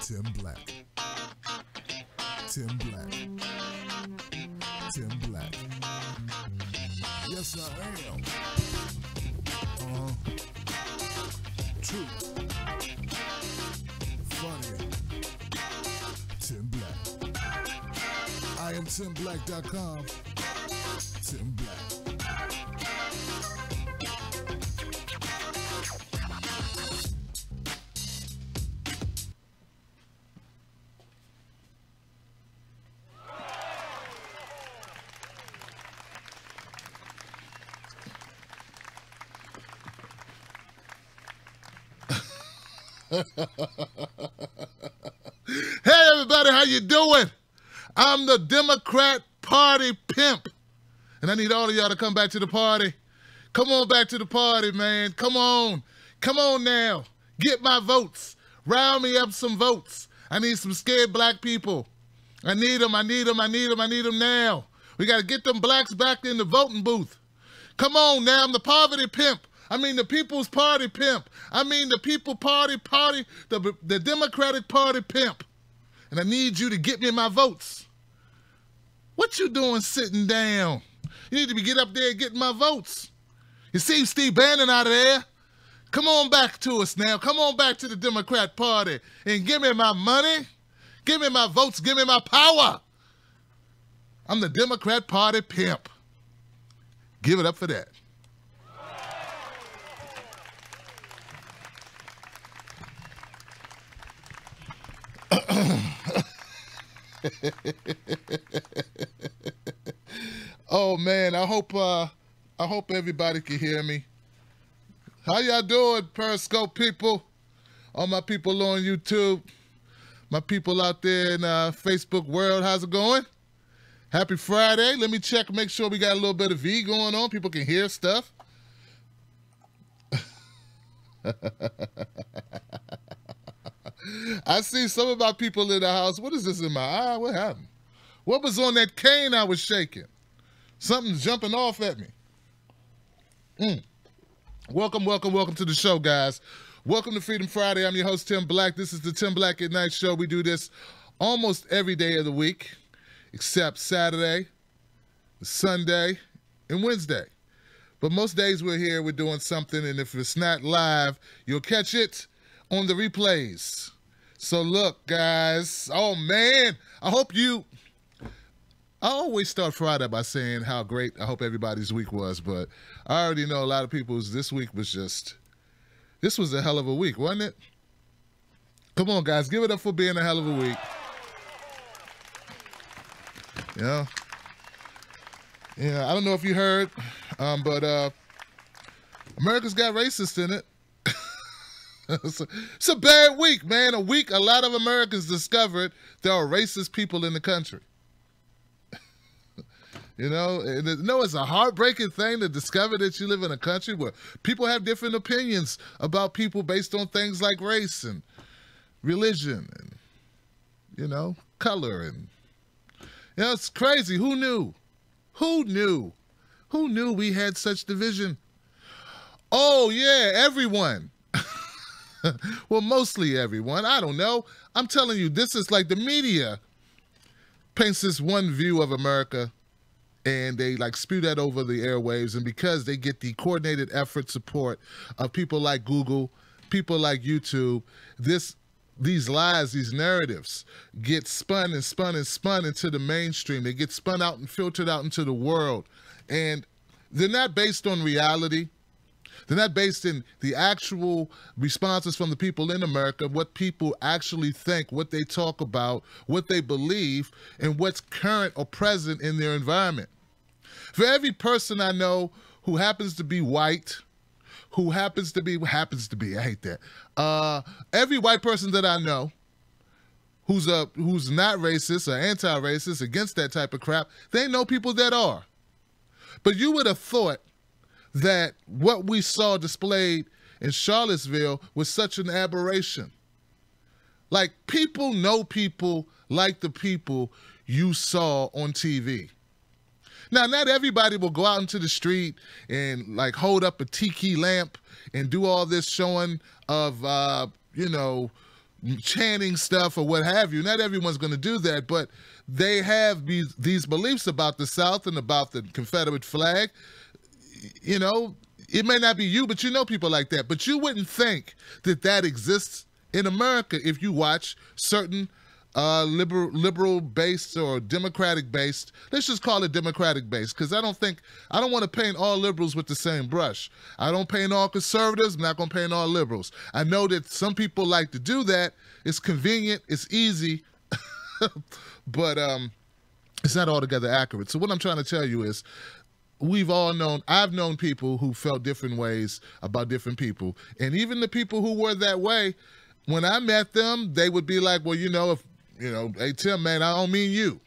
Tim Black. Tim Black. Tim Black. Yes, I am. True. Funny. Tim Black. I am TimBlack.com. Tim Black. Hey everybody, how you doing? I'm the Democrat Party pimp, and I need all of y'all to come back to the party. Come on back to the party, man. Come on now. Get my votes. Round me up some votes. I need some scared black people. I need them now. We got to get them blacks back in the voting booth. Come on now, I'm the poverty pimp. I mean the People's Party pimp. I mean the People Party, the Democratic Party pimp. And I need you to get me my votes. What you doing sitting down? You need to get up there and get my votes. You see Steve Bannon out of there? Come on back to us now. Come on back to the Democrat Party and give me my money. Give me my votes. Give me my power. I'm the Democrat Party pimp. Give it up for that. Oh man, I hope everybody can hear me. How y'all doing, Periscope people? All my people on YouTube, my people out there in Facebook world, how's it going? Happy Friday. Let me check, make sure we got a little bit of V going on. People can hear stuff. I see some of my people in the house. What is this in my eye? What happened? What was on that cane I was shaking? Something's jumping off at me. Welcome to the show, guys. Welcome to Freedom Friday. I'm your host, Tim Black. This is the Tim Black at Night show. We do this almost every day of the week, except Saturday, Sunday, and Wednesday. But most days we're here, we're doing something, and if it's not live, you'll catch it on the replays. So look, guys, oh man, I always start Friday by saying how great I hope everybody's week was, but I already know a lot of people's this week was this was a hell of a week, wasn't it? Come on, guys, give it up for being a hell of a week. Yeah, I don't know if you heard, but America's got racist in it. It's a bad week, man. A week a lot of Americans discovered there are racist people in the country. You know, it's a heartbreaking thing to discover that you live in a country where people have different opinions about people based on things like race and religion and, color. And, it's crazy. Who knew? Who knew we had such division? Oh, yeah, everyone. Well, mostly everyone. I don't know. I'm telling you, this is like the media paints this one view of America and they spew that over the airwaves. And because they get the coordinated effort support of people like Google, people like YouTube, these lies, these narratives get spun into the mainstream. They get spun out and filtered out into the world. And they're not based on reality. They're not based in the actual responses from the people in America, what people actually think, what they talk about, what they believe, and what's current or present in their environment. For every person I know who happens to be white, I hate that. Every white person that I know who's not racist or anti-racist, against that type of crap, they know people that are. But you would have thought that what we saw displayed in Charlottesville was such an aberration. Like, people know people like the people you saw on TV. Now, not everybody will go out into the street and hold up a tiki lamp and do all this showing of, chanting stuff or what have you. Not everyone's going to do that, but they have these beliefs about the South and about the Confederate flag. You know, it may not be you, but you know people like that. But you wouldn't think that that exists in America if you watch certain liberal-based or Democratic-based, let's just call it Democratic-based, because I don't want to paint all liberals with the same brush. I don't paint all conservatives. I'm not going to paint all liberals. I know that some people like to do that. It's convenient. It's easy. But it's not altogether accurate. So what I'm trying to tell you is I've known people who felt different ways about different people. And even the people who were that way, when I met them, they would be like, well, hey, Tim, man, I don't mean you.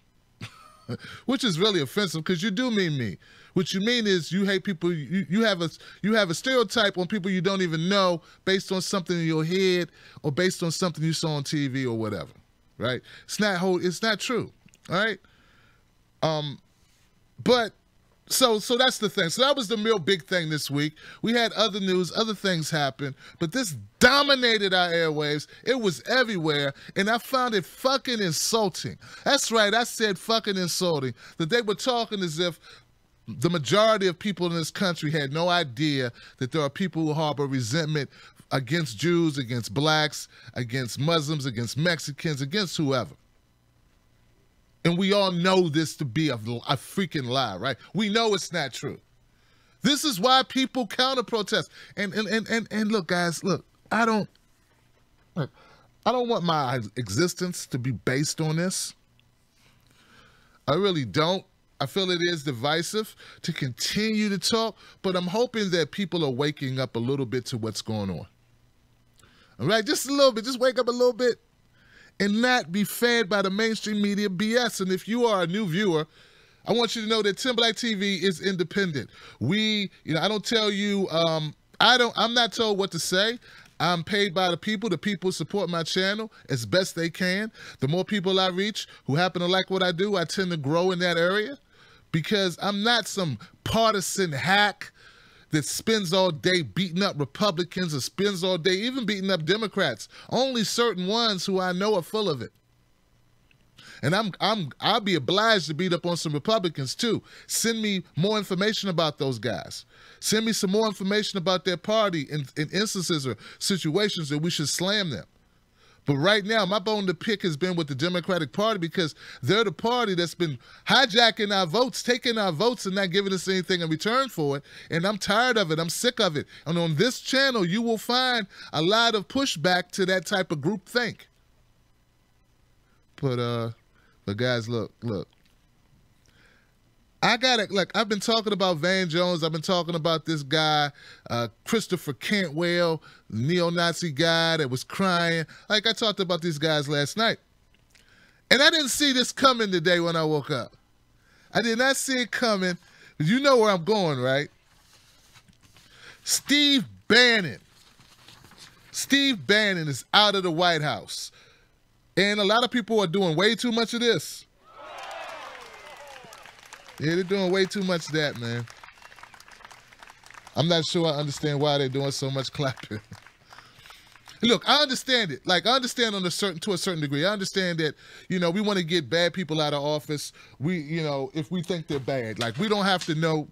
Which is really offensive because you do mean me. What you mean is you hate people. You have a stereotype on people you don't even know based on something in your head or based on something you saw on TV or whatever, right? It's not true, all right? But so that's the thing. So that was the real big thing this week. We had other news, other things happen, but this dominated our airwaves. It was everywhere, and I found it fucking insulting. That's right, I said fucking insulting, that they were talking as if the majority of people in this country had no idea that there are people who harbor resentment against Jews, against blacks, against Muslims, against Mexicans, against whoever. And we all know this to be a freaking lie, right? We know it's not true. This is why people counter-protest. And look, guys, look, I don't want my existence to be based on this. I really don't. I feel it is divisive to continue to talk, but I'm hoping that people are waking up a little bit to what's going on. All right, just a little bit. Just wake up a little bit. And not be fed by the mainstream media BS. And if you are a new viewer, I want you to know that Tim Black TV is independent. I don't tell you, I'm not told what to say. I'm paid by the people. The people support my channel as best they can. The more people I reach who happen to like what I do, I tend to grow in that area because I'm not some partisan hack that spends all day beating up Republicans or spends all day even beating up Democrats. Only certain ones who I know are full of it. And I'll be obliged to beat up on some Republicans too. Send me more information about those guys. Send me some more information about their party in instances or situations that we should slam them. But right now, my bone to pick has been with the Democratic Party because they're the party that's been hijacking our votes, taking our votes and not giving us anything in return for it. And I'm tired of it. I'm sick of it. And on this channel, you will find a lot of pushback to that type of groupthink. But guys, look. I've been talking about Van Jones. I've been talking about this guy, Christopher Cantwell, neo-Nazi guy that was crying. Like I talked about these guys last night. And I didn't see this coming today when I woke up. I did not see it coming. You know where I'm going, right? Steve Bannon. Steve Bannon is out of the White House. And a lot of people are doing way too much of this. Yeah, they're doing way too much of that, man. I'm not sure I understand why they're doing so much clapping. Look, I understand it. Like, I understand to a certain degree. I understand that, we want to get bad people out of office. If we think they're bad. Like, we don't have to know,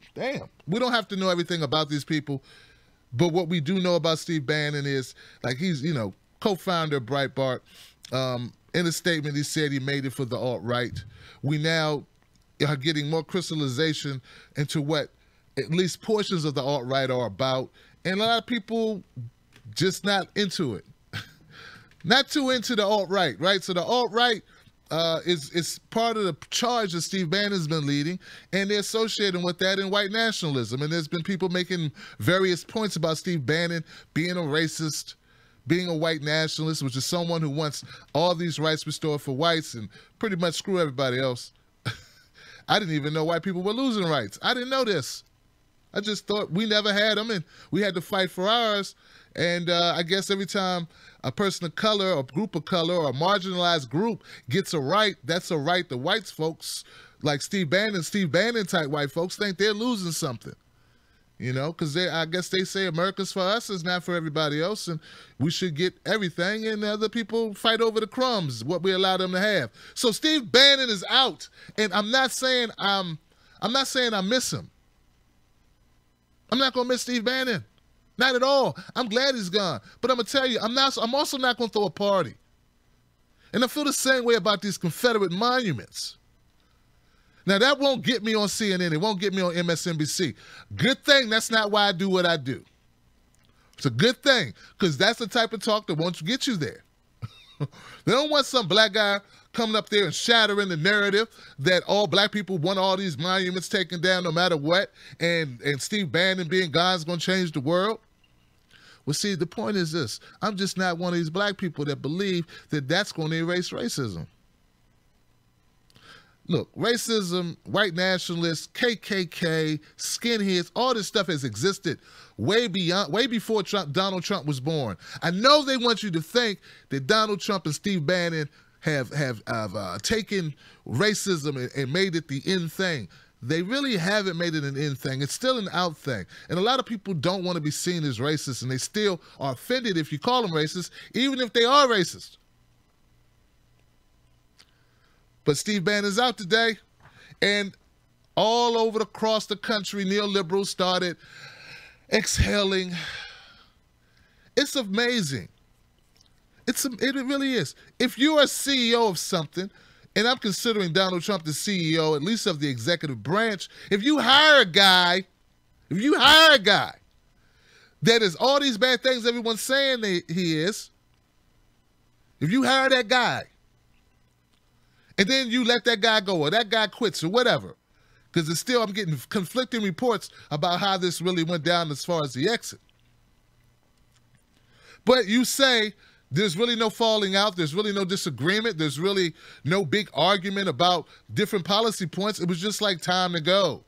we don't have to know everything about these people. But what we do know about Steve Bannon is, like, he's, co-founder of Breitbart. In a statement, he said he made it for the alt-right. We now are getting more crystallization into what at least portions of the alt-right are about. And a lot of people just not into it. Not too into the alt-right, right? So the alt-right is part of the charge that Steve Bannon's been leading, and they're associating with that in white nationalism. And there's been people making various points about Steve Bannon being a racist, being a white nationalist, which is someone who wants all these rights restored for whites and pretty much screw everybody else. I didn't even know white people were losing rights. I didn't know this. I just thought we never had them and we had to fight for ours. And I guess every time a person of color or group of color or a marginalized group gets a right, that's a right the whites folks like Steve Bannon type white folks think they're losing something. You know, because I guess they say America's for us, it's not for everybody else, and we should get everything, and other people fight over the crumbs, what we allow them to have. So Steve Bannon is out, and I'm not saying I miss him. I'm not gonna miss Steve Bannon, not at all. I'm glad he's gone, but I'm gonna tell you, I'm also not gonna throw a party, and I feel the same way about these Confederate monuments. Now, that won't get me on CNN. It won't get me on MSNBC. Good thing that's not why I do what I do. It's a good thing, because that's the type of talk that won't get you there. They don't want some black guy coming up there and shattering the narrative that all black people want all these monuments taken down no matter what, and Steve Bannon being gone is going to change the world. Well, see, the point is this. I'm just not one of these black people that believe that that's going to erase racism. Look, racism, white nationalists, KKK, skinheads, all this stuff has existed way before Donald Trump was born. I know they want you to think that Donald Trump and Steve Bannon have taken racism and made it the in thing. They really haven't made it an in thing. It's still an out thing. And a lot of people don't want to be seen as racist, and they still are offended if you call them racist, even if they are racist. But Steve Bannon's out today, and all over across the country, neoliberals started exhaling. It's amazing. It really is. If you're a CEO of something, and I'm considering Donald Trump the CEO, at least of the executive branch, if you hire a guy that is all these bad things everyone's saying he is, if you hire that guy, and then you let that guy go, or that guy quits, or whatever, because it's still, I'm getting conflicting reports about how this really went down as far as the exit. But you say there's really no falling out, there's really no disagreement, there's really no big argument about different policy points. It was just like time to go.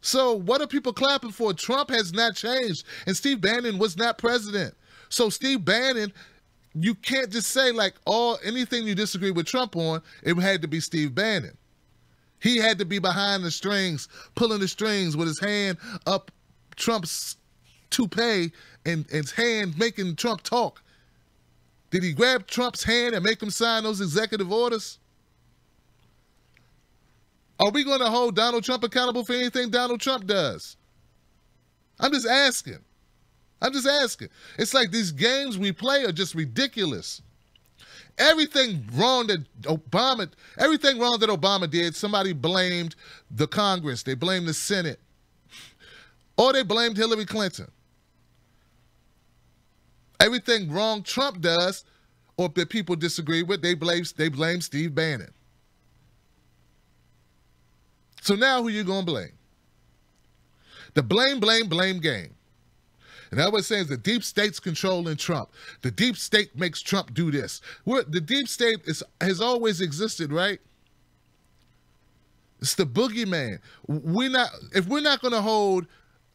So what are people clapping for? Trump has not changed, and Steve Bannon was not president. So Steve Bannon, you can't just say like anything you disagree with Trump on, it had to be Steve Bannon. He had to be behind the strings, pulling the strings with his hand up Trump's toupee and his hand making Trump talk. Did he grab Trump's hand and make him sign those executive orders? Are we going to hold Donald Trump accountable for anything Donald Trump does? I'm just asking. It's like these games we play are just ridiculous. Everything wrong that Obama did, somebody blamed the Congress. They blamed the Senate. Or they blamed Hillary Clinton. Everything wrong Trump does, or that people disagree with, they blame Steve Bannon. So now who you going to blame? The blame game. And I was saying the deep state's controlling Trump. The deep state makes Trump do this. The deep state has always existed, right? It's the boogeyman. If we're not going to hold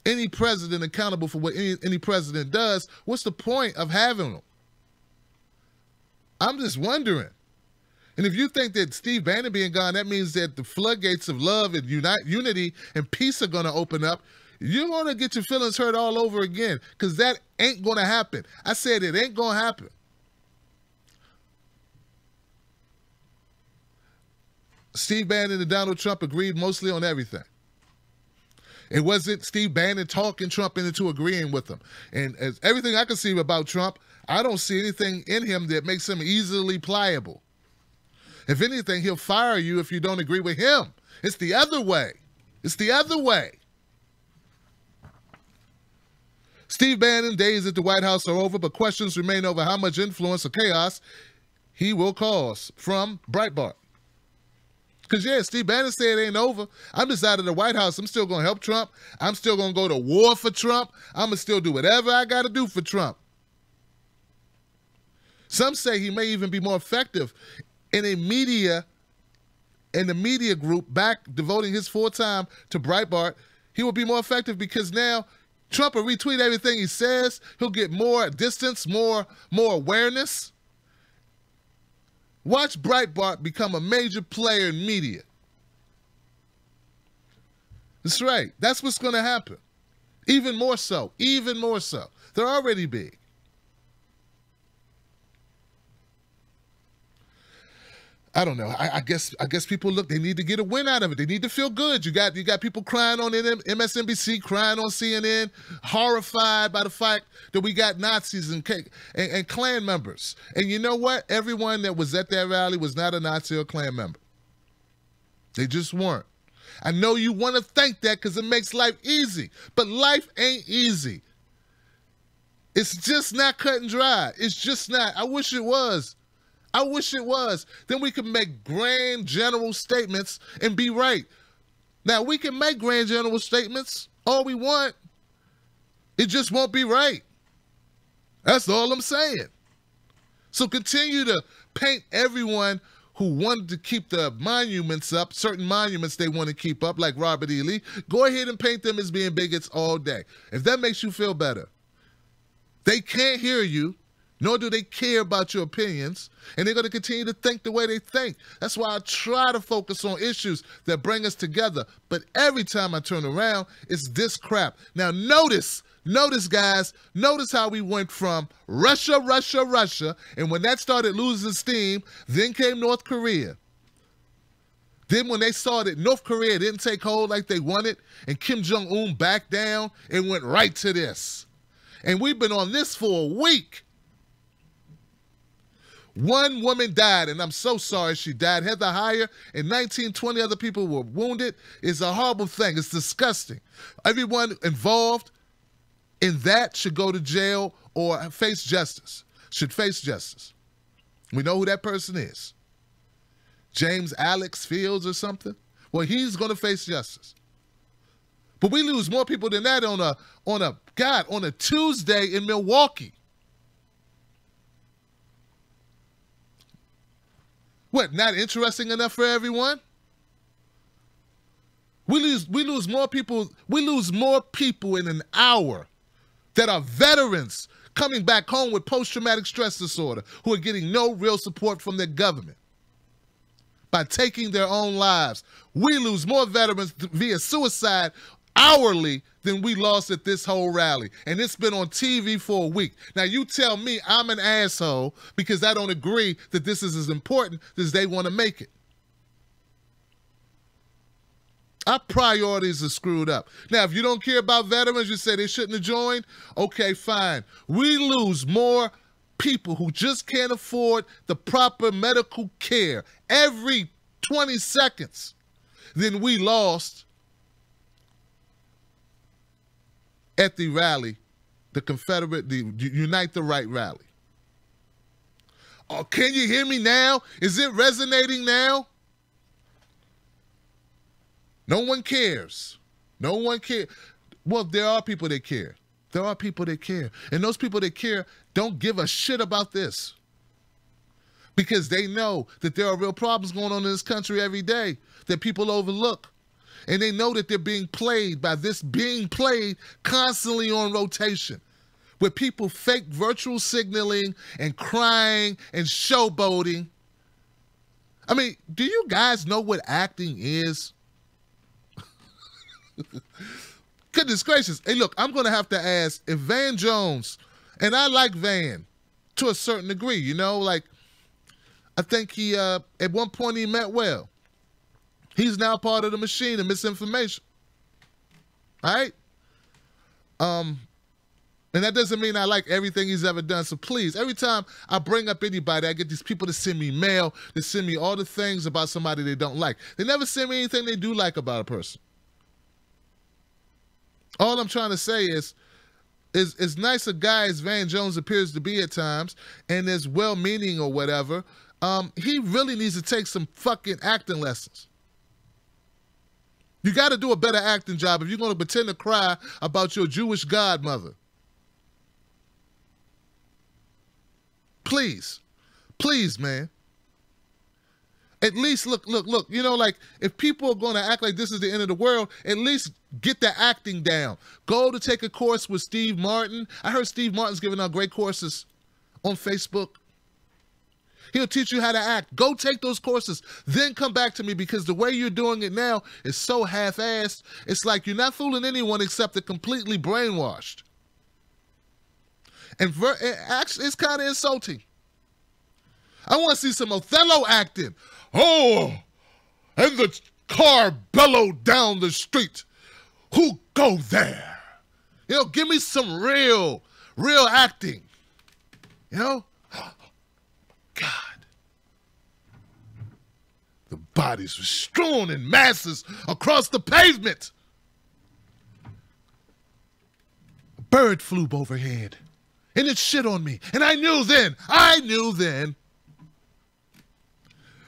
any president accountable for what any president does, what's the point of having them? I'm just wondering. And if you think that Steve Bannon being gone, that means that the floodgates of love and unity and peace are going to open up, you're going to get your feelings hurt all over again, because that ain't going to happen. I said it ain't going to happen. Steve Bannon and Donald Trump agreed mostly on everything. It wasn't Steve Bannon talking Trump into agreeing with him. And as everything I can see about Trump, I don't see anything in him that makes him easily pliable. If anything, he'll fire you if you don't agree with him. It's the other way. It's the other way. Steve Bannon days at the White House are over, but questions remain over how much influence or chaos he will cause. From Breitbart. Because, yeah, Steve Bannon said it ain't over. I'm just out of the White House. I'm still going to help Trump. I'm still going to go to war for Trump. I'm going to still do whatever I got to do for Trump. Some say he may even be more effective in the media group back devoting his full time to Breitbart. He will be more effective because now Trump will retweet everything he says. He'll get more distance, more awareness. Watch Breitbart become a major player in media. That's right. That's what's going to happen. Even more so. Even more so. They're already big. I don't know. I guess people look. They need to get a win out of it. They need to feel good. You got people crying on MSNBC, crying on CNN, horrified by the fact that we got Nazis and Klan members. And you know what? Everyone that was at that rally was not a Nazi or Klan member. They just weren't. I know you want to think that because it makes life easy, but life ain't easy. It's just not cut and dry. It's just not. I wish it was. I wish it was. Then we could make grand general statements and be right. Now, we can make grand general statements all we want. It just won't be right. That's all I'm saying. So continue to paint everyone who wanted to keep the monuments up, certain monuments they want to keep up, like Robert E. Lee. Go ahead and paint them as being bigots all day. If that makes you feel better. They can't hear you. Nor do they care about your opinions, and they're going to continue to think the way they think. That's why I try to focus on issues that bring us together. But every time I turn around, it's this crap. Now notice guys, notice how we went from Russia, and when that started losing steam, then came North Korea. Then when they saw that North Korea didn't take hold like they wanted, and Kim Jong-un backed down, it went right to this. And we've been on this for a week. One woman died, and I'm so sorry she died. Heather Heyer and 19, 20 other people were wounded. It's a horrible thing. It's disgusting. Everyone involved in that should go to jail or face justice, should face justice. We know who that person is. James Alex Fields or something. Well, he's going to face justice. But we lose more people than that on a Tuesday in Milwaukee. What, not interesting enough for everyone? We lose more people in an hour that are veterans coming back home with post-traumatic stress disorder who are getting no real support from their government by taking their own lives. We lose more veterans via suicide hourly than we lost at this whole rally. And it's been on TV for a week. Now you tell me I'm an asshole because I don't agree that this is as important as they want to make it. Our priorities are screwed up. Now, if you don't care about veterans, you say they shouldn't have joined, okay, fine. We lose more people who just can't afford the proper medical care every 20 seconds than we lost at the rally, the Unite the Right rally. Oh, can you hear me now? Is it resonating now? No one cares. No one cares. Well, there are people that care. There are people that care. And those people that care don't give a shit about this. Because they know that there are real problems going on in this country every day that people overlook. And they know that they're being played by this being played constantly on rotation. With people fake virtual signaling and crying and showboating. I mean, do you guys know what acting is? Goodness gracious. Hey, look, I'm going to have to ask if Van Jones, and I like Van to a certain degree, you know, like I think he, at one point he meant well. He's now part of the machine of misinformation. All right? And that doesn't mean I like everything he's ever done. So please, every time I bring up anybody, I get these people to send me mail, to send me all the things about somebody they don't like. They never send me anything they do like about a person. All I'm trying to say is as nice a guy as Van Jones appears to be at times, and as well-meaning or whatever, he really needs to take some fucking acting lessons. You got to do a better acting job if you're going to pretend to cry about your Jewish godmother. Please. Please, man. At least, look, you know, like, if people are going to act like this is the end of the world, at least get the acting down. Go to take a course with Steve Martin. I heard Steve Martin's giving out great courses on Facebook. He'll teach you how to act. Go take those courses. Then come back to me, because the way you're doing it now is so half-assed. It's like you're not fooling anyone except the completely brainwashed. And actually, it's kind of insulting. I want to see some Othello acting. Oh, and the car bellowed down the street. Who go there? You know, give me some real acting. You know? God. The bodies were strewn in masses across the pavement. A bird flew overhead, and it shit on me. And I knew then.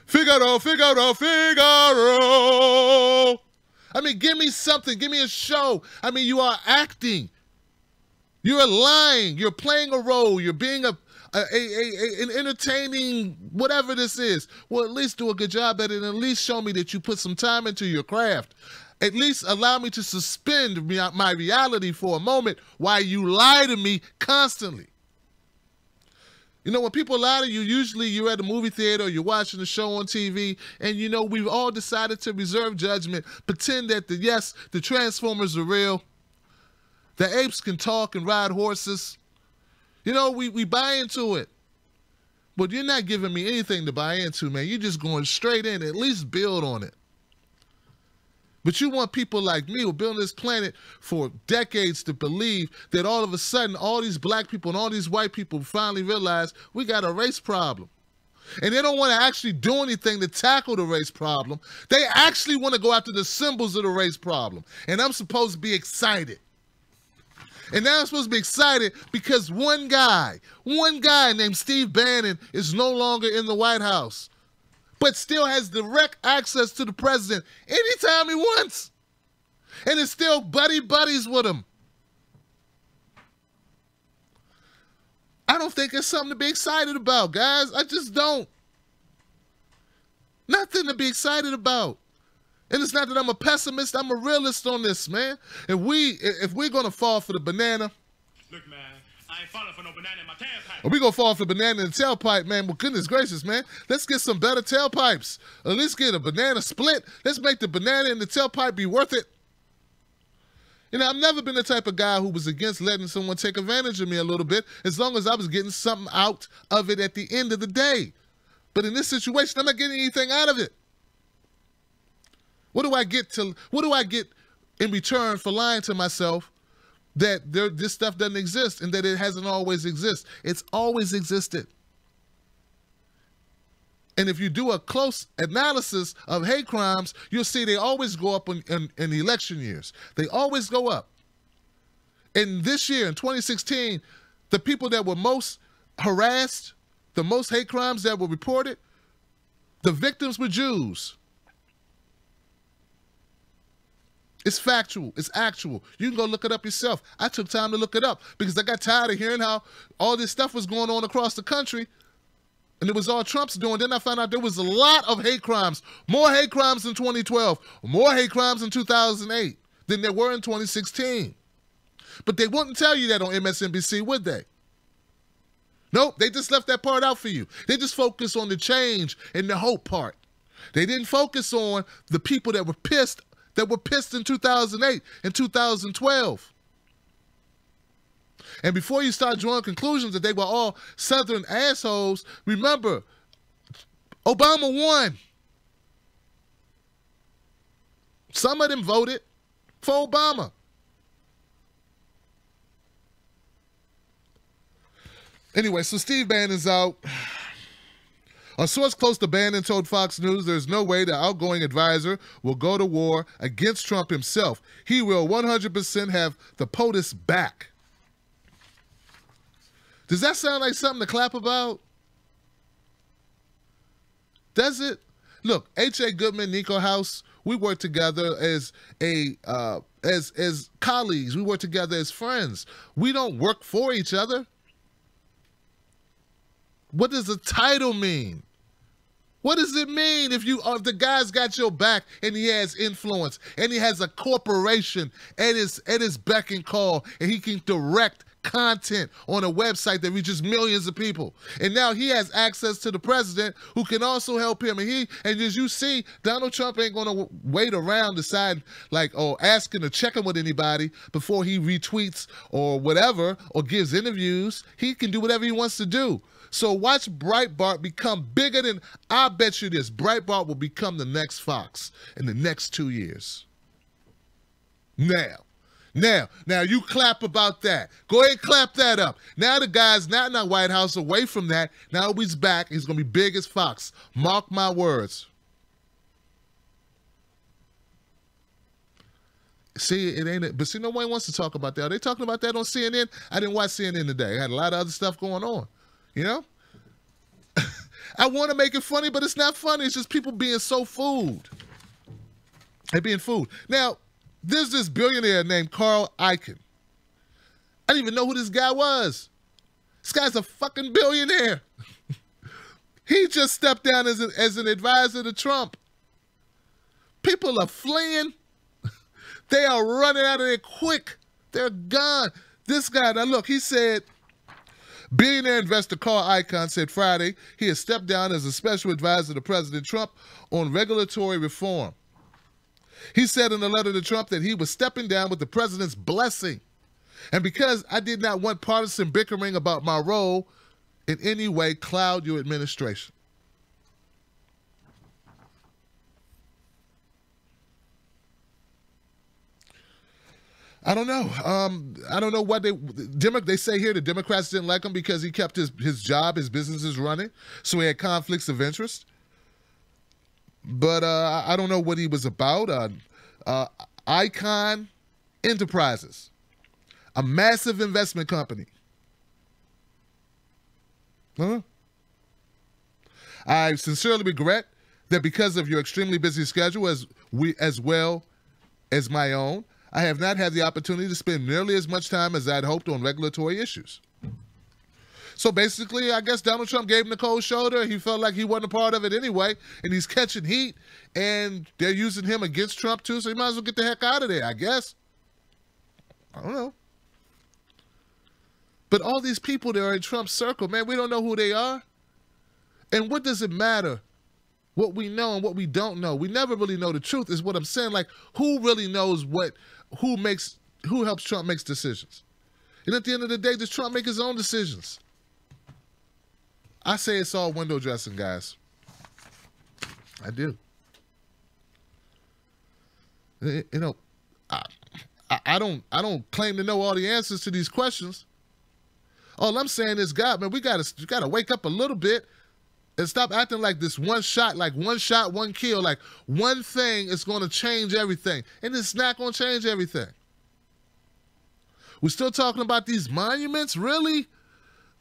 Figaro, Figaro, Figaro. I mean, give me something. Give me a show. I mean, you are acting. You're lying. You're playing a role. You're being an entertaining, whatever this is. Well, at least do a good job at it, and at least show me that you put some time into your craft. At least allow me to suspend my reality for a moment while you lie to me constantly. You know, when people lie to you, usually you're at a movie theater or you're watching a show on TV, and, you know, we've all decided to reserve judgment, pretend that, yes, the Transformers are real. The apes can talk and ride horses. You know, we buy into it. But you're not giving me anything to buy into, man. You're just going straight in. At least build on it. But you want people like me who have been on this planet for decades to believe that all of a sudden all these black people and all these white people finally realize we got a race problem. And they don't want to actually do anything to tackle the race problem. They actually want to go after the symbols of the race problem. And I'm supposed to be excited. And now I'm supposed to be excited because one guy named Steve Bannon is no longer in the White House, but still has direct access to the president anytime he wants. And is still buddies with him. I don't think it's something to be excited about, guys. I just don't. Nothing to be excited about. And it's not that I'm a pessimist, I'm a realist on this, man. If we're gonna fall for the banana. Look, man, I ain't falling for no banana in my tailpipe. Or we gonna fall for the banana in the tailpipe, man. Well, goodness gracious, man. Let's get some better tailpipes. At least get a banana split. Let's make the banana in the tailpipe be worth it. You know, I've never been the type of guy who was against letting someone take advantage of me a little bit, as long as I was getting something out of it at the end of the day. But in this situation, I'm not getting anything out of it. What do I get in return for lying to myself that this stuff doesn't exist and that it hasn't always existed? It's always existed. And if you do a close analysis of hate crimes, you'll see they always go up in election years. They always go up. And this year, in 2016, the people that were most harassed, the most hate crimes that were reported, the victims were Jews. It's factual. It's actual. You can go look it up yourself. I took time to look it up because I got tired of hearing how all this stuff was going on across the country, and it was all Trump's doing. Then I found out there was a lot of hate crimes, more hate crimes in 2012, more hate crimes in 2008 than there were in 2016. But they wouldn't tell you that on MSNBC, would they? Nope, they just left that part out for you. They just focused on the change and the hope part. They didn't focus on the people that were pissed in 2008 and 2012. And before you start drawing conclusions that they were all Southern assholes, remember, Obama won. Some of them voted for Obama. Anyway, so Steve Bannon's out. A source close to Bannon told Fox News there's no way the outgoing advisor will go to war against Trump himself. He will 100% have the POTUS back. Does that sound like something to clap about? Does it? Look, H.A. Goodman, Nico House, we work together as colleagues. We work together as friends. We don't work for each other. What does the title mean? What does it mean if the guy's got your back and he has influence and he has a corporation at his beck and call and he can direct content on a website that reaches millions of people. And now he has access to the president who can also help him. And as you see, Donald Trump ain't going to wait around, decide or asking to check in with anybody before he retweets or whatever or gives interviews. He can do whatever he wants to do. So watch Breitbart become bigger than, I bet you this, Breitbart will become the next Fox in the next 2 years. Now, you clap about that. Go ahead and clap that up. Now the guy's not in the White House, away from that. Now he's back. He's going to be big as Fox. Mark my words. See, it ain't. But see, no one wants to talk about that. Are they talking about that on CNN? I didn't watch CNN today. I had a lot of other stuff going on. You know? I want to make it funny, but it's not funny. It's just people being so fooled. They're being fooled. Now, there's this billionaire named Carl Icahn. I didn't even know who this guy was. This guy's a fucking billionaire. He just stepped down as an advisor to Trump. People are fleeing. They are running out of there quick. They're gone. This guy, now look, he said, billionaire investor Carl Icahn said Friday he has stepped down as a special advisor to President Trump on regulatory reform. He said in a letter to Trump that he was stepping down with the president's blessing. And because I did not want partisan bickering about my role in any way cloud your administration. I don't know. I don't know what they say here. The Democrats didn't like him because he kept his job, his businesses running. So he had conflicts of interest. But I don't know what he was about. Icahn Enterprises, a massive investment company. I sincerely regret that because of your extremely busy schedule as well as my own, I have not had the opportunity to spend nearly as much time as I'd hoped on regulatory issues. So basically, I guess Donald Trump gave him the cold shoulder. He felt like he wasn't a part of it anyway, and he's catching heat, and they're using him against Trump too, so he might as well get the heck out of there, I guess. I don't know. But all these people that are in Trump's circle, man, we don't know who they are. And what does it matter? What we know and what we don't know. We never really know the truth is what I'm saying. Like, who really knows who helps Trump make decisions? And at the end of the day, does Trump make his own decisions? I say it's all window dressing, guys. I do. You know, I don't claim to know all the answers to these questions. All I'm saying is, God, man, we gotta wake up a little bit and stop acting like this one shot, one kill, like one thing is going to change everything. And it's not going to change everything. We're still talking about these monuments? Really?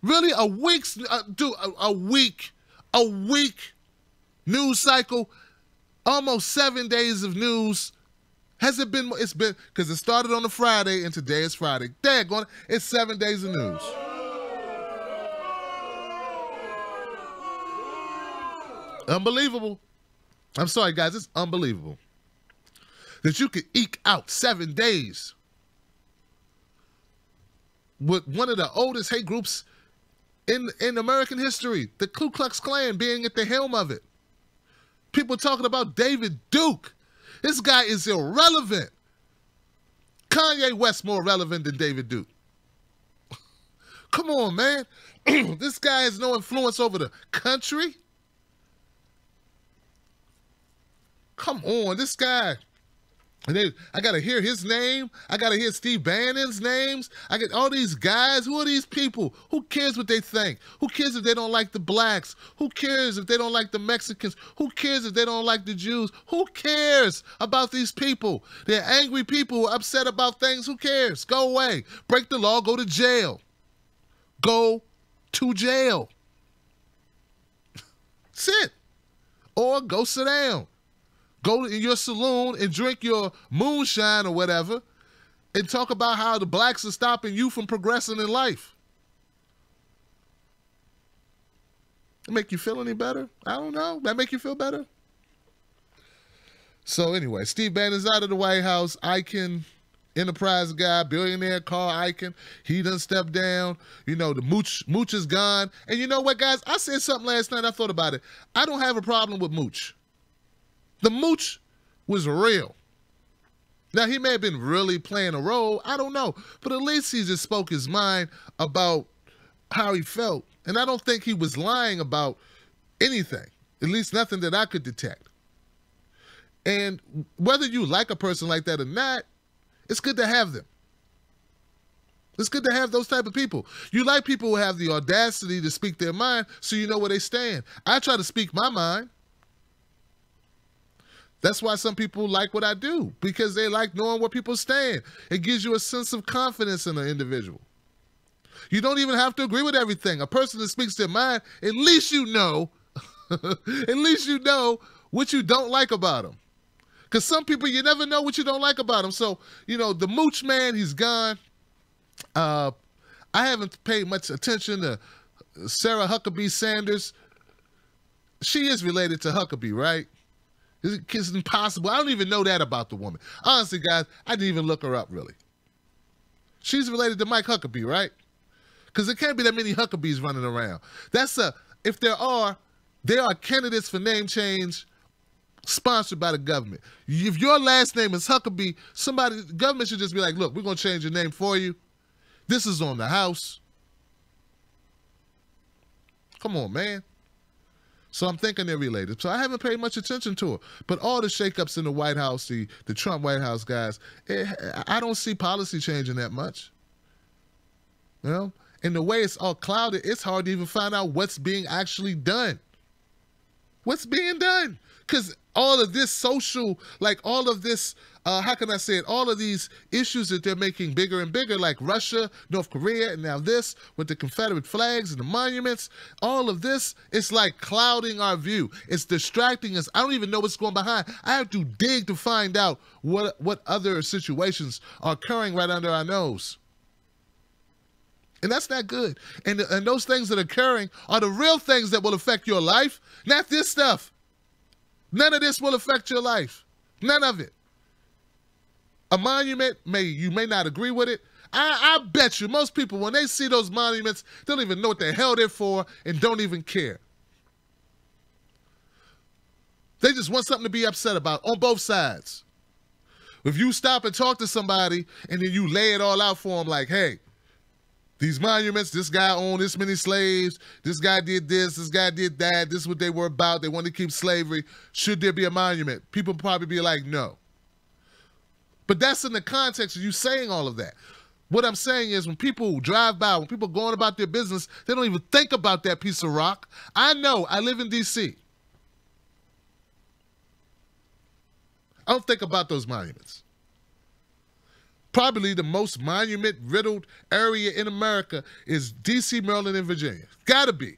Really? A week news cycle, almost 7 days of news. Has it been? It's been, because it started on a Friday and today is Friday. Daggone, it's 7 days of news. Unbelievable. I'm sorry, guys. It's unbelievable that you could eke out 7 days with one of the oldest hate groups in American history, the Ku Klux Klan being at the helm of it. People talking about David Duke. This guy is irrelevant. Kanye West more relevant than David Duke. Come on, man. This guy has no influence over the country. Come on, this guy. I got to hear his name. I got to hear Steve Bannon's names. I get all these guys. Who are these people? Who cares what they think? Who cares if they don't like the blacks? Who cares if they don't like the Mexicans? Who cares if they don't like the Jews? Who cares about these people? They're angry people who are upset about things. Who cares? Go away. Break the law. Go to jail. Go to jail. Sit. Or go sit down. Go in your saloon and drink your moonshine or whatever and talk about how the blacks are stopping you from progressing in life. That make you feel any better? I don't know. That make you feel better? So anyway, Steve Bannon's out of the White House. Icahn enterprise guy, billionaire Carl Icahn. He done stepped down. You know, the Mooch is gone. And you know what, guys? I said something last night. I thought about it. I don't have a problem with Mooch. The Mooch was real. Now, he may have been really playing a role. I don't know. But at least he just spoke his mind about how he felt. And I don't think he was lying about anything. At least nothing that I could detect. And whether you like a person like that or not, it's good to have them. It's good to have those type of people. You like people who have the audacity to speak their mind so you know where they stand. I try to speak my mind. That's why some people like what I do, because they like knowing where people stand. It gives you a sense of confidence in an individual. You don't even have to agree with everything. A person that speaks their mind, at least you know, at least you know what you don't like about them. Because some people, you never know what you don't like about them. So, you know, the Mooch man, he's gone. I haven't paid much attention to Sarah Huckabee Sanders. She is related to Huckabee, right? It's impossible. I don't even know that about the woman. Honestly, guys, I didn't even look her up, really. She's related to Mike Huckabee, right? Because there can't be that many Huckabees running around. If there are candidates for name change sponsored by the government. If your last name is Huckabee, the government should just be like, look, we're going to change your name for you. This is on the house. Come on, man. So I'm thinking they're related. So I haven't paid much attention to her. But all the shakeups in the White House, the Trump White House guys, I don't see policy changing that much. You know? And the way it's all clouded, it's hard to even find out what's being actually done. What's being done? Because all of this social, like all of this, how can I say it? All of these issues that they're making bigger and bigger, like Russia, North Korea, and now this with the Confederate flags and the monuments, all of this, it's like clouding our view. It's distracting us. I don't even know what's going behind. I have to dig to find out what other situations are occurring right under our nose. And that's not good. And those things that are occurring are the real things that will affect your life, not this stuff. None of this will affect your life. None of it. A monument, you may not agree with it. I bet you most people, when they see those monuments, they don't even know what the hell they're for and don't even care. They just want something to be upset about on both sides. If you stop and talk to somebody and then you lay it all out for them like, hey, these monuments, this guy owned this many slaves, this guy did this guy did that, this is what they were about, they wanted to keep slavery, should there be a monument? People probably be like, no. But that's in the context of you saying all of that. What I'm saying is when people drive by, when people going about their business, they don't even think about that piece of rock. I know, I live in D.C. I don't think about those monuments. Probably the most monument-riddled area in America is D.C., Maryland, and Virginia. Gotta be.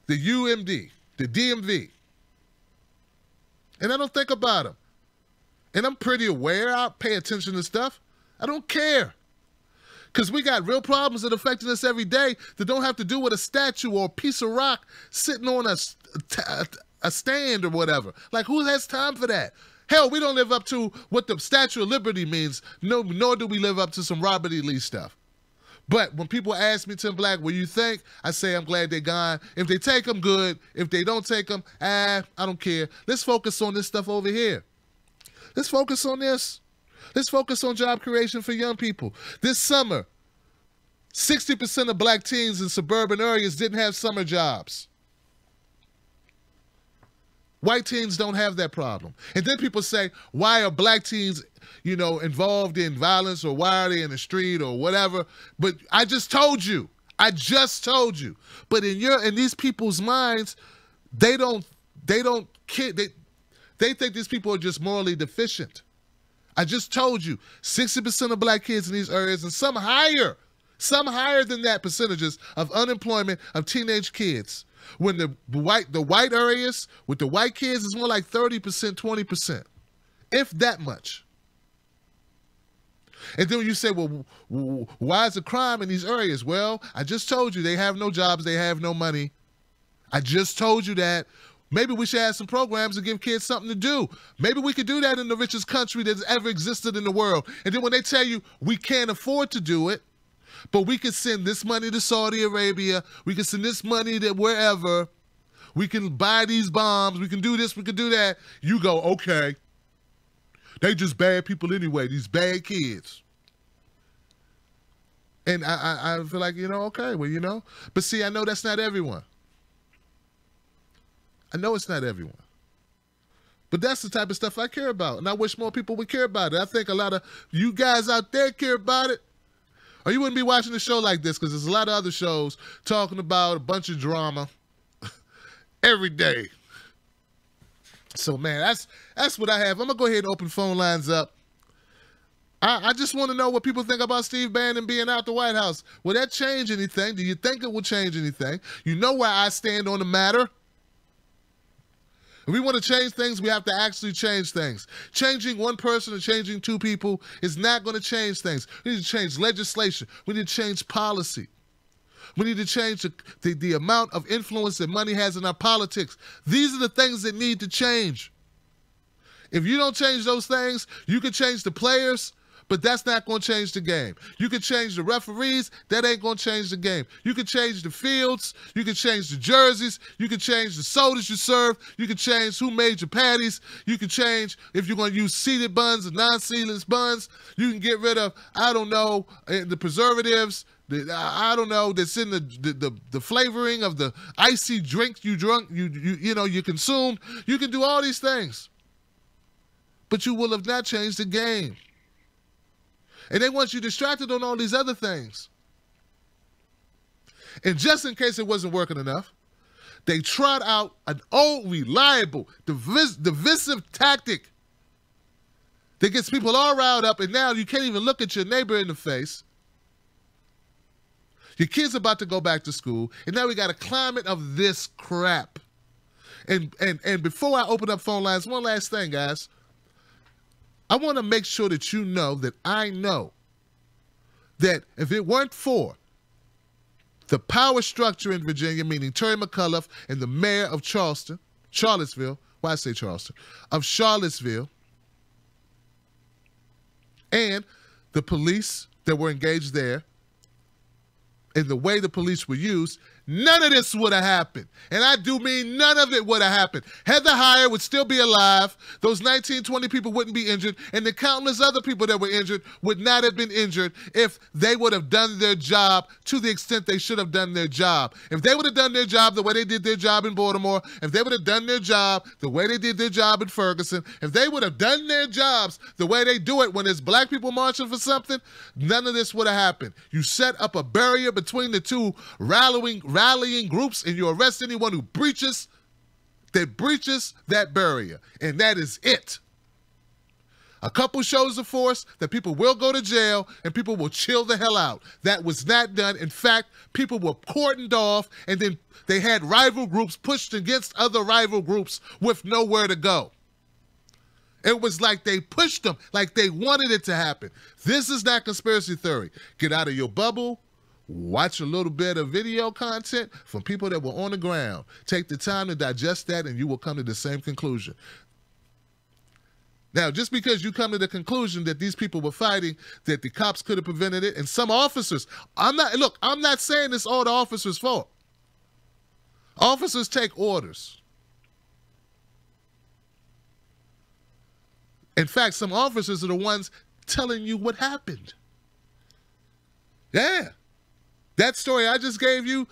The UMD, the DMV. And I don't think about them. And I'm pretty aware. I pay attention to stuff. I don't care. Because we got real problems that are affecting us every day that don't have to do with a statue or a piece of rock sitting on a stand or whatever. Like, who has time for that? Hell, we don't live up to what the Statue of Liberty means, nor do we live up to some Robert E. Lee stuff. But when people ask me, Tim Black, what you think? I say I'm glad they're gone. If they take them, good. If they don't take them, I don't care. Let's focus on this stuff over here. Let's focus on this. Let's focus on job creation for young people. This summer, 60% of black teens in suburban areas didn't have summer jobs. White teens don't have that problem. And then people say, why are black teens, involved in violence, or why are they in the street or whatever? But I just told you. But in these people's minds, they think these people are just morally deficient. I just told you, 60% of black kids in these areas, and some higher than that percentages of unemployment of teenage kids. When the white areas with the white kids is more like 30%, 20%, if that much. And then when you say, well, why is the crime in these areas? Well, I just told you they have no jobs, they have no money. I just told you that. Maybe we should have some programs to give kids something to do. Maybe we could do that in the richest country that's ever existed in the world. And then when they tell you we can't afford to do it, but we can send this money to Saudi Arabia, we can send this money to wherever, we can buy these bombs, we can do this, we can do that, you go, okay. They just bad people anyway, these bad kids. And I feel like, okay, well, But see, I know that's not everyone. I know it's not everyone. But that's the type of stuff I care about. And I wish more people would care about it. I think a lot of you guys out there care about it. Or you wouldn't be watching a show like this, because there's a lot of other shows talking about a bunch of drama every day. So, man, that's what I have. I'm going to go ahead and open phone lines up. I just want to know what people think about Steve Bannon being out the White House. Will that change anything? Do you think it will change anything? You know where I stand on the matter. If we want to change things, we have to actually change things. Changing one person and changing two people is not going to change things. We need to change legislation. We need to change policy. We need to change the amount of influence that money has in our politics. These are the things that need to change. If you don't change those things, you can change the players, but that's not going to change the game. You can change the referees, that ain't going to change the game. You can change the fields, you can change the jerseys, you can change the sodas you serve, you can change who made your patties, you can change if you're going to use seeded buns or non-seedless buns, you can get rid of, the preservatives, that's in the flavoring of the icy drink you consumed. You can do all these things. But you will have not changed the game. And they want you distracted on all these other things. And just in case it wasn't working enough, they trot out an old, reliable, divisive tactic that gets people all riled up, and now you can't even look at your neighbor in the face. Your kid's about to go back to school, and now we got a climate of this crap. And before I open up phone lines, one last thing, guys. I want to make sure that you know that I know that if it weren't for the power structure in Virginia, meaning Terry McAuliffe and the mayor of Charlottesville, why I say Charleston, of Charlottesville, and the police that were engaged there, and the way the police were used, none of this would have happened. And I do mean none of it would have happened. Heather Heyer would still be alive. Those 19, 20 people wouldn't be injured. And the countless other people that were injured would not have been injured if they would have done their job to the extent they should have done their job. If they would have done their job the way they did their job in Baltimore, if they would have done their job the way they did their job in Ferguson, if they would have done their jobs the way they do it when there's black people marching for something, none of this would have happened. You set up a barrier between the two rallying groups, and you arrest anyone who breaches that barrier. And that is it. A couple shows of force that people will go to jail and people will chill the hell out. That was not done. In fact, people were cordoned off, and then they had rival groups pushed against other rival groups with nowhere to go. It was like they pushed them, like they wanted it to happen. This is not conspiracy theory. Get out of your bubble. Watch a little bit of video content from people that were on the ground. Take the time to digest that, and you will come to the same conclusion. Now, just because you come to the conclusion that these people were fighting, that the cops could have prevented it, and some officers, I'm not saying it's all the officers' fault. Officers take orders. In fact, some officers are the ones telling you what happened. Yeah. That story I just gave you,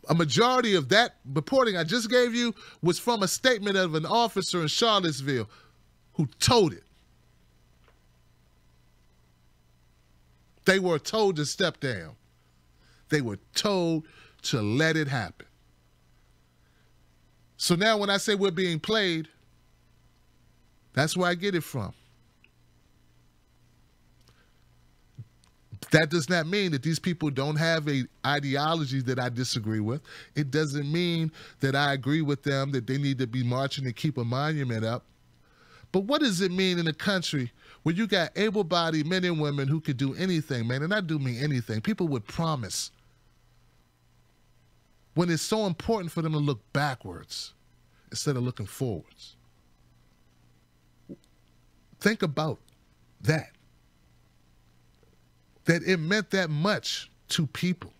a majority of that reporting I just gave you was from a statement of an officer in Charlottesville who told it. They were told to step down. They were told to let it happen. So now when I say we're being played, that's where I get it from. That does not mean that these people don't have an ideology that I disagree with. It doesn't mean that I agree with them, that they need to be marching and keep a monument up. But what does it mean in a country where you got able-bodied men and women who could do anything, man? And I do mean anything. People would promise when it's so important for them to look backwards. instead of looking forwards. Think about that. That it meant that much to people.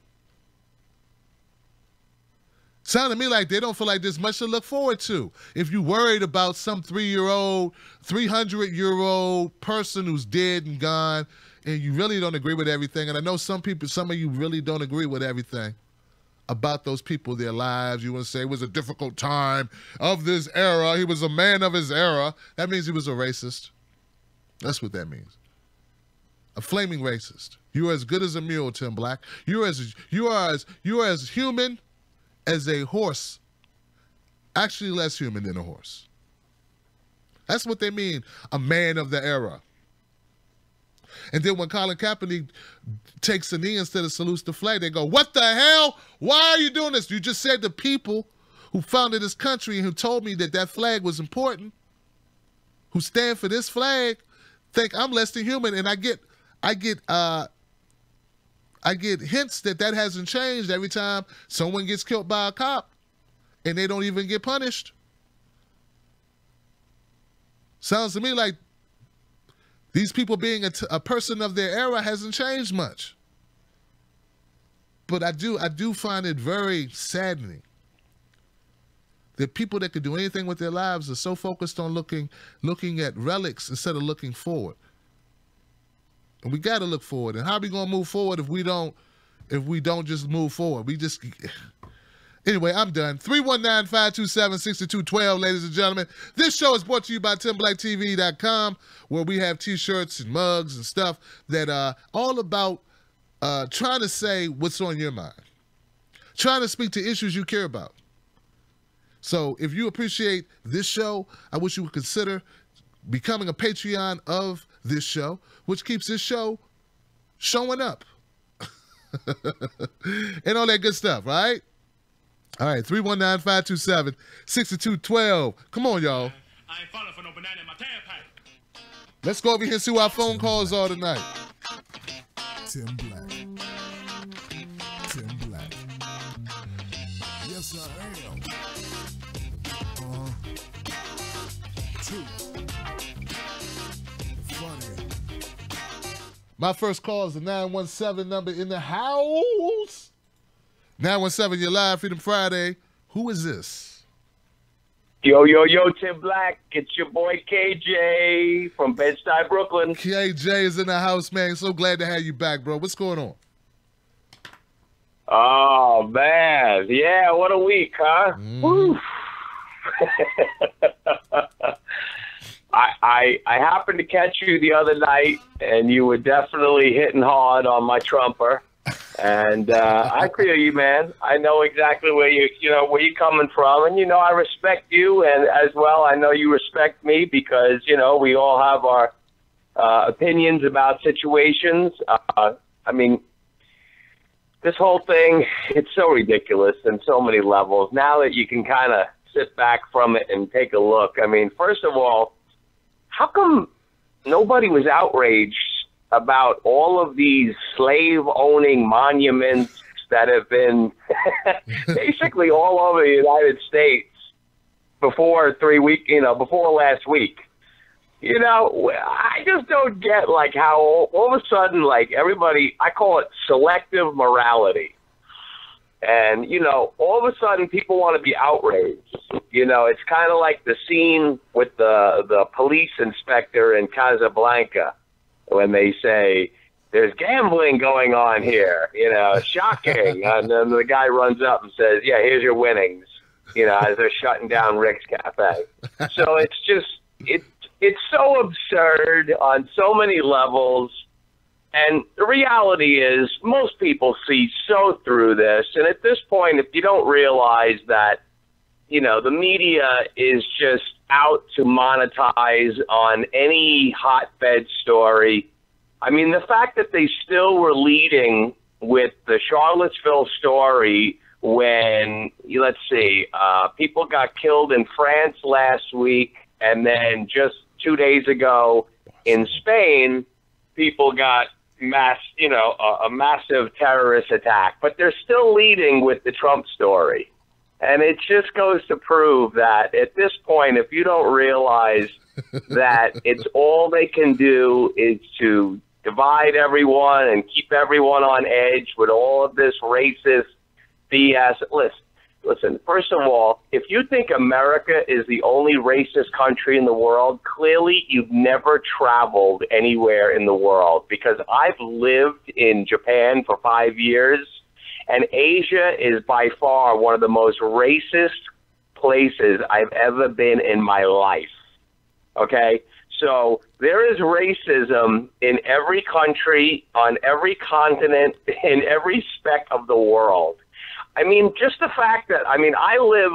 Sounded to me like they don't feel like there's much to look forward to. If you're worried about some 300-year-old person who's dead and gone, and you really don't agree with everything, and I know some of you really don't agree with everything about those people, their lives. You want to say it was a difficult time of this era. He was a man of his era. That means he was a racist. That's what that means. A flaming racist. You are as good as a mule, Tim Black. You are as human as a horse. Actually less human than a horse. That's what they mean, a man of the era. And then when Colin Kaepernick takes a knee instead of salutes the flag, they go, what the hell? Why are you doing this? You just said the people who founded this country and who told me that that flag was important, who stand for this flag, think I'm less than human. And I get hints that hasn't changed every time someone gets killed by a cop and they don't even get punished. Sounds to me like these people being a person of their era hasn't changed much. But I do find it very saddening that people that could do anything with their lives are so focused on looking at relics instead of looking forward. And we got to look forward. And how are we going to move forward if we don't just move forward? Anyway, I'm done. 319-527-6212, ladies and gentlemen. This show is brought to you by TimBlackTV.com, where we have T-shirts and mugs and stuff that are all about trying to say what's on your mind, trying to speak to issues you care about. So if you appreciate this show, I wish you would consider becoming a Patreon of this show, which keeps this show showing up. And all that good stuff, right? All right, 319-527-6212. Come on, y'all. I ain't falling for no banana in my tailpipe. Let's go over here and see what our phone calls are tonight. Tim Black. Tim Black. Yes, I am. True. Funny. My first call is the 917 number in the house. 917, you're live, Freedom Friday. Who is this? Yo, Tim Black. It's your boy KJ from Bed-Stuy, Brooklyn. KJ is in the house, man. So glad to have you back, bro. What's going on? Oh, man. Yeah, what a week, huh? Woo. I happened to catch you the other night, and you were definitely hitting hard on my trumper. And I feel you, man. I know exactly where you're coming from, and I respect you, and as well, I know you respect me because we all have our opinions about situations. I mean, this whole thing, it's so ridiculous in so many levels. Now that you can kind of sit back from it and take a look, I mean, first of all, how come nobody was outraged about all of these slave-owning monuments that have been basically all over the United States before last week? I just don't get how all of a sudden, everybody, I call it selective morality. And, all of a sudden people want to be outraged. It's kind of like the scene with the police inspector in Casablanca when they say, there's gambling going on here, shocking. And then the guy runs up and says, yeah, here's your winnings, as they're shutting down Rick's Cafe. So it's just, it's so absurd on so many levels. And the reality is most people see so through this. And at this point, if you don't realize that, the media is just out to monetize on any hotbed story. I mean, the fact that they still were leading with the Charlottesville story when, people got killed in France last week, and then just 2 days ago in Spain, people got a massive terrorist attack. But they're still leading with the Trump story. And it just goes to prove that at this point, if you don't realize that it's all they can do is to divide everyone and keep everyone on edge with all of this racist BS. Listen, first of all, if you think America is the only racist country in the world, clearly you've never traveled anywhere in the world, because I've lived in Japan for 5 years, and Asia is by far one of the most racist places I've ever been in my life. Okay? So there is racism in every country, on every continent, in every speck of the world. I mean, just the fact that, I live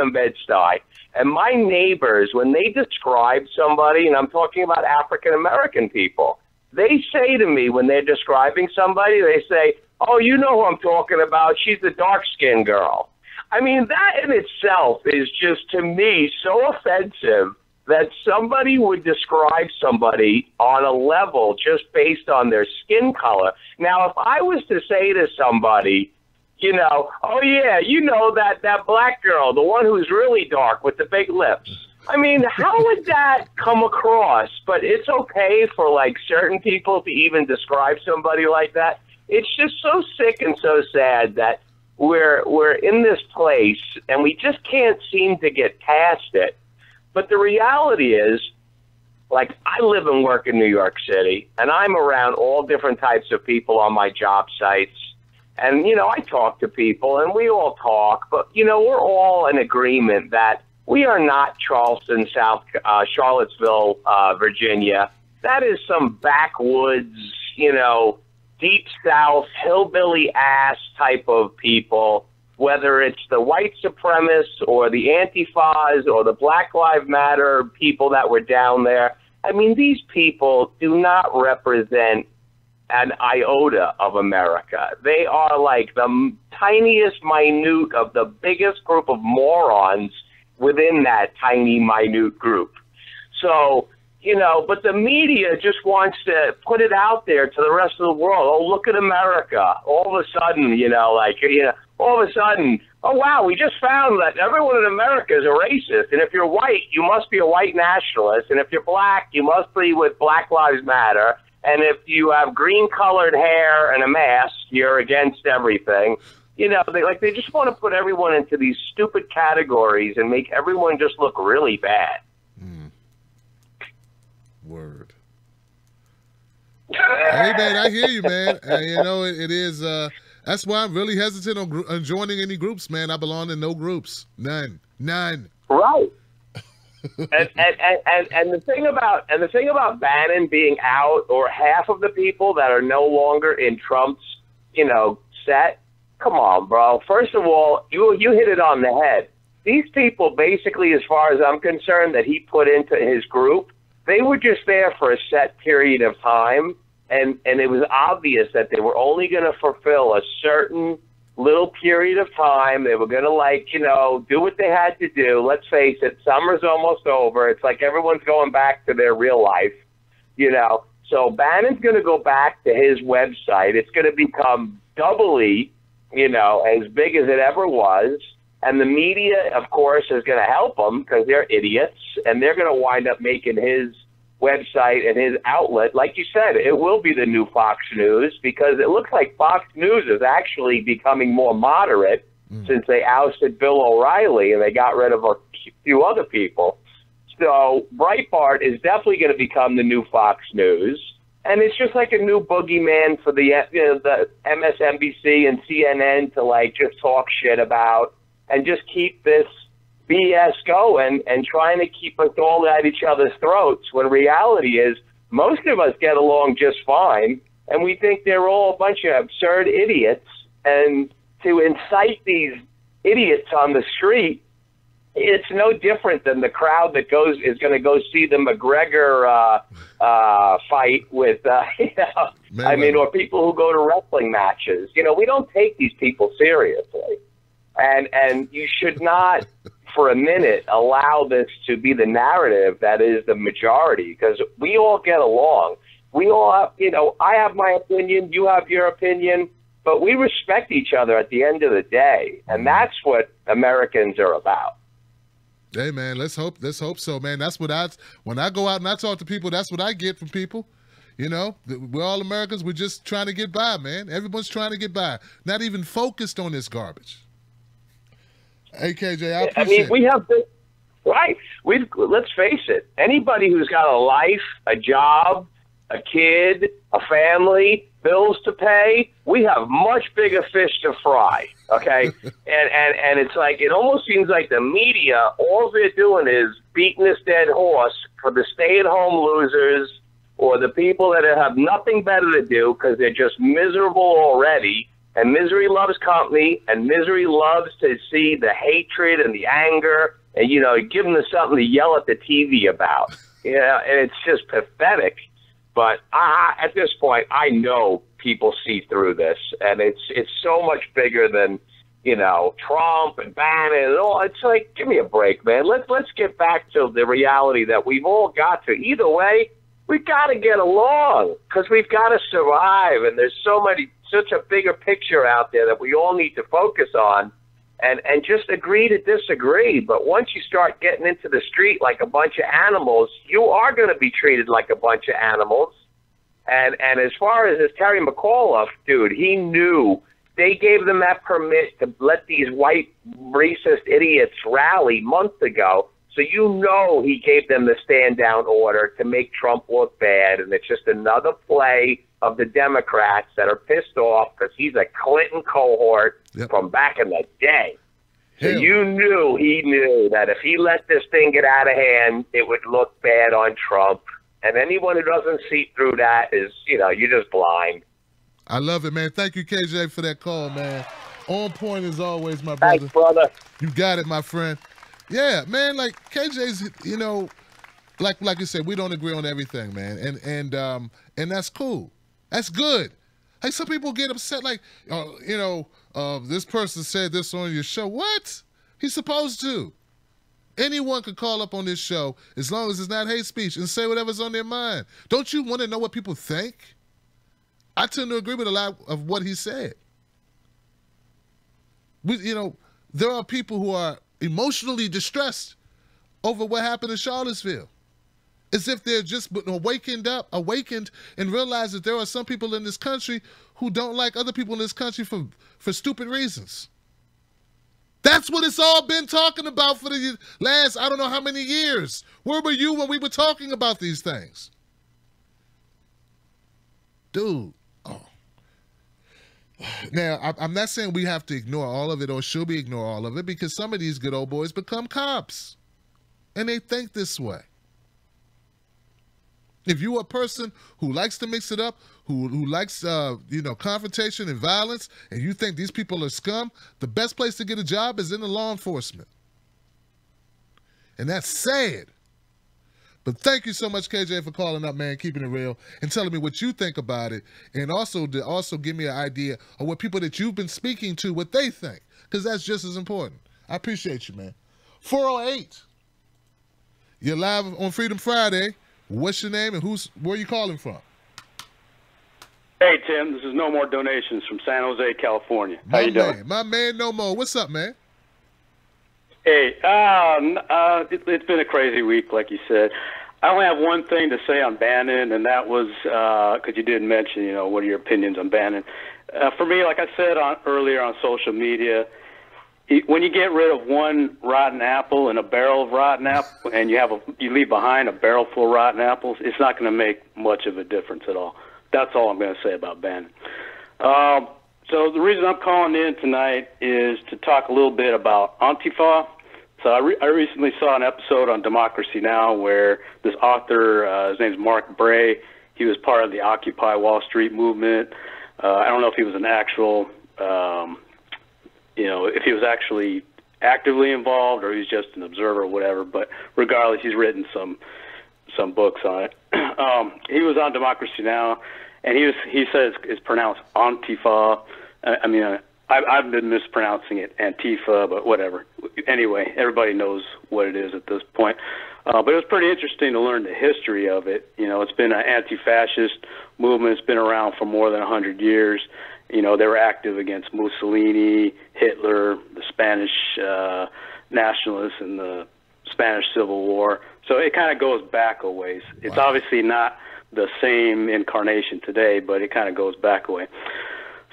in Bed-Stuy, and my neighbors, when they describe somebody, and I'm talking about African-American people, they say to me when they're describing somebody, they say, oh, you know who I'm talking about, she's the dark-skinned girl. I mean, that in itself is just, to me, so offensive that somebody would describe somebody on a level just based on their skin color. Now, if I was to say to somebody, you know, oh, yeah, you know that black girl, the one who's really dark with the big lips. I mean, how would that come across? But it's okay for, like, certain people to even describe somebody like that. It's just so sick and so sad that we're in this place and we just can't seem to get past it. But the reality is, like, I live and work in New York City, and I'm around all different types of people on my job sites. And, you know, I talk to people, and we all talk, but, you know, we're all in agreement that we are not Charleston, Charlottesville, Virginia. That is some backwoods, you know, deep South, hillbilly ass type of people, whether it's the white supremacists or the Antifas or the Black Lives Matter people that were down there. I mean, these people do not represent an iota of America. They are like the tiniest minute of the biggest group of morons within that tiny minute group. So, you know, but the media just wants to put it out there to the rest of the world. Oh, look at America. All of a sudden, you know, like, you know, all of a sudden, oh, wow, we just found that everyone in America is a racist. And if you're white, you must be a white nationalist. And if you're black, you must be with Black Lives Matter. And if you have green-colored hair and a mask, you're against everything. You know, they just want to put everyone into these stupid categories and make everyone just look really bad. Word. Hey, man, I hear you, man. You know, it is, that's why I'm really hesitant on joining any groups, man. I belong in no groups. None. Right. and the thing about Bannon being out, or half of the people that are no longer in Trump's, you know, set. Come on, bro. First of all, you hit it on the head. These people, basically, as far as I'm concerned, that he put into his group, they were just there for a set period of time, and it was obvious that they were only going to fulfill a certain little period of time. They were going to, like, you know, do what they had to do. Let's face it, summer's almost over. It's like everyone's going back to their real life, you know. So Bannon's going to go back to his website. It's going to become doubly, you know, as big as it ever was. And the media, of course, is going to help him because they're idiots, and they're going to wind up making his website and his outlet, like you said, it will be the new Fox News, because it looks like Fox News is actually becoming more moderate since they ousted Bill O'Reilly and they got rid of a few other people. So Breitbart is definitely going to become the new Fox News. And it's just like a new boogeyman for the, you know, the MSNBC and CNN to, like, just talk shit about and just keep this BS going and trying to keep us all at each other's throats, when reality is most of us get along just fine, and we think they're all a bunch of absurd idiots. And to incite these idiots on the street, it's no different than the crowd that is going to go see the McGregor fight with, you know, I mean, or people who go to wrestling matches. You know, we don't take these people seriously. And you should not, for a minute, allow this to be the narrative that is the majority, because we all get along. We all have, you know, I have my opinion, you have your opinion, but we respect each other at the end of the day, and that's what Americans are about. Hey man, let's hope so, man. That's what when I go out and I talk to people, that's what I get from people. You know, we're all Americans. We're just trying to get by, man. Everyone's trying to get by, not even focused on this garbage. Hey KJ, I mean, we have been, right. Let's face it. Anybody who's got a life, a job, a kid, a family, bills to pay, we have much bigger fish to fry, okay? and it's like, it almost seems like the media, all they're doing is beating this dead horse for the stay-at-home losers or the people that have nothing better to do because they're just miserable already. And misery loves company, and misery loves to see the hatred and the anger, and, you know, give them something to yell at the TV about. Yeah, and it's just pathetic. But at this point, I know people see through this, and it's so much bigger than, you know, Trump and Bannon and all. It's like, give me a break, man. Let's get back to the reality that we've all got to. Either way, we got to get along because we've got to survive, and there's such a bigger picture out there that we all need to focus on. And just agree to disagree. But once you start getting into the street like a bunch of animals, you are going to be treated like a bunch of animals. And as far as this Terry McAuliffe, dude, he knew they gave them that permit to let these white racist idiots rally months ago. So you know he gave them the stand-down order to make Trump look bad. And it's just another play of the Democrats that are pissed off because he's a Clinton cohort from back in the day. So he knew that if he let this thing get out of hand, it would look bad on Trump. And anyone who doesn't see through that is, you know, you're just blind. I love it, man. Thank you, KJ, for that call, man. On point as always, my brother. Thanks, brother. You got it, my friend. Yeah, man, like KJ's, you know, like you said, we don't agree on everything, man. And that's cool. That's good. Hey, some people get upset like, you know, this person said this on your show. What? He's supposed to. Anyone could call up on this show as long as it's not hate speech and say whatever's on their mind. Don't you want to know what people think? I tend to agree with a lot of what he said. You know, there are people who are emotionally distressed over what happened in Charlottesville. As if they're just awakened and realize that there are some people in this country who don't like other people in this country for stupid reasons. That's what it's all been talking about for the last, I don't know how many years. Where were you when we were talking about these things? Dude, Now, I'm not saying we have to ignore all of it or should we ignore all of it because some of these good old boys become cops. And they think this way. If you're a person who likes to mix it up, who likes, you know, confrontation and violence, and you think these people are scum, the best place to get a job is in the law enforcement. And that's sad. But thank you so much, KJ, for calling up, man, keeping it real, and telling me what you think about it, and also to give me an idea of what people that you've been speaking to, what they think, because that's just as important. I appreciate you, man. 408. You're live on Freedom Friday. What's your name and where you calling from? Hey, Tim, this is No More Donations from San Jose, California. How you doing? My man, No More. What's up, man? Hey, it's been a crazy week, like you said. I only have one thing to say on Bannon, and that was, because you did mention, you know, what are your opinions on Bannon? For me, like I said earlier on social media, when you get rid of one rotten apple in a barrel of rotten apple, and you leave behind a barrel full of rotten apples, it's not going to make much of a difference at all. That's all I'm going to say about Bannon. So the reason I'm calling in tonight is to talk a little bit about Antifa. So I recently saw an episode on Democracy Now! Where this author, his name's Mark Bray, he was part of the Occupy Wall Street movement. I don't know if he was an actual, you know, if he was actually actively involved or he's just an observer or whatever, but regardless, he's written some books on it. He was on Democracy Now! And he says it's pronounced Antifa. I mean, I've been mispronouncing it Antifa, but whatever. Anyway, everybody knows what it is at this point. But it was pretty interesting to learn the history of it. You know, it's been an anti-fascist movement. It's been around for more than 100 years. You know, they were active against Mussolini, Hitler, the Spanish nationalists, and the Spanish Civil War. So it kind of goes back a ways. It's obviously not the same incarnation today, but it kind of goes back a way.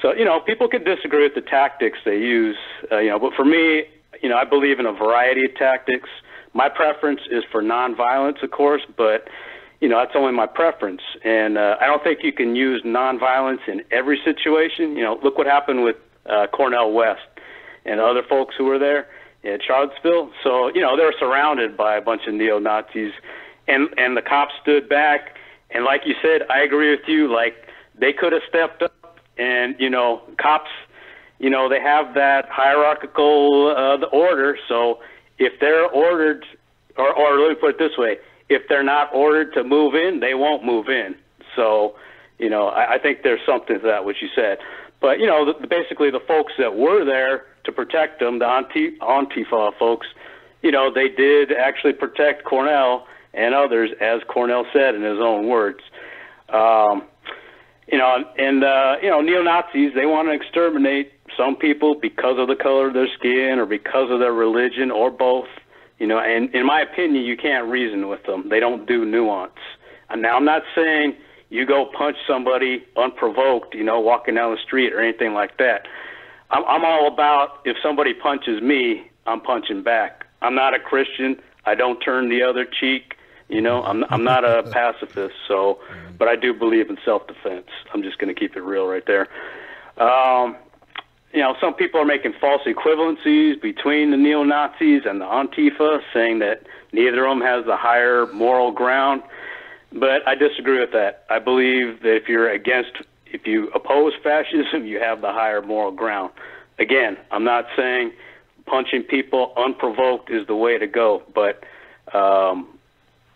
So, you know, people can disagree with the tactics they use, you know, but for me, you know, I believe in a variety of tactics. My preference is for nonviolence, of course, but, you know, that's only my preference. And I don't think you can use nonviolence in every situation. You know, look what happened with Cornell West and other folks who were there in Charlottesville. So, you know, they were surrounded by a bunch of neo-Nazis, and the cops stood back. And like you said, I agree with you, like, they could have stepped up. And, you know, cops, you know, they have that hierarchical the order. So if they're ordered, or let me put it this way, if they're not ordered to move in, they won't move in. So, you know, I think there's something to that, what you said. But, you know, basically the folks that were there to protect them, the Antifa folks, you know, they did actually protect Cornell and others, as Cornell said in his own words. You know, and, you know, neo-Nazis, they want to exterminate some people because of the color of their skin or because of their religion or both. You know, and in my opinion, you can't reason with them. They don't do nuance. And now, I'm not saying you go punch somebody unprovoked, you know, walking down the street or anything like that. I'm all about, if somebody punches me, I'm punching back. I'm not a Christian. I don't turn the other cheek. You know, I'm not a pacifist, so, but I do believe in self-defense. I'm just going to keep it real right there. You know, some people are making false equivalencies between the neo-Nazis and the Antifa, saying that neither of them has the higher moral ground, but I disagree with that. I believe that if you oppose fascism, you have the higher moral ground. Again, I'm not saying punching people unprovoked is the way to go, but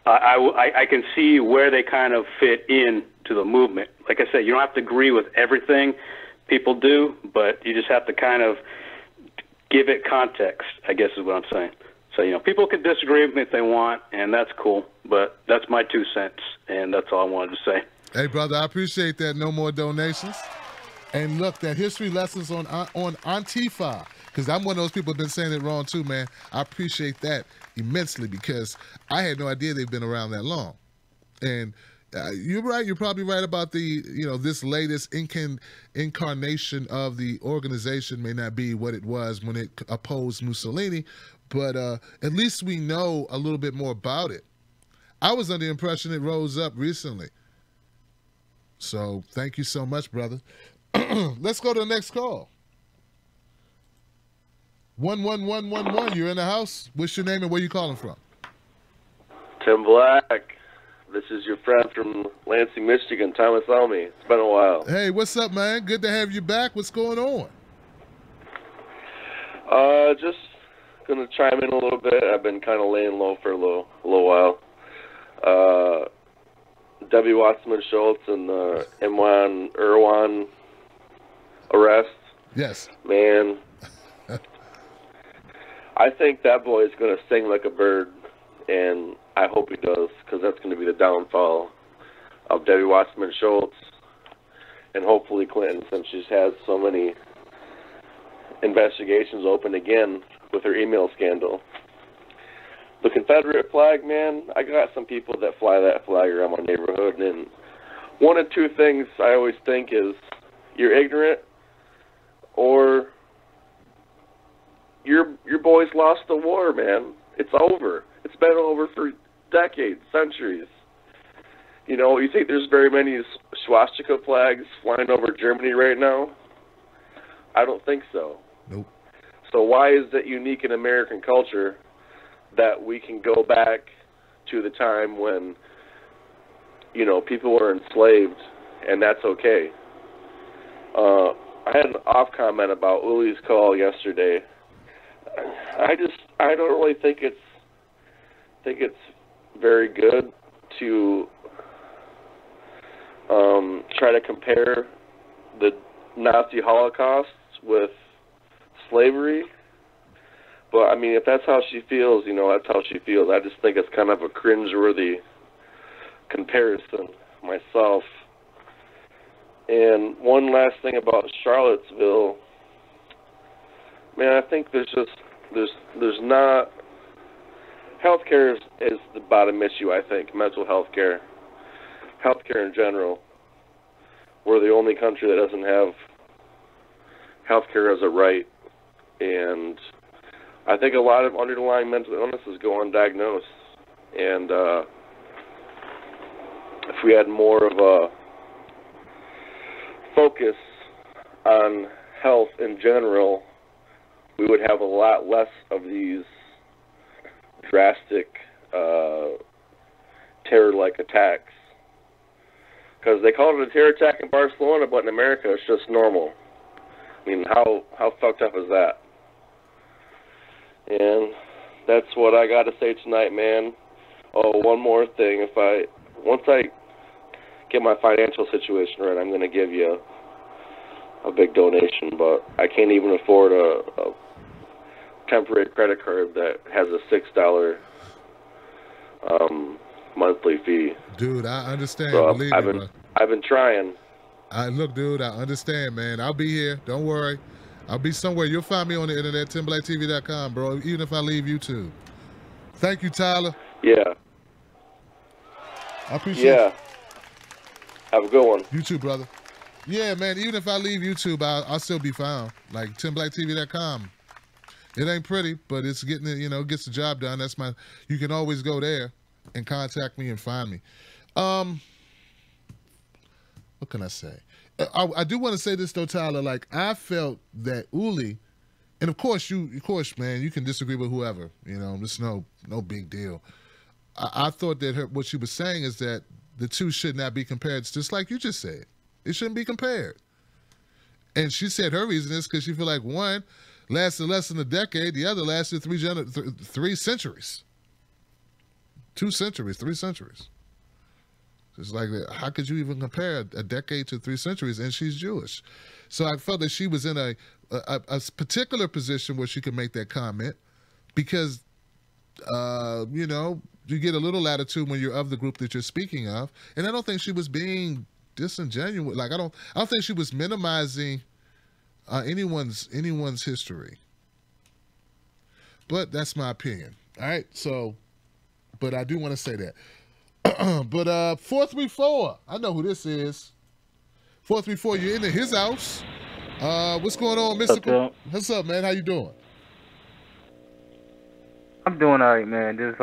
I can see where they kind of fit in to the movement. Like I said, you don't have to agree with everything people do, but you just have to kind of give it context, I guess is what I'm saying. So, you know, people can disagree with me if they want, and that's cool, but that's my 2 cents, and that's all I wanted to say. Hey, brother, I appreciate that. No more donations. And look, that history lessons on Antifa, because I'm one of those people who've been saying it wrong too, man. I appreciate that immensely because I had no idea they've been around that long. And you're right. You're probably right about this latest incarnation of the organization may not be what it was when it opposed Mussolini, but at least we know a little bit more about it. I was under the impression it rose up recently. So thank you so much, brother. Let's go to the next call. 11111, you're in the house. What's your name and where you calling from? Tim Black. This is your friend from Lansing, Michigan, Thomas Elmy. It's been a while. Hey, what's up, man? Good to have you back. What's going on? Just gonna chime in a little bit. I've been kind of laying low for a little while. Debbie Wasserman Schultz and the Imwan Irwan arrest. Yes. Man, I think that boy is going to sing like a bird, and I hope he does, because that's going to be the downfall of Debbie Wasserman Schultz and hopefully Clinton, since she's had so many investigations open again with her email scandal. The Confederate flag, man, I got some people that fly that flag around my neighborhood, and one of two things I always think is you're ignorant or your boys lost the war, man. It's over. It's been over for decades, centuries. You know, you think there's very many swastika flags flying over Germany right now? I don't think so. Nope. So why is it unique in American culture that we can go back to the time when, you know, people were enslaved and that's okay? I had an off comment about Uli's call yesterday. I don't really think it's very good to try to compare the Nazi Holocaust with slavery. But, I mean, if that's how she feels, you know, that's how she feels. I just think it's kind of a cringeworthy comparison myself. And one last thing about Charlottesville, man, I think there's not healthcare is the bottom issue. I think mental healthcare in general. We're the only country that doesn't have healthcare as a right, and I think a lot of underlying mental illnesses go undiagnosed. And if we had more of a focus on health in general, we would have a lot less of these drastic terror-like attacks. Because they called it a terror attack in Barcelona, but in America it's just normal. I mean, how fucked up is that? And that's what I got to say tonight, man. Oh, one more thing. Once I get my financial situation right, I'm going to give you a big donation, but I can't even afford a temporary credit card that has a $6 monthly fee. Dude, I understand. So Believe I've me, been bro. I've been trying. Look, dude, I understand, man. I'll be here. Don't worry. I'll be somewhere. You'll find me on the internet, TimBlackTV.com, bro, even if I leave YouTube. Thank you, Tyler. Yeah. I appreciate Yeah. Have a good one. you too, brother. Yeah, man, even if I leave YouTube, I'll still be found. Like TimBlackTV.com. It ain't pretty, but it's getting it, gets the job done. You can always go there and contact me and find me. What can I say? I do want to say this though, Tyler. Like, I felt that Uli, and of course, man, you can disagree with whoever. It's no big deal. I thought that what she was saying is that the two should not be compared. It's just like you just said. It shouldn't be compared. And she said her reason is because she feel like one lasted less than a decade, the other lasted 3 centuries. 2 centuries, 3 centuries. It's like, how could you even compare a decade to 3 centuries? And she's Jewish. So I felt that she was in a particular position where she could make that comment because, you get a little latitude when you're of the group that you're speaking of. And I don't think she was being disingenuous. Like, I don't think she was minimizing anyone's history. But that's my opinion. All right. So, but I do want to say that. But 434, I know who this is. 434, you're into his house. What's going on, Mystical? What's up, man? How you doing? I'm doing all right, man. Just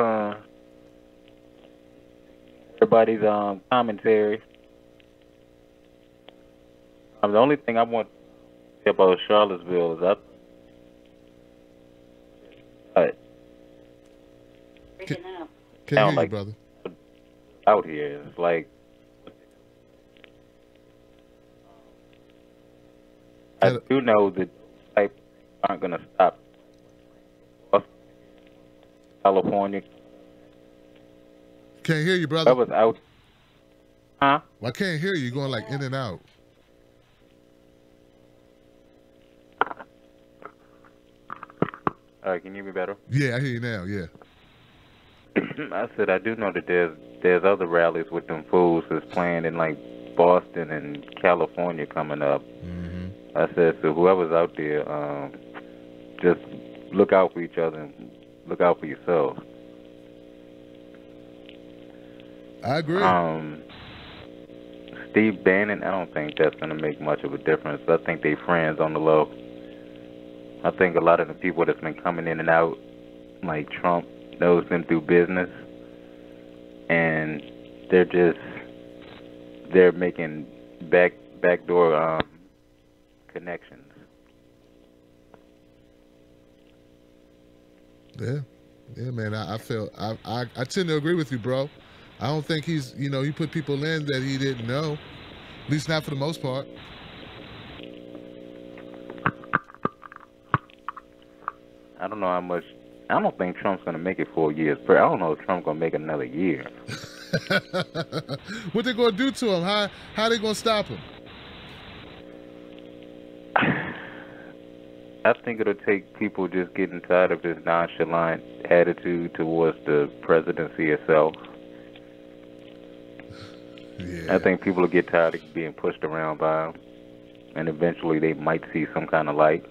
everybody's commentary. The only thing I want to say about Charlottesville is Can't hear you, brother. Out here, it's like I do know that type aren't gonna stop. California. Can't hear you, brother. I was out. Huh? Well, I can't hear you. You're going like in and out. All right, can you hear me better? Yeah, I hear you now. Yeah. I said I do know that there's other rallies with them fools that's playing in like Boston and California coming up. Mm-hmm. I said, so whoever's out there, just look out for each other and look out for yourself. I agree. Steve Bannon, I don't think that's going to make much of a difference. I think they friends on the low. I think a lot of the people that's been coming in and out, like Trump, knows them through business, and they're making backdoor connections. Yeah, man. I tend to agree with you, bro. I don't think he put people in that he didn't know, at least not for the most part. I don't know how much. I don't think Trump's going to make it 4 years. But I don't know if Trump's going to make another year. What they going to do to him? How they going to stop him? I think it'll take people just getting tired of his nonchalant attitude towards the presidency itself. Yeah. I think people will get tired of being pushed around by him, and eventually they might see some kind of light.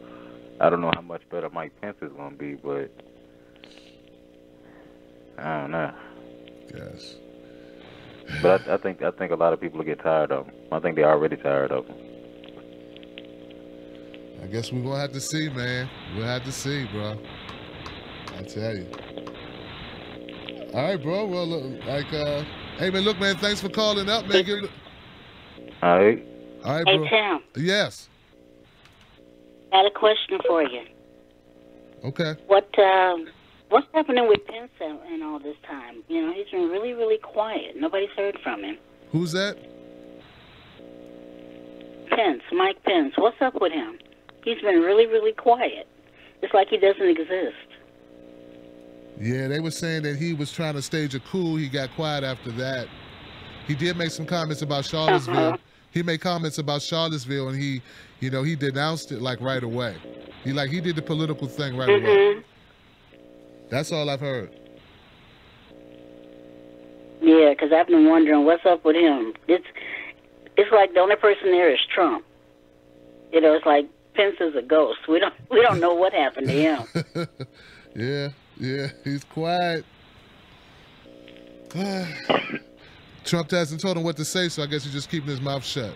I don't know how much better Mike Pence is going to be, but I don't know. Yes. But I think a lot of people will get tired of him. I think they're already tired of him. I guess we're gonna have to see, man. We'll have to see, bro. I tell you. All right, bro. Well, hey, man, look, man, thanks for calling up, man. All right. All right, Hey, bro. Tim, Yes. got a question for you. Okay. What's happening with Pence in all this time? You know, he's been really, really quiet. Nobody's heard from him. Who's that? Pence, Mike Pence. What's up with him? He's been really, really quiet. It's like he doesn't exist. Yeah, they were saying that he was trying to stage a coup. He got quiet after that. He did make some comments about Charlottesville. He made comments about Charlottesville, and he denounced it like right away. He did the political thing right away. That's all I've heard. Yeah, because I've been wondering what's up with him. It's like the only person there is Trump. You know, it's like Pence is a ghost. We don't know what happened to him. Yeah, he's quiet. Trump hasn't told him what to say, so I guess he's just keeping his mouth shut.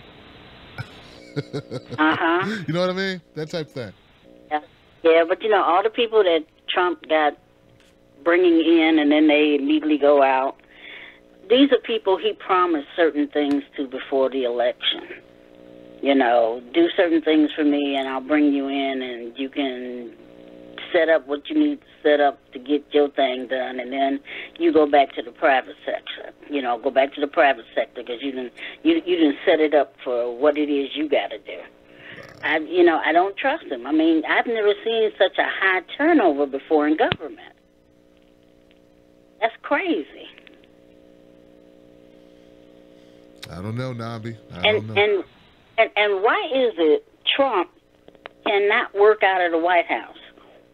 You know what I mean? That type thing. Yeah, but you know, all the people that Trump got bringing in and then they immediately go out, these are people he promised certain things to before the election. You know, do certain things for me and I'll bring you in and you can set up what you need to set up to get your thing done, and then you go back to the private sector. You know, go back to the private sector because you didn't set it up for what it is you got to do. I don't trust him. I mean, I've never seen such a high turnover before in government. That's crazy. I don't know, Nabi. I don't know. And why is it Trump cannot work out of the White House?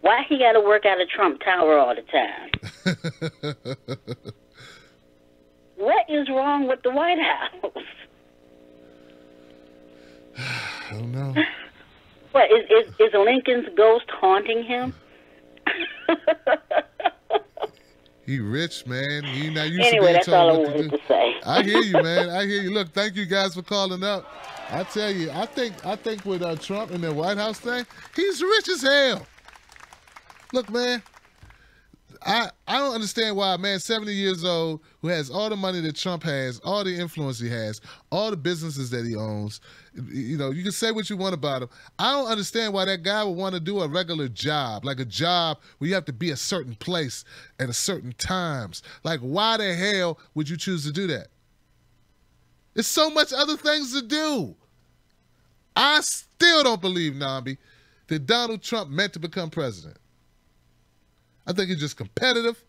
Why he got to work out of Trump Tower all the time? What is wrong with the White House? I don't know. What, is Lincoln's ghost haunting him? He rich, man. He not used Anyway, to that's being all I told what to wanted do. to say. I hear you, man. I hear you. Look, thank you guys for calling up. I tell you, I think with Trump and the White House thing, he's rich as hell. Look, man, I don't understand why a man 70 years old who has all the money that Trump has, all the influence he has, all the businesses that he owns, you know, you can say what you want about him. I don't understand why that guy would want to do a regular job, like a job where you have to be a certain place at a certain times. Like, why the hell would you choose to do that? There's so much other things to do. I still don't believe, Nambi, that Donald Trump meant to become president. I think he's just competitive.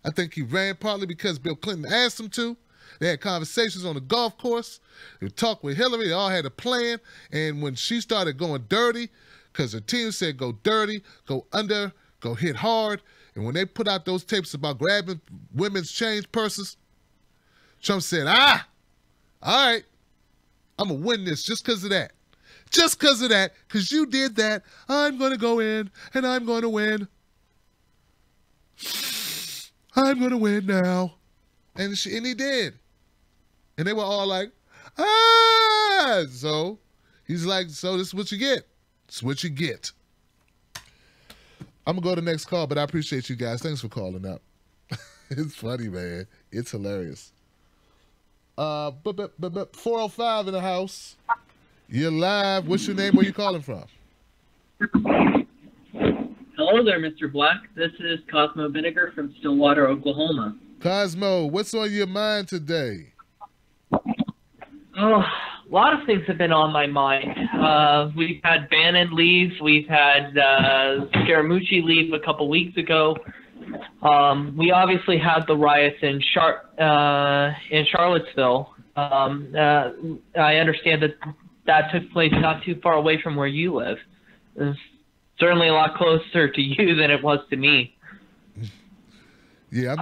I think he ran partly because Bill Clinton asked him to. They had conversations on the golf course. They talked with Hillary. They all had a plan. And when she started going dirty, because her team said go dirty, go under, go hit hard, and when they put out those tapes about grabbing women's change purses, Trump said, all right, I'm going to win this just because of that. Just because of that, because you did that, I'm going to go in and I'm going to win. I'm going to win now. And he did. And they were all like, So he's like, so this is what you get. This is what you get. I'm going to go to the next call, but I appreciate you guys. Thanks for calling up. It's funny, man. It's hilarious. 405 in the house. You're live. What's your name? Where you calling from? Hello there, Mr. Black. This is Cosmo Vinegar from Stillwater, Oklahoma. Cosmo, what's on your mind today? Oh, a lot of things have been on my mind. We've had Bannon leave. We've had Scaramucci leave a couple weeks ago. We obviously had the riots in Charlottesville. I understand that took place not too far away from where you live. It's certainly a lot closer to you than it was to me. Yeah,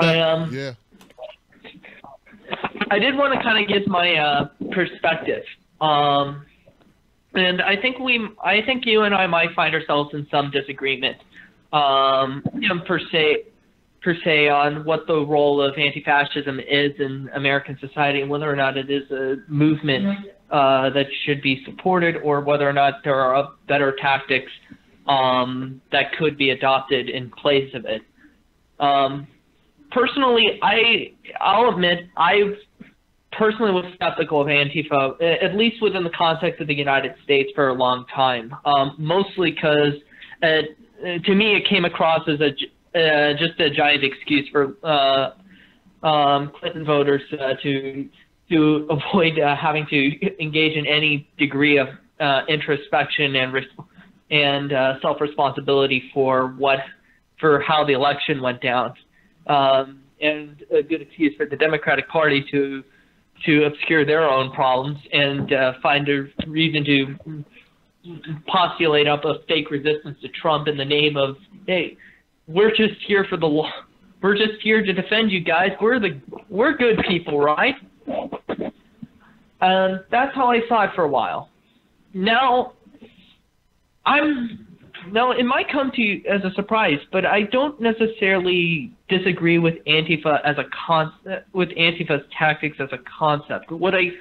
I did want to kind of give my perspective. And I think you and I might find ourselves in some disagreement, per se on what the role of anti-fascism is in American society and whether or not it is a movement that should be supported or whether or not there are better tactics that could be adopted in place of it. Personally, I'll admit I personally was skeptical of Antifa, at least within the context of the United States for a long time, mostly because to me it came across as just a giant excuse for Clinton voters to avoid having to engage in any degree of introspection and self-responsibility for how the election went down, and a good excuse for the Democratic Party to obscure their own problems and find a reason to postulate up a fake resistance to Trump in the name of, hey, we're just here for the law. We're just here to defend you guys. We're good people, right? And that's how I saw it for a while. Now, it might come to you as a surprise, but I don't necessarily disagree with Antifa as a with Antifa's tactics as a concept. While I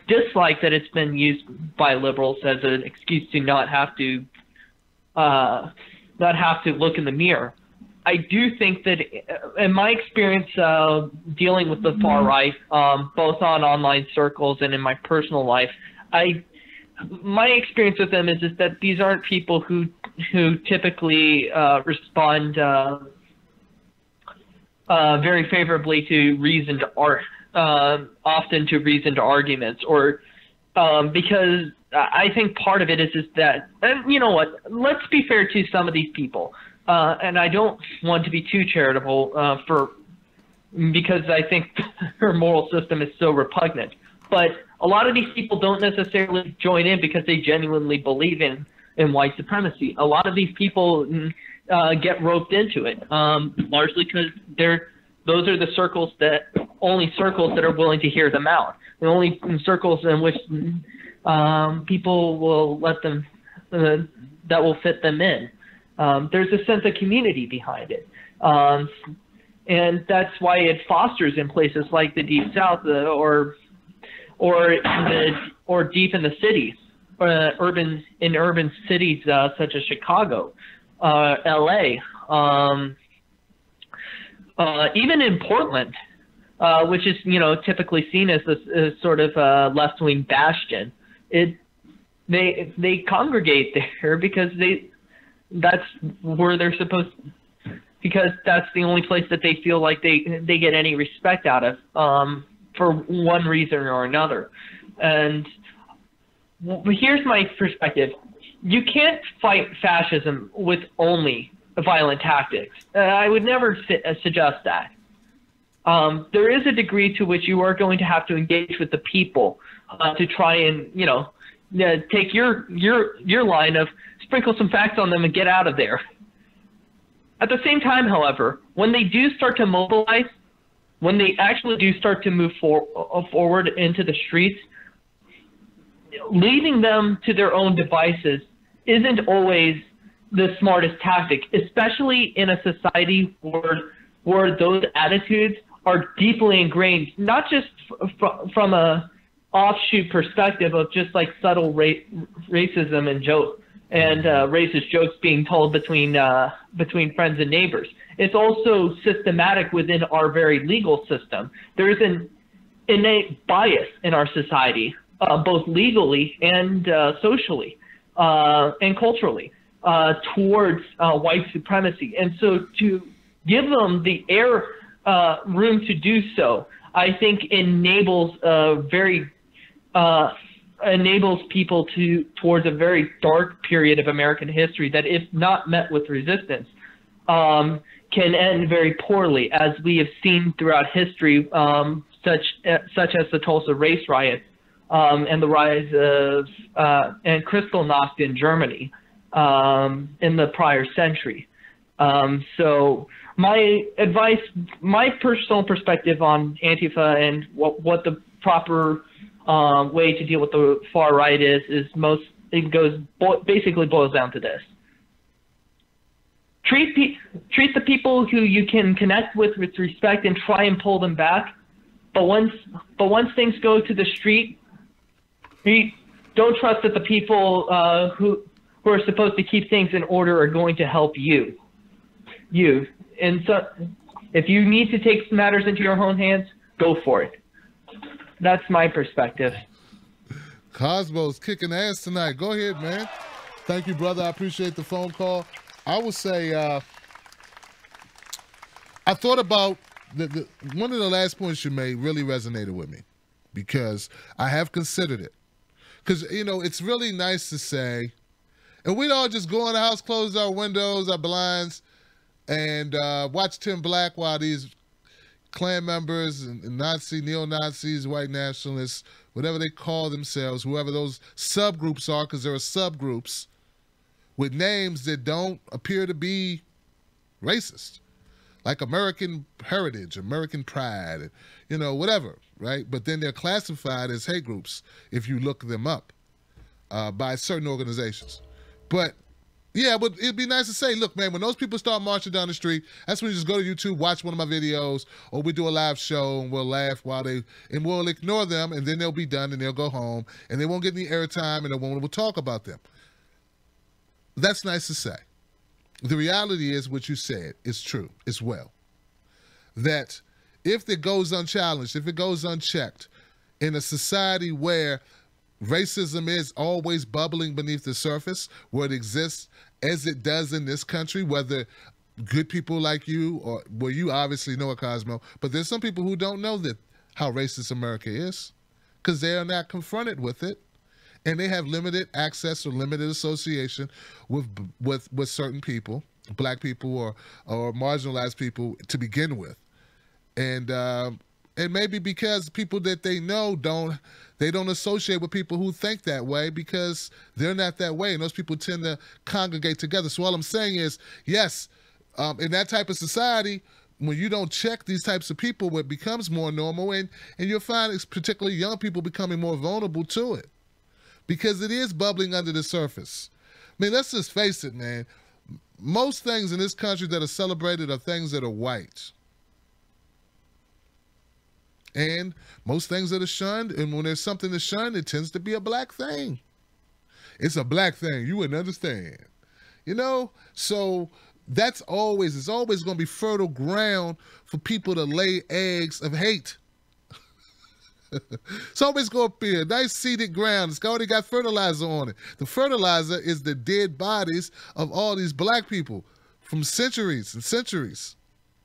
dislike that it's been used by liberals as an excuse to not have to look in the mirror, I do think that in my experience dealing with the far right, both on online circles and in my personal life, my experience with them is that these aren't people who typically respond very favorably to often to reasoned arguments, or because I think part of it is that, and you know what, let's be fair to some of these people, and I don't want to be too charitable because I think their moral system is so repugnant, but a lot of these people don't necessarily join in because they genuinely believe in white supremacy. A lot of these people get roped into it, largely because those are the only circles that are willing to hear them out. The only circles in which people will let them, that will fit them in. There's a sense of community behind it. And that's why it fosters in places like the Deep South or deep in the cities, urban cities such as Chicago, LA, even in Portland, which is typically seen as this sort of left-wing bastion. They congregate there because that's where they're supposed, because that's the only place that they feel like they get any respect out of. For one reason or another. And here's my perspective. You can't fight fascism with only violent tactics. I would never suggest that. There is a degree to which you are going to have to engage with the people to try and, take your line of sprinkle some facts on them and get out of there. At the same time, however, when they do start to mobilize, when they actually do start to move forward into the streets, leaving them to their own devices isn't always the smartest tactic, especially in a society where those attitudes are deeply ingrained, not just from a offshoot perspective of just like subtle racism and racist jokes being told between friends and neighbors. It's also systematic within our very legal system. There is an innate bias in our society, both legally and socially and culturally, towards white supremacy. And so to give them the room to do so, I think enables people towards a very dark period of American history that, if not met with resistance, can end very poorly, as we have seen throughout history, such as the Tulsa race riots and the rise of and Kristallnacht in Germany in the prior century. So my advice, my personal perspective on Antifa and what the proper way to deal with the far right is basically boils down to this. Treat the people who you can connect with respect and try and pull them back. But once things go to the street, don't trust that the people who are supposed to keep things in order are going to help you. And so, if you need to take matters into your own hands, go for it. That's my perspective. Cosmo's kicking ass tonight. Go ahead, man. Thank you, brother. I appreciate the phone call. I would say I thought about one of the last points you made really resonated with me because I have considered it. Because, it's really nice to say, and we'd all just go in the house, close our windows, our blinds, and watch Tim Black while these Klan members and neo-Nazis, white nationalists, whatever they call themselves, whoever those subgroups are, because there are subgroups with names that don't appear to be racist, like American Heritage, American Pride, whatever, right? But then they're classified as hate groups if you look them up by certain organizations. But yeah, but it'd be nice to say, look, man, when those people start marching down the street, that's when you just go to YouTube, watch one of my videos, or we do a live show and we'll laugh and we'll ignore them, and then they'll be done and they'll go home and they won't get any airtime and no one will talk about them. That's nice to say. The reality is what you said is true as well. That if it goes unchallenged, if it goes unchecked, in a society where racism is always bubbling beneath the surface, where it exists as it does in this country, whether good people like you or, well, you obviously know it, Cosmo, but there's some people who don't know how racist America is because they are not confronted with it. And they have limited access or limited association with certain people, black people or marginalized people to begin with. And maybe because people that they know don't associate with people who think that way because they're not that way. And those people tend to congregate together. So all I'm saying is, yes, in that type of society, when you don't check these types of people, it becomes more normal. And you'll find it's particularly young people becoming more vulnerable to it. Because it is bubbling under the surface. I mean, let's just face it, man. Most things in this country that are celebrated are things that are white. And most things that are shunned, and when there's something to shun, it tends to be a black thing. It's a black thing. You wouldn't understand. So it's always going to be fertile ground for people to lay eggs of hate. It's always going to be a nice seeded ground. It's already got fertilizer on it. The fertilizer is the dead bodies of all these black people from centuries and centuries.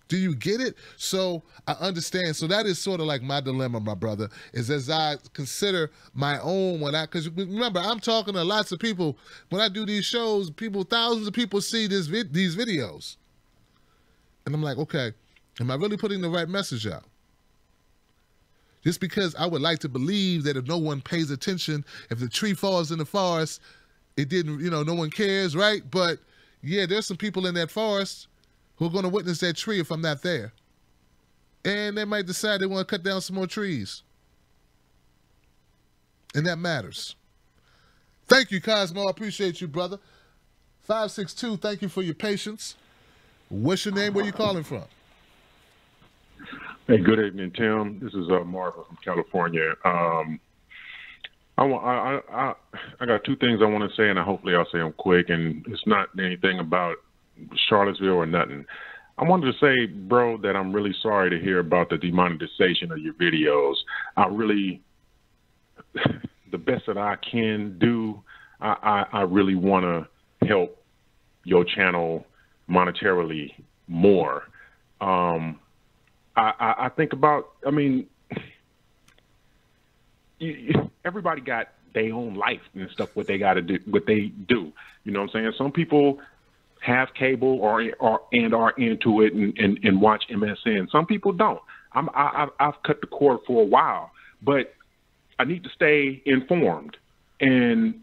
Do you get it? So I understand. So that is sort of like my dilemma, my brother, is as I consider my own because remember, I'm talking to lots of people. When I do these shows, thousands of people see these videos. And I'm like, okay, am I really putting the right message out? Just because I would like to believe that if no one pays attention, if the tree falls in the forest, it didn't, no one cares, right? But yeah, there's some people in that forest who are going to witness that tree if I'm not there. And they might decide they want to cut down some more trees. And that matters. Thank you, Cosmo. I appreciate you, brother. 562, thank you for your patience. What's your name? Where you calling from? Hey, good evening, Tim. This is Marva from California. I got two things I want to say, and hopefully I'll say them quick. And it's not anything about Charlottesville or nothing. I wanted to say, bro, that I'm really sorry to hear about the demonetization of your videos. The best that I can do, I really want to help your channel monetarily more. I think about, everybody got their own life and stuff, what they got to do, what they do. You know what I'm saying? Some people have cable or are into it and watch MSN. Some people don't. I've cut the cord for a while, but I need to stay informed. And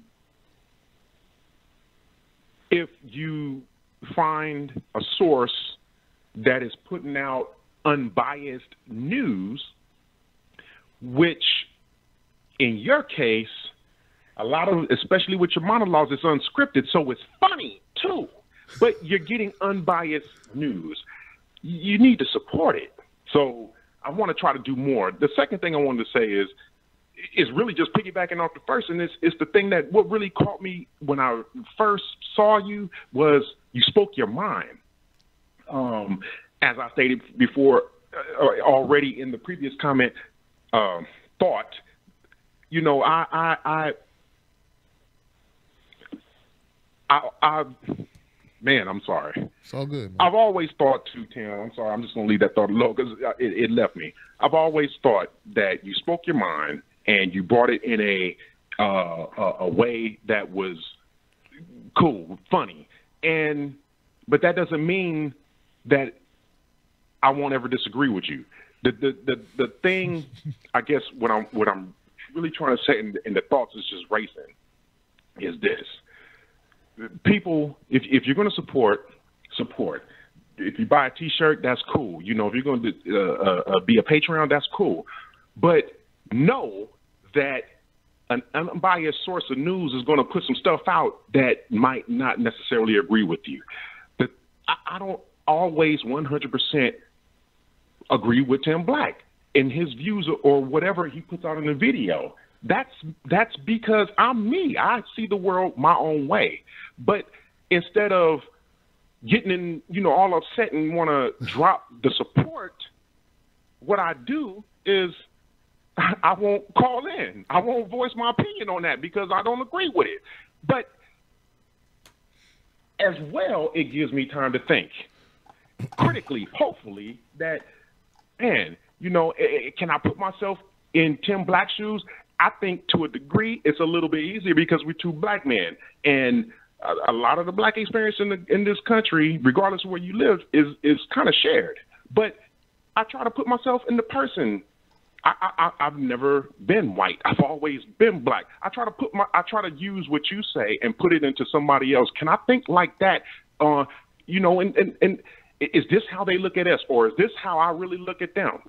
if you find a source that is putting out unbiased news, which in your case, a lot of, especially with your monologues, it's unscripted, so it's funny too. But you're getting unbiased news. You need to support it. So I want to try to do more. The second thing I wanted to say is really just piggybacking off the first, and it's the thing that what really caught me when I first saw you was you spoke your mind. As I stated before, already in the previous comment, thought, you know, man, I'm sorry. It's all good, man. I've always thought too, Tim. I'm sorry. I'm just going to leave that thought alone because it left me. I've always thought that you spoke your mind and you brought it in a way that was cool, funny, but that doesn't mean that I won't ever disagree with you. The thing, I guess, what I'm really trying to say in the thoughts is just racing. Is this? People, if you're going to support. If you buy a T-shirt, that's cool. You know, if you're going to be a Patreon, that's cool. But know that an unbiased source of news is going to put some stuff out that might not necessarily agree with you. I don't always 100% agree with Tim Black in his views or whatever he puts out in the video. That's because I'm me. I see the world my own way. But instead of getting in, you know, all upset and want to drop the support, what I do is I won't call in. I won't voice my opinion on that because I don't agree with it. But as well, it gives me time to think critically, hopefully, that, man, you know, can I put myself in Tim Black's shoes? I think to a degree it's a little bit easier because we're two black men. And a lot of the black experience in this country, regardless of where you live, is kind of shared. But I try to put myself in the person. I've never been white. I've always been black. I try to use what you say and put it into somebody else. Can I think like that? You know, and is this how they look at us, or is this how I really look at them?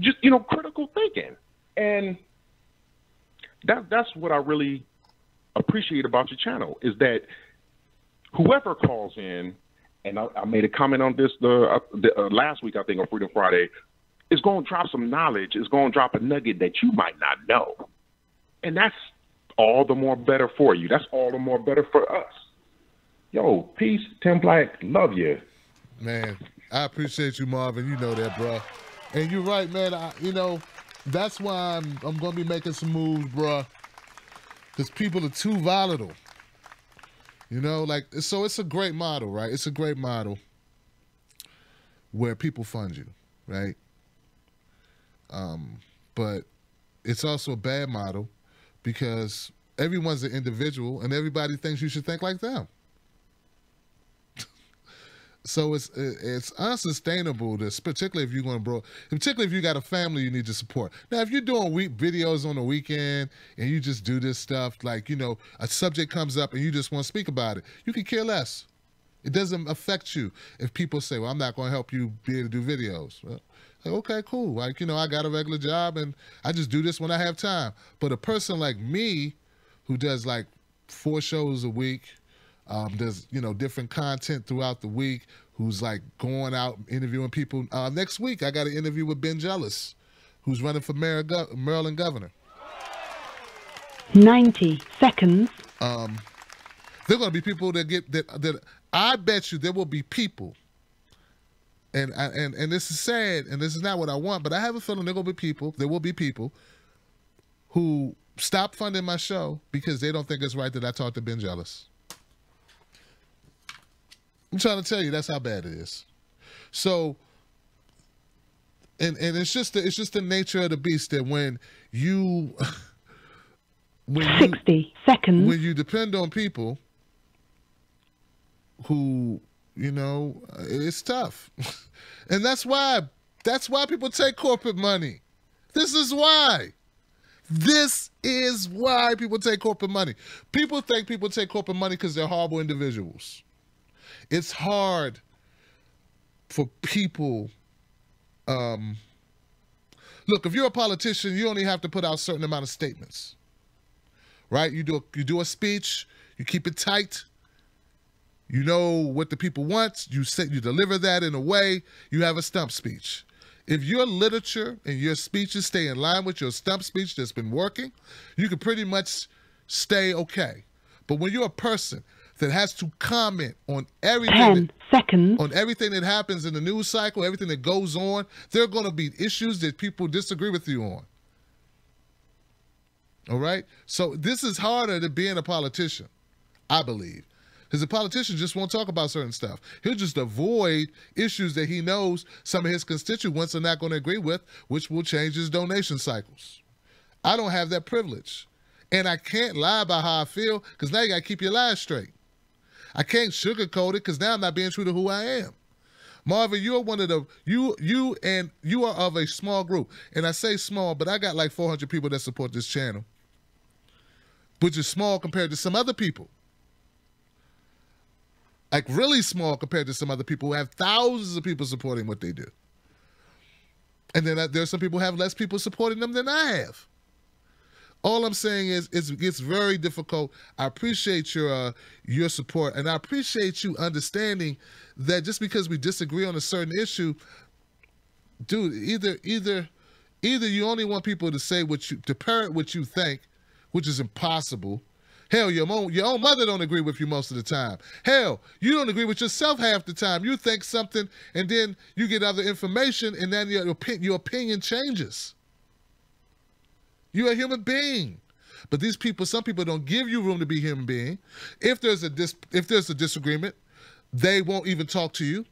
Just, you know, critical thinking. And that's what I really appreciate about your channel, is that whoever calls in, and I made a comment on this last week, I think, on Freedom Friday, is going to drop some knowledge, is going to drop a nugget that you might not know. And that's all the more better for you. That's all the more better for us. Yo, peace, Tim Black, love you. Man, I appreciate you, Marvin. You know that, bro. And you're right, man. You know, that's why I'm going to be making some moves, bro. Because people are too volatile. You know, like, so it's a great model, right? It's a great model where people fund you, right? But it's also a bad model because everyone's an individual and everybody thinks you should think like them. So it's unsustainable, particularly if you're going to particularly if you got a family you need to support. Now, if you're doing videos on the weekend and you just do this stuff, like, you know, a subject comes up and you just want to speak about it, you can care less. It doesn't affect you if people say, well, I'm not going to help you be able to do videos. Well, like, okay, cool. Like, you know, I got a regular job and I just do this when I have time. But a person like me who does like 4 shows a week, does, you know, different content throughout the week, who's like going out interviewing people. Next week, I got an interview with Ben Jealous, who's running for Maryland governor. 90 seconds. There are going to be people that I bet you there will be people, and this is sad, and this is not what I want, but I have a feeling there will be people who stop funding my show because they don't think it's right that I talk to Ben Jealous. I'm trying to tell you, that's how bad it is. So, and it's just the nature of the beast that when 60 seconds. When you depend on people who, you know, it's tough. And that's why people take corporate money. This is why people take corporate money. People think people take corporate money because they're horrible individuals. it's hard for people. Look, if you're a politician, you only have to put out a certain amount of statements, right? You do a speech, you keep it tight. You know what the people want. You deliver that in a way. You have a stump speech. If your literature and your speeches stay in line with your stump speech that's been working, you can pretty much stay okay. But when you're a person that has to comment on everything, 10 seconds, on everything that happens in the news cycle, everything that goes on, there are going to be issues that people disagree with you on. All right? So this is harder than being a politician, I believe. Because a politician just won't talk about certain stuff. He'll just avoid issues that he knows some of his constituents are not going to agree with, which will change his donation cycles. I don't have that privilege. And I can't lie about how I feel, because now you got to keep your lies straight. I can't sugarcoat it, because now I'm not being true to who I am. Marvin, you're one of the, you are of a small group. And I say small, but I got like 400 people that support this channel, which is small compared to some other people. Like really small compared to some other people who have thousands of people supporting what they do. And then there's some people who have less people supporting them than I have. All I'm saying is it gets very difficult. I appreciate your support, and I appreciate you understanding that just because we disagree on a certain issue, dude, either you only want people to say to parrot what you think, which is impossible. Hell, your own mother don't agree with you most of the time. Hell, you don't agree with yourself half the time. You think something, and then you get other information, and then your opinion changes. You're a human being. But these people, some people don't give you room to be a human being. If there's a disagreement, they won't even talk to you.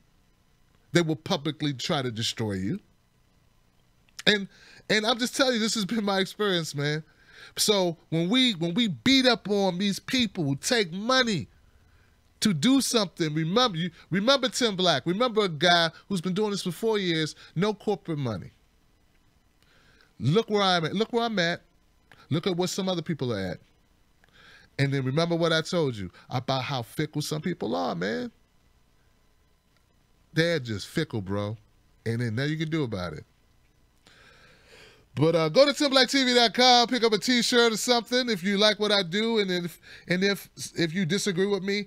They will publicly try to destroy you. And I'm just telling you, this has been my experience, man. So when we beat up on these people who take money to do something, remember Tim Black. Remember a guy who's been doing this for 4 years, no corporate money. Look where I'm at. Look where I'm at. Look at what some other people are at. And then remember what I told you about how fickle some people are, man. They're just fickle, bro. And then nothing you can do about it. But go to TimBlackTV.com, pick up a T-shirt or something if you like what I do, and if you disagree with me,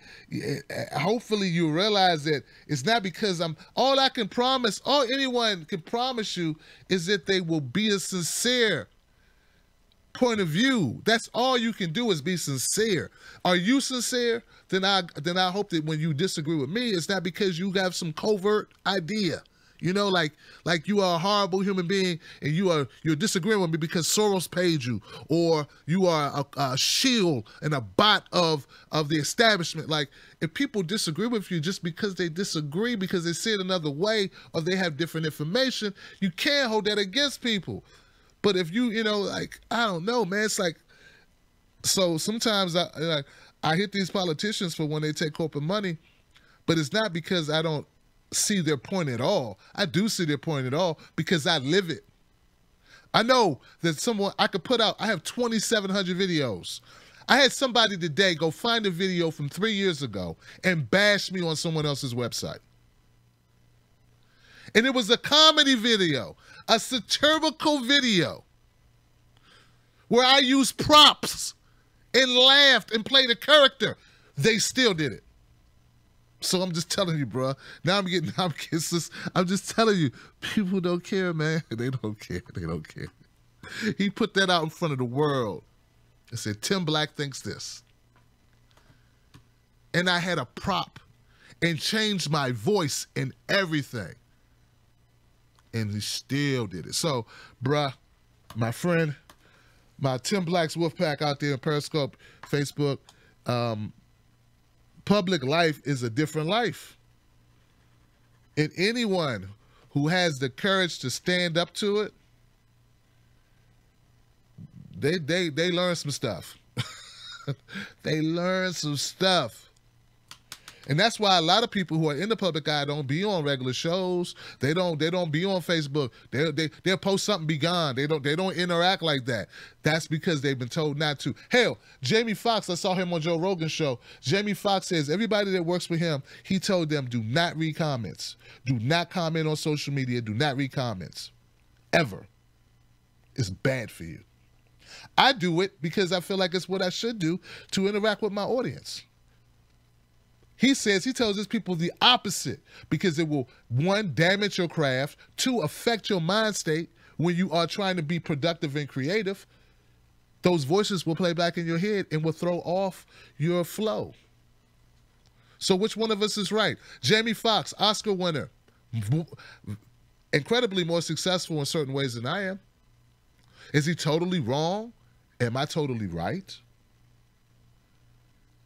hopefully you realize that it's not because all anyone can promise you is that they will be a sincere point of view. That's all you can do is be sincere. Are you sincere? Then I hope that when you disagree with me, it's not because you have some covert idea. You know, like you are a horrible human being and you're disagreeing with me because Soros paid you, or you are a shield and a bot of the establishment. Like, if people disagree with you just because they disagree, because they see it another way, or they have different information, you can't hold that against people. But if you know, like, I don't know, man, it's like, so sometimes I hit these politicians for when they take corporate money, but it's not because I don't see their point at all. I do see their point at all because I live it. I know that I could put out, I have 2,700 videos. I had somebody today go find a video from 3 years ago and bash me on someone else's website. And it was a comedy video, a satirical video, where I used props and laughed and played a character. They still did it. So I'm just telling you, bro. Now I'm just telling you, people don't care, man. They don't care. They don't care. He put that out in front of the world and said, Tim Black thinks this. And I had a prop and changed my voice and everything. And he still did it. So, bruh, my friend, my Tim Black's Wolfpack out there in Periscope, Facebook, public life is a different life. And anyone who has the courage to stand up to it, they learn some stuff. They learn some stuff. And that's why a lot of people who are in the public eye don't be on regular shows. They don't be on Facebook. They'll post something, be gone. They don't interact like that. That's because they've been told not to. Hell, Jamie Foxx, I saw him on Joe Rogan's show. Jamie Foxx says everybody that works for him, he told them, do not read comments. Do not comment on social media. Do not read comments. Ever. It's bad for you. I do it because I feel like it's what I should do to interact with my audience. He tells his people the opposite because it will, 1, damage your craft, 2, affect your mind state when you are trying to be productive and creative. Those voices will play back in your head and will throw off your flow. So which one of us is right? Jamie Foxx, Oscar winner, incredibly more successful in certain ways than I am. Is he totally wrong? Am I totally right?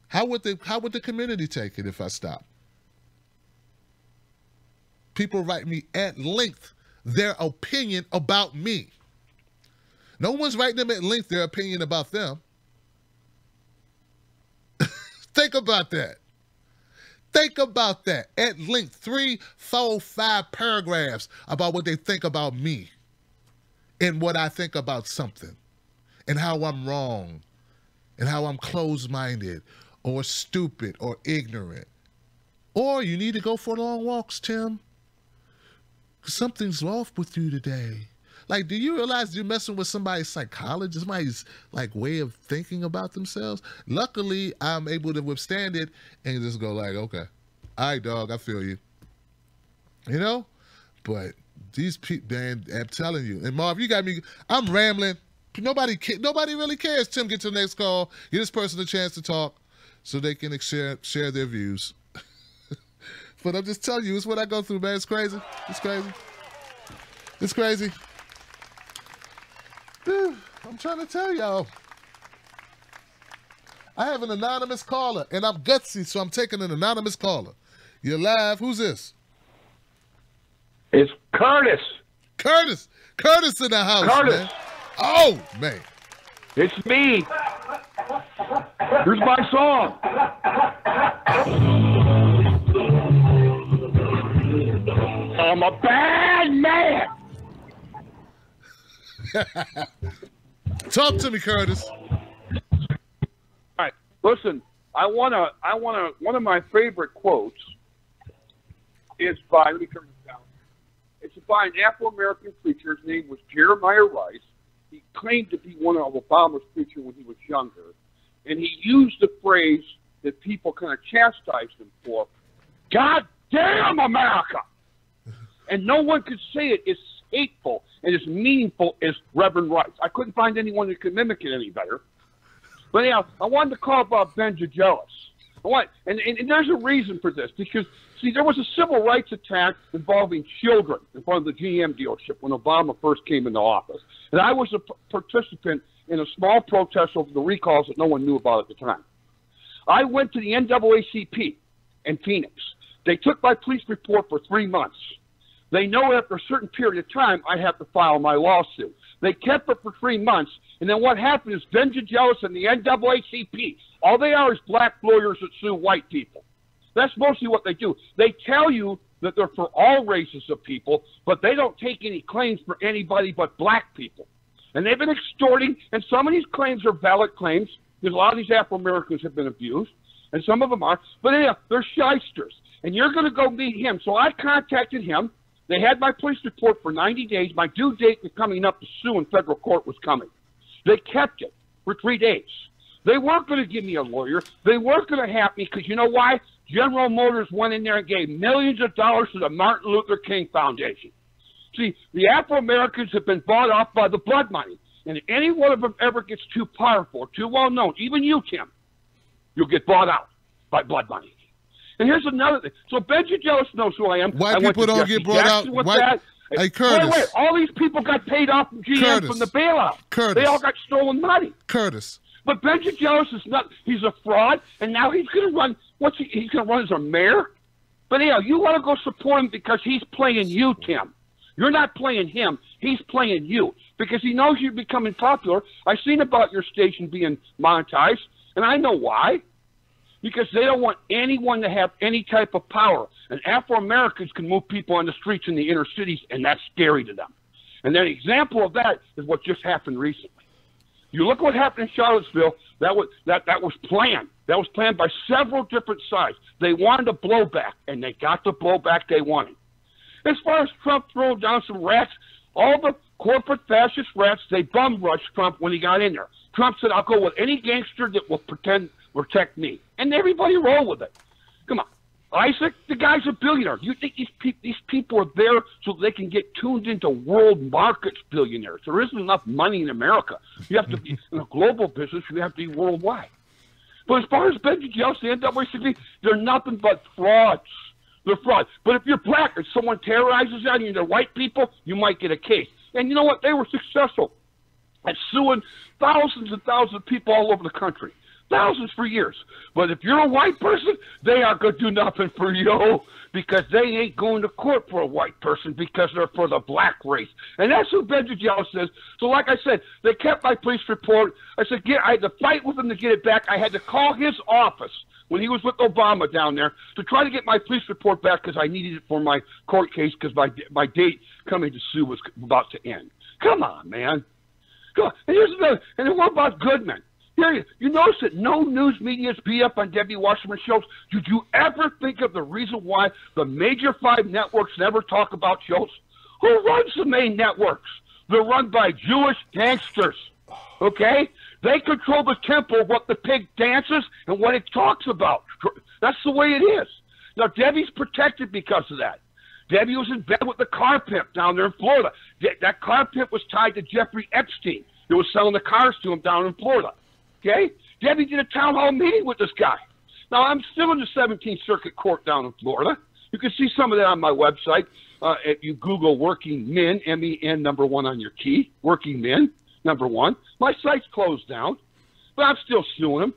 How would the community take it if I stop? People write me at length their opinion about me. No one's writing them at length their opinion about them. Think about that. Think about that. At length, 3, 4, 5 paragraphs about what they think about me and what I think about something and how I'm wrong and how I'm closed-minded or stupid or ignorant. Or you need to go for long walks, Tim. Something's off with you today. Like, do you realize you're messing with somebody's psychology, somebody's like way of thinking about themselves? Luckily, I'm able to withstand it and just go like, okay, all right, dog, I feel you. You know? But these people, man, I'm telling you. And Marv, you got me, I'm rambling. Nobody really cares. Tim, get to the next call. Give this person a chance to talk so they can share their views. But I'm just telling you, it's what I go through, man. It's crazy. It's crazy. It's crazy. I'm trying to tell y'all. I have an anonymous caller, and I'm gutsy, so I'm taking an anonymous caller. You're live. Who's this? It's Curtis. Curtis. Curtis in the house, Curtis. man. Oh, man. It's me. Here's my song. I'm a bad man. Talk to me, Curtis. All right, listen. One of my favorite quotes is by, let me turn this down. It's by an Afro-American preacher. His name was Jeremiah Rice. He claimed to be one of Obama's preachers when he was younger. And he used the phrase that people kind of chastised him for, God damn America! And no one could say it as hateful and as meaningful as Reverend Rice. I couldn't find anyone that could mimic it any better. But anyhow, I wanted to call about Ben Jealous. And there's a reason for this, because, see, there was a civil rights attack involving children in front of the GM dealership when Obama first came into office. And I was a participant in a small protest over the recalls that no one knew about at the time. I went to the NAACP in Phoenix. They took my police report for 3 months. They know after a certain period of time I have to file my lawsuit. They kept it for 3 months, and then what happened is Ben Jealous and the NAACP, all they are is black lawyers that sue white people. That's mostly what they do. They tell you that they're for all races of people, but they don't take any claims for anybody but black people. And they've been extorting, and some of these claims are valid claims, because a lot of these Afro-Americans have been abused, and some of them are. But anyhow, they're shysters, and you're going to go meet him. So I contacted him. They had my police report for 90 days. My due date was coming up to sue in federal court was coming. They kept it for 3 days. They weren't going to give me a lawyer. They weren't going to have me because you know why? General Motors went in there and gave millions of dollars to the Martin Luther King Foundation. See, the Afro-Americans have been bought off by the blood money. And if any one of them ever gets too powerful, too well-known, even you, Tim, you'll get bought out by blood money. And here's another thing. So Ben Jealous knows who I am. White people don't get brought out. Hey, Curtis. Wait. All these people got paid off from GM from the bailout. Curtis. They all got stolen money. Curtis. But Ben Jealous is not. He's a fraud, and now he's going to run. He's going to run as a mayor? But anyhow, you want to go support him because he's playing you, Tim. You're not playing him. He's playing you because he knows you're becoming popular. I've seen about your station being monetized, and I know why. because they don't want anyone to have any type of power. And Afro-Americans can move people on the streets in the inner cities, and that's scary to them. And an example of that is what just happened recently. You look what happened in Charlottesville, that was planned. That was planned by several different sides. They wanted a blowback, and they got the blowback they wanted. As far as Trump throwing down some rats, all the corporate fascist rats, they bum rushed Trump when he got in there. Trump said, I'll go with any gangster that will protect me. And everybody rolled with it. Come on. Isaac, the guy's a billionaire. You think these people are there so they can get tuned into world markets billionaires? There isn't enough money in America. You have to be in a global business. You have to be worldwide. But as far as Benji Jealous, the NAACP, they're nothing but frauds. They're frauds. But if you're black and someone terrorizes you and they're white people, you might get a case. And you know what? They were successful at suing thousands and thousands of people all over the country. Thousands for years. But if you're a white person, they aren't going to do nothing for you because they ain't going to court for a white person because they're for the black race. And that's who Benji Jealous is. So like I said, they kept my police report. I said, I had to fight with them to get it back. I had to call his office when he was with Obama down there to try to get my police report back because I needed it for my court case because my date coming to sue was about to end. Come on, man. Come on. And here's another. And then what about Goodman? You notice that no news media is beat up on Debbie Wasserman shows. Did you ever think of the reason why the major 5 networks never talk about shows? Who runs the main networks? They're run by Jewish gangsters, okay? They control the tempo of what the pig dances and what it talks about. That's the way it is. Now, Debbie's protected because of that. Debbie was in bed with the car pimp down there in Florida. That car pimp was tied to Jeffrey Epstein, who was selling the cars to him down in Florida. Okay? Debbie did a town hall meeting with this guy. Now, I'm still in the 17th Circuit Court down in Florida. You can see some of that on my website. If you Google Working Men, M-E-N, number 1 on your key, Working Men, number 1. My site's closed down, but I'm still suing him.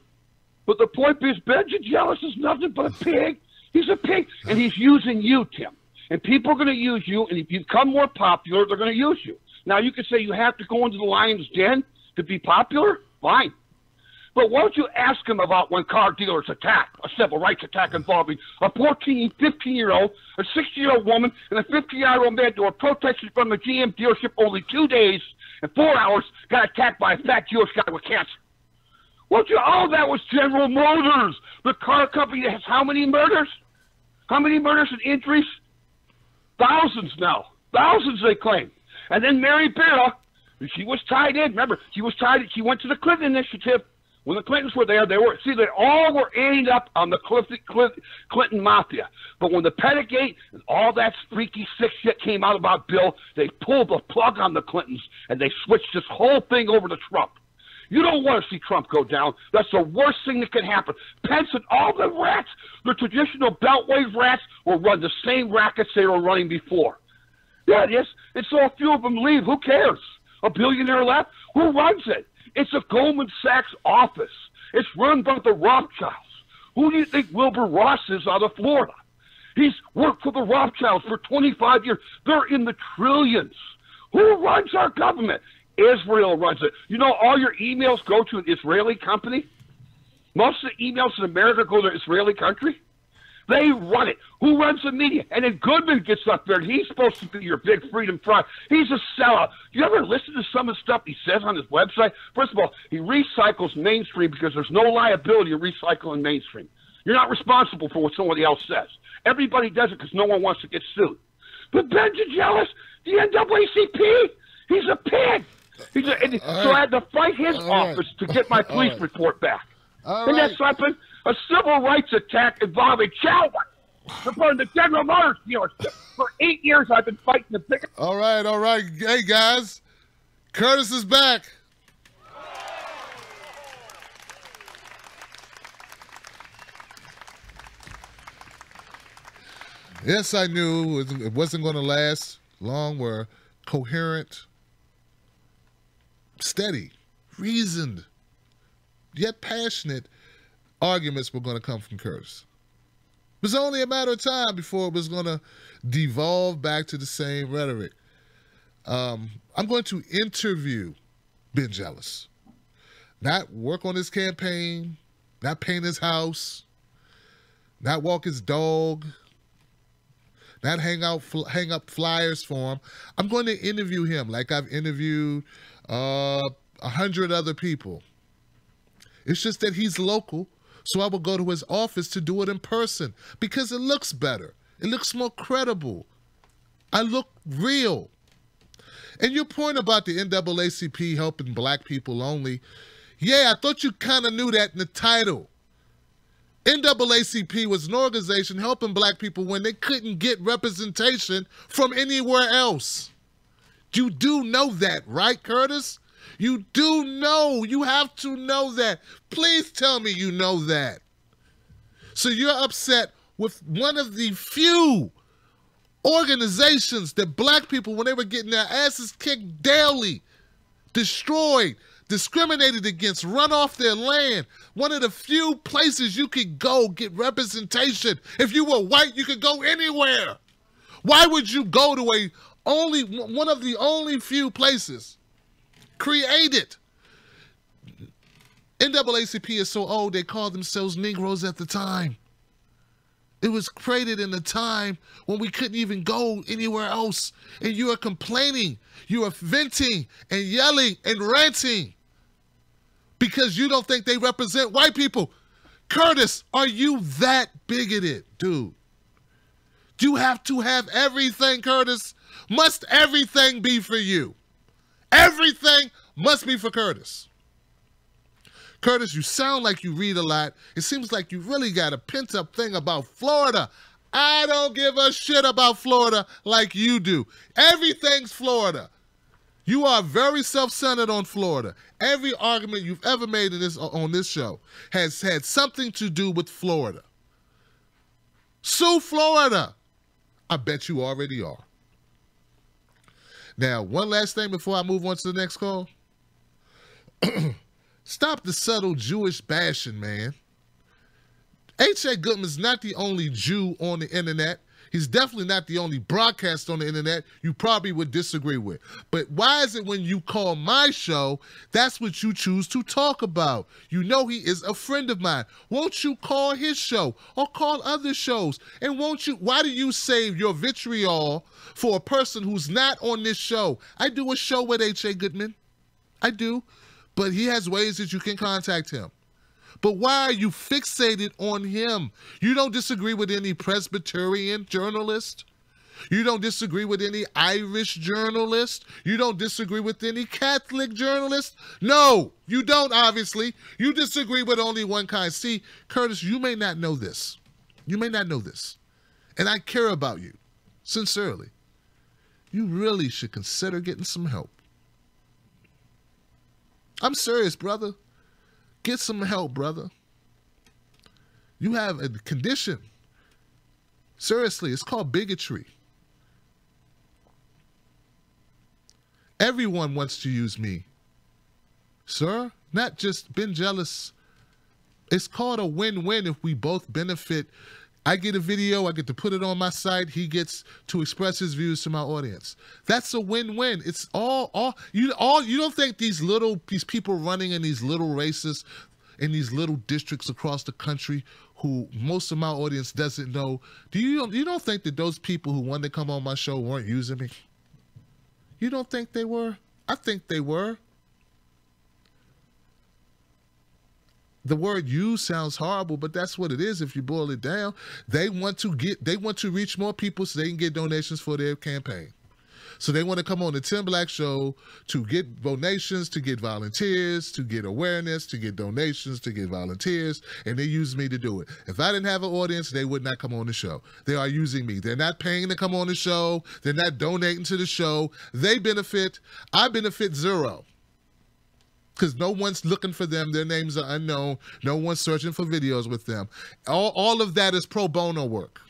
But the point is, Benji Jealous is nothing but a pig. He's a pig, and he's using you, Tim. And people are going to use you, and if you become more popular, they're going to use you. Now, you can say you have to go into the lion's den to be popular. Fine. But why don't you ask him about when car dealers attack, a civil rights attack involving a 14, 15-year-old, a 60-year-old woman, and a 50-year-old man who were protesting from a GM dealership only 2 days and 4 hours, got attacked by a fat Jewish guy with cancer. Oh, that was General Motors, the car company that has how many murders? How many murders and injuries? Thousands now. Thousands, they claim. And then Mary Barra, she was tied in. Remember, she went to the Clinton Initiative. When the Clintons were there, they all were ending up on the Clinton mafia. But when the Pettagate and all that freaky sick shit came out about Bill, they pulled the plug on the Clintons and they switched this whole thing over to Trump. You don't want to see Trump go down. That's the worst thing that can happen. Pence and all the rats, the traditional Beltway rats, will run the same rackets they were running before. Yeah, it is. And so a few of them leave. Who cares? A billionaire left? Who runs it? It's a Goldman Sachs office. It's run by the Rothschilds. Who do you think Wilbur Ross is out of Florida? He's worked for the Rothschilds for 25 years. They're in the trillions. Who runs our government? Israel runs it. You know, all your emails go to an Israeli company. Most of the emails in America go to an Israeli country. They run it. Who runs the media? And then Goodman gets up there, and he's supposed to be your big freedom fraud. He's a sellout. You ever listen to some of the stuff he says on his website? First of all, he recycles mainstream because there's no liability of recycling mainstream. You're not responsible for what somebody else says. Everybody does it because no one wants to get sued. But Benji Jealous, the NAACP, he's a pig. So I had to fight his office to get my police report back. And that's something. A civil rights attack involving Chalmers. From the General Motors dealership. For 8 years, I've been fighting the picket. All right. Hey, guys. Curtis is back. Yes, I knew it wasn't going to last long. We're coherent, steady, reasoned, yet passionate arguments were going to come from Curtis. It was only a matter of time before it was going to devolve back to the same rhetoric. I'm going to interview Ben Jealous. Not work on his campaign, not paint his house, not walk his dog, not hang up flyers for him. I'm going to interview him like I've interviewed 100 other people. It's just that he's local, so I will go to his office to do it in person because it looks better. It looks more credible. I look real. And your point about the NAACP helping black people only, yeah, I thought you kind of knew that in the title. NAACP was an organization helping black people when they couldn't get representation from anywhere else. You do know that, right, Curtis? You do know. You have to know that. Please tell me you know that. So you're upset with one of the few organizations that black people, when they were getting their asses kicked daily, destroyed, discriminated against, run off their land. One of the few places you could go get representation. If you were white, you could go anywhere. Why would you go to one of the only few places created? NAACP is so old, they called themselves Negroes at the time. It was created in a time when we couldn't even go anywhere else. And you are complaining, you are venting and yelling and ranting because you don't think they represent white people. Curtis, are you that bigoted, dude? Do you have to have everything, Curtis? Must everything be for you? Everything must be for Curtis. Curtis, you sound like you read a lot. It seems like you really got a pent-up thing about Florida. I don't give a shit about Florida like you do. Everything's Florida. You are very self-centered on Florida. Every argument you've ever made on this show has had something to do with Florida. Sue Florida. I bet you already are. Now, one last thing before I move on to the next call. Stop the subtle Jewish bashing, man. H.A. Goodman's not the only Jew on the internet. He's definitely not the only broadcast on the internet you probably would disagree with. But why is it when you call my show, that's what you choose to talk about? You know he is a friend of mine. Won't you call his show or call other shows? And why do you save your vitriol for a person who's not on this show? I do a show with H.A. Goodman. I do. But he has ways that you can contact him. But why are you fixated on him? You don't disagree with any Presbyterian journalist? You don't disagree with any Irish journalist? You don't disagree with any Catholic journalist? No, you don't, obviously. You disagree with only one kind. See, Curtis, you may not know this. You may not know this. And I care about you, sincerely. You really should consider getting some help. I'm serious, brother. Get some help, brother. You have a condition. Seriously, it's called bigotry. Everyone wants to use me. Sir, not just been jealous. It's called a win-win if we both benefit. I get a video, I get to put it on my site, he gets to express his views to my audience. That's a win-win. It's you don't think these people running in these little races in these little districts across the country who most of my audience doesn't know, you don't think that those people who wanted to come on my show weren't using me? You don't think they were? I think they were. The word "use" sounds horrible, but that's what it is if you boil it down. They want to reach more people so they can get donations for their campaign. So they want to come on the Tim Black Show to get donations, to get volunteers, to get awareness, to get donations, to get volunteers, and they use me to do it. If I didn't have an audience, they would not come on the show. They are using me. They're not paying to come on the show. They're not donating to the show. They benefit. I benefit zero. Because no one's looking for them. Their names are unknown. No one's searching for videos with them. All of that is pro bono work.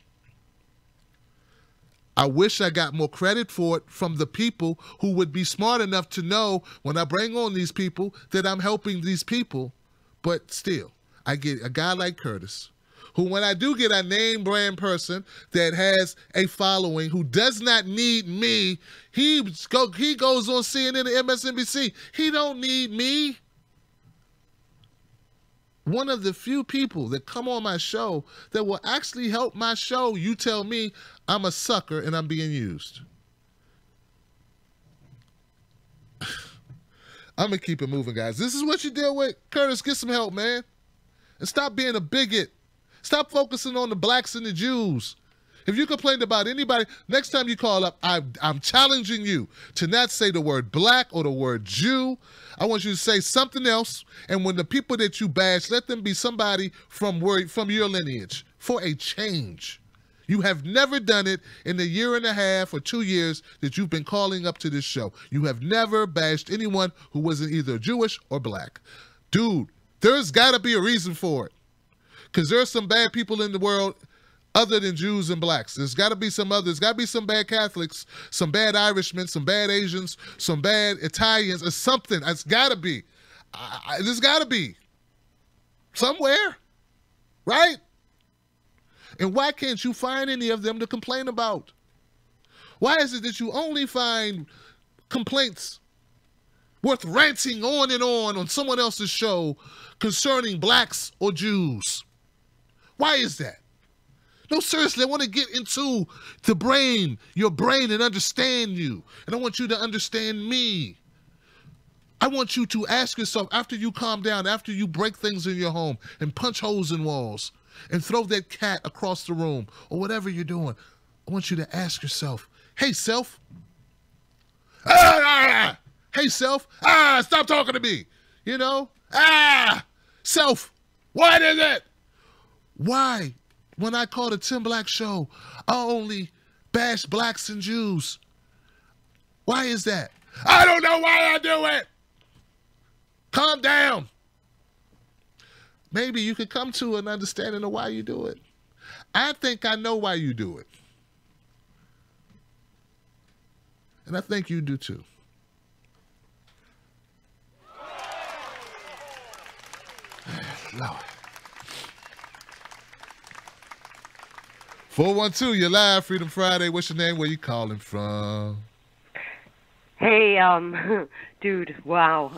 I wish I got more credit for it from the people who would be smart enough to know when I bring on these people that I'm helping these people. But still, I get a guy like Curtis, who when I do get a name brand person that has a following who does not need me, he goes on CNN and MSNBC. He don't need me. one of the few people that come on my show that will actually help my show. You tell me I'm a sucker and I'm being used. I'm going to keep it moving, guys. This is what you deal with. Curtis, get some help, man. And stop being a bigot. Stop focusing on the blacks and the Jews. If you complained about anybody, next time you call up, I'm challenging you to not say the word black or the word Jew. I want you to say something else. And when the people that you bash, let them be somebody from your lineage for a change. You have never done it in the year and a half or 2 years that you've been calling up to this show. You have never bashed anyone who wasn't either Jewish or black. Dude, there's got to be a reason for it. Because there's some bad people in the world other than Jews and blacks. There's got to be some others. There's got to be some bad Catholics, some bad Irishmen, some bad Asians, some bad Italians, or something. It's got to be. There's got to be. Somewhere. Right? And why can't you find any of them to complain about? Why is it that you only find complaints worth ranting on someone else's show concerning blacks or Jews? Why is that? No, seriously, I want to get into your brain, and understand you. And I want you to understand me. I want you to ask yourself, after you calm down, after you break things in your home and punch holes in walls and throw that cat across the room or whatever you're doing, I want you to ask yourself, hey, self. Hey, self. Stop talking to me. You know? Self. What is it? Why? When I call the Tim Black Show, I only bash blacks and Jews. Why is that? I don't know why I do it. Calm down. Maybe you could come to an understanding of why you do it. I think I know why you do it. And I think you do too. Lord. 412, you're live, Freedom Friday. What's your name? Where you calling from? Hey, dude, wow.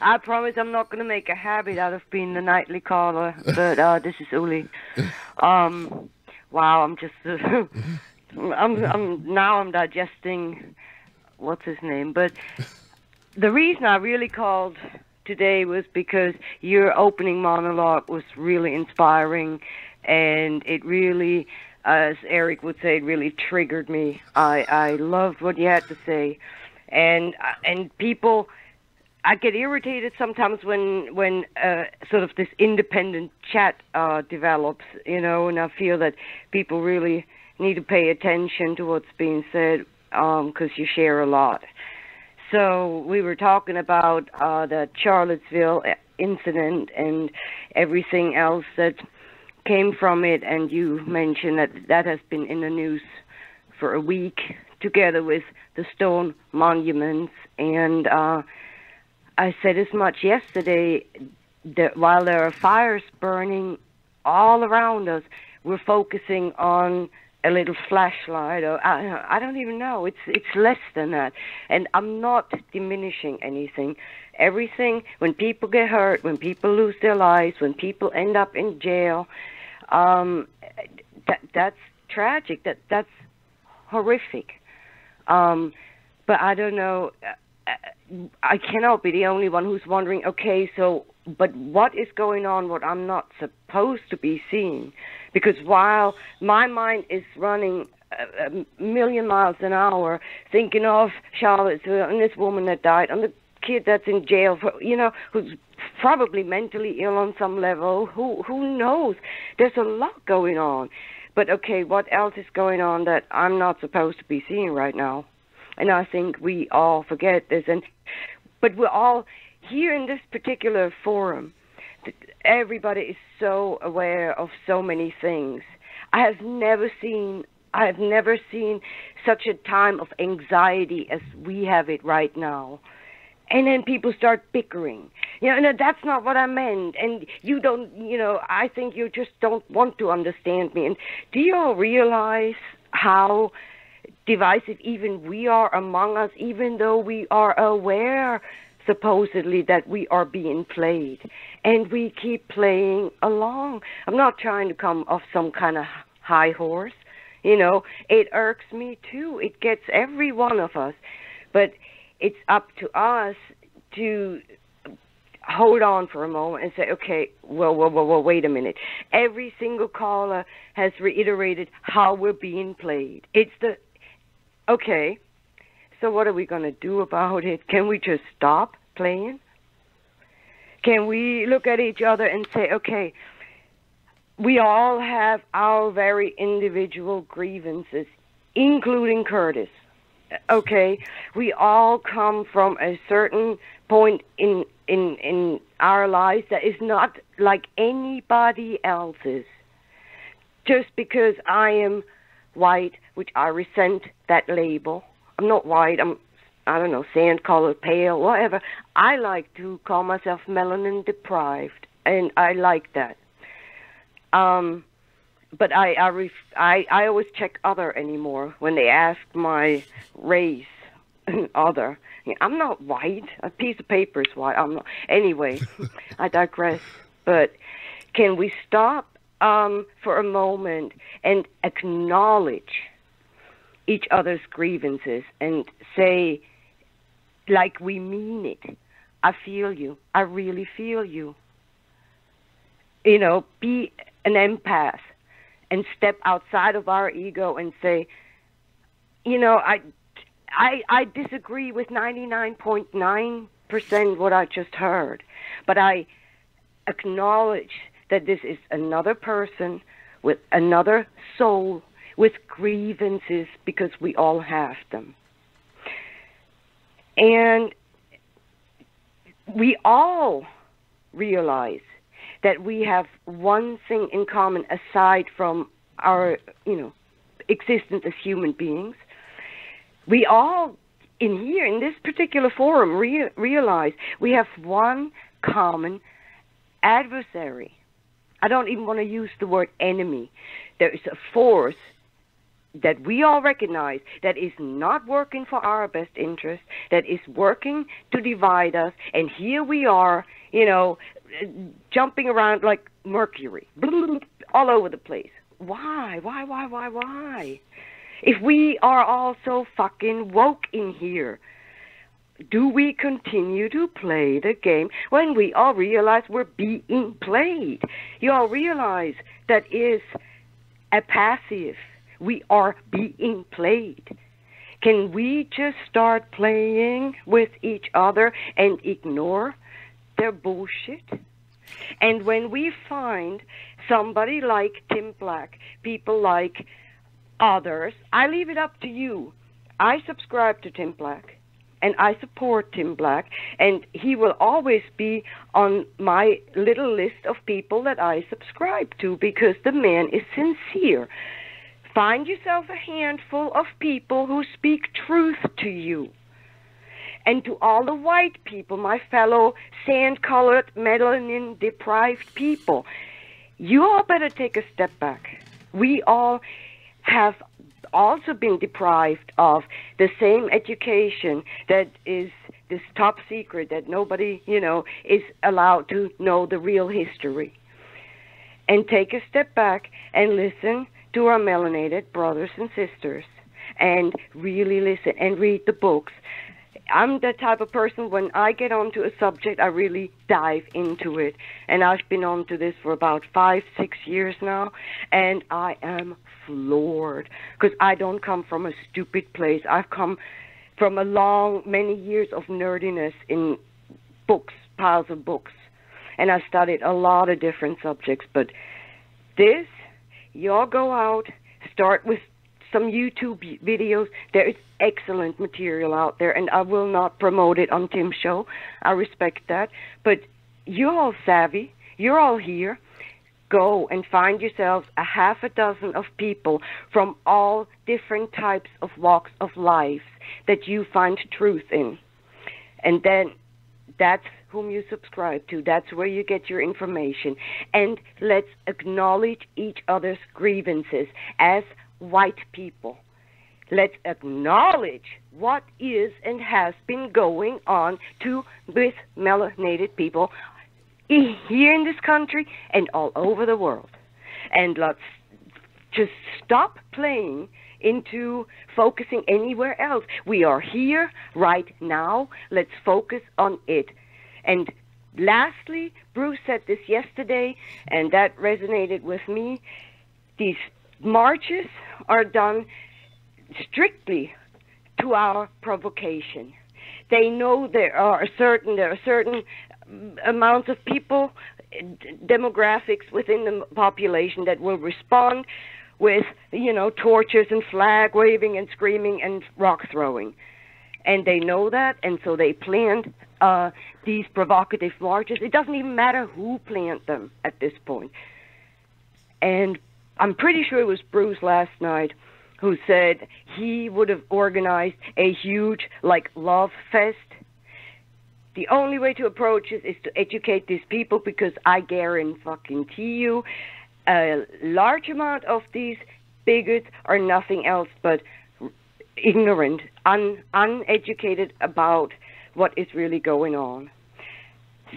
I promise I'm not going to make a habit out of being the nightly caller, but this is Uli. Wow, I'm just, I'm digesting, what's his name, but the reason I really called today was because your opening monologue was really inspiring, and it really, as Eric would say, it really triggered me. I loved what you had to say. And people, I get irritated sometimes when sort of this independent chat develops, you know, and I feel that people really need to pay attention to what's being said because you share a lot. So we were talking about the Charlottesville incident and everything else that came from it, and you mentioned that has been in the news for a week, together with the stone monuments. And I said as much yesterday, that while there are fires burning all around us, we're focusing on a little flashlight, or I don't even know. It's less than that. And I'm not diminishing anything. Everything, when people get hurt, when people lose their lives, when people end up in jail, that's tragic. That's horrific. But I don't know. I cannot be the only one who's wondering, okay, so, but what is going on what I'm not supposed to be seeing? Because while my mind is running a million miles an hour, thinking of Charlottesville and this woman that died, and the kid that's in jail for, you know, who's probably mentally ill on some level, who knows? There's a lot going on. But okay, what else is going on that I'm not supposed to be seeing right now? And I think we all forget this. But we're all here in this particular forum. Everybody is so aware of so many things. I have never seen such a time of anxiety as we have it right now. And then people start bickering. You know, no, that's not what I meant. And you don't, you know, I think you just don't want to understand me. And do you all realize how divisive even we are among us, even though we are aware supposedly that we are being played, and we keep playing along. I'm not trying to come off some kind of high horse. You know, it irks me too. It gets every one of us. But it's up to us to hold on for a moment and say, okay, well, wait a minute. Every single caller has reiterated how we're being played. Okay, so what are we going to do about it? Can we just stop playing? Can we look at each other and say, okay, we all have our very individual grievances, including Curtis. Okay, we all come from a certain point in our lives that is not like anybody else's. Just because I am white, which I resent that label. I'm not white. I don't know, sand color, pale, whatever. I like to call myself melanin deprived, and I like that. But I always check other anymore when they ask my race. Other. I'm not white. A piece of paper is white. I'm not. Anyway, I digress. But can we stop for a moment and acknowledge each other's grievances and say, like we mean it, I feel you. I really feel you. You know, be an empath and step outside of our ego and say, you know, I disagree with 99.9% what I just heard, but I acknowledge that this is another person with another soul with grievances because we all have them. And we all realize that we have one thing in common aside from our, existence as human beings. We all, in this particular forum, realize we have one common adversary. I don't even want to use the word enemy. There is a force that we all recognize that is not working for our best interest, that is working to divide us, and here we are, jumping around like Mercury, all over the place. Why? If we are all so fucking woke in here, do we continue to play the game when we all realize we're being played? You all realize that is a passive. We are being played. Can we just start playing with each other and ignore their bullshit? And when we find somebody like Tim Black, people like others, I leave it up to you. I subscribe to Tim Black, and I support Tim Black, and he will always be on my little list of people that I subscribe to because the man is sincere. Find yourself a handful of people who speak truth to you. And to all the white people, my fellow sand-colored, melanin-deprived people, you all better take a step back. We all have also been deprived of the same education that is this top secret that nobody, is allowed to know the real history. And take a step back and listen to our melanated brothers and sisters and really listen and read the books. I'm the type of person, when I get onto a subject, I really dive into it. And I've been onto this for about 5-6 years now, and I am floored because I don't come from a stupid place. I've come from many years of nerdiness in books, piles of books. And I studied a lot of different subjects, but this, y'all go out, start with some YouTube videos. There is excellent material out there, and I will not promote it on Tim's show. I respect that. But you're all savvy. You're all here. Go and find yourselves a half a dozen of people from all different types of walks of life that you find truth in. And then that's whom you subscribe to. That's where you get your information. And let's acknowledge each other's grievances as white people. let's acknowledge what is and has been going on with melanated people here in this country and all over the world. And let's just stop playing into focusing anywhere else. We are here right now. Let's focus on it. And lastly, Bruce said this yesterday, and that resonated with me. These marches are done strictly to our provocation. They know there are certain amounts of people, demographics within the population that will respond with, torches and flag waving and screaming and rock throwing. And they know that, and so they planned these provocative marches. It doesn't even matter who planned them at this point. And I'm pretty sure it was Bruce last night who said he would have organized a huge, love fest. The only way to approach it is to educate these people, because I guarantee you a large amount of these bigots are nothing else but ignorant, uneducated about what is really going on.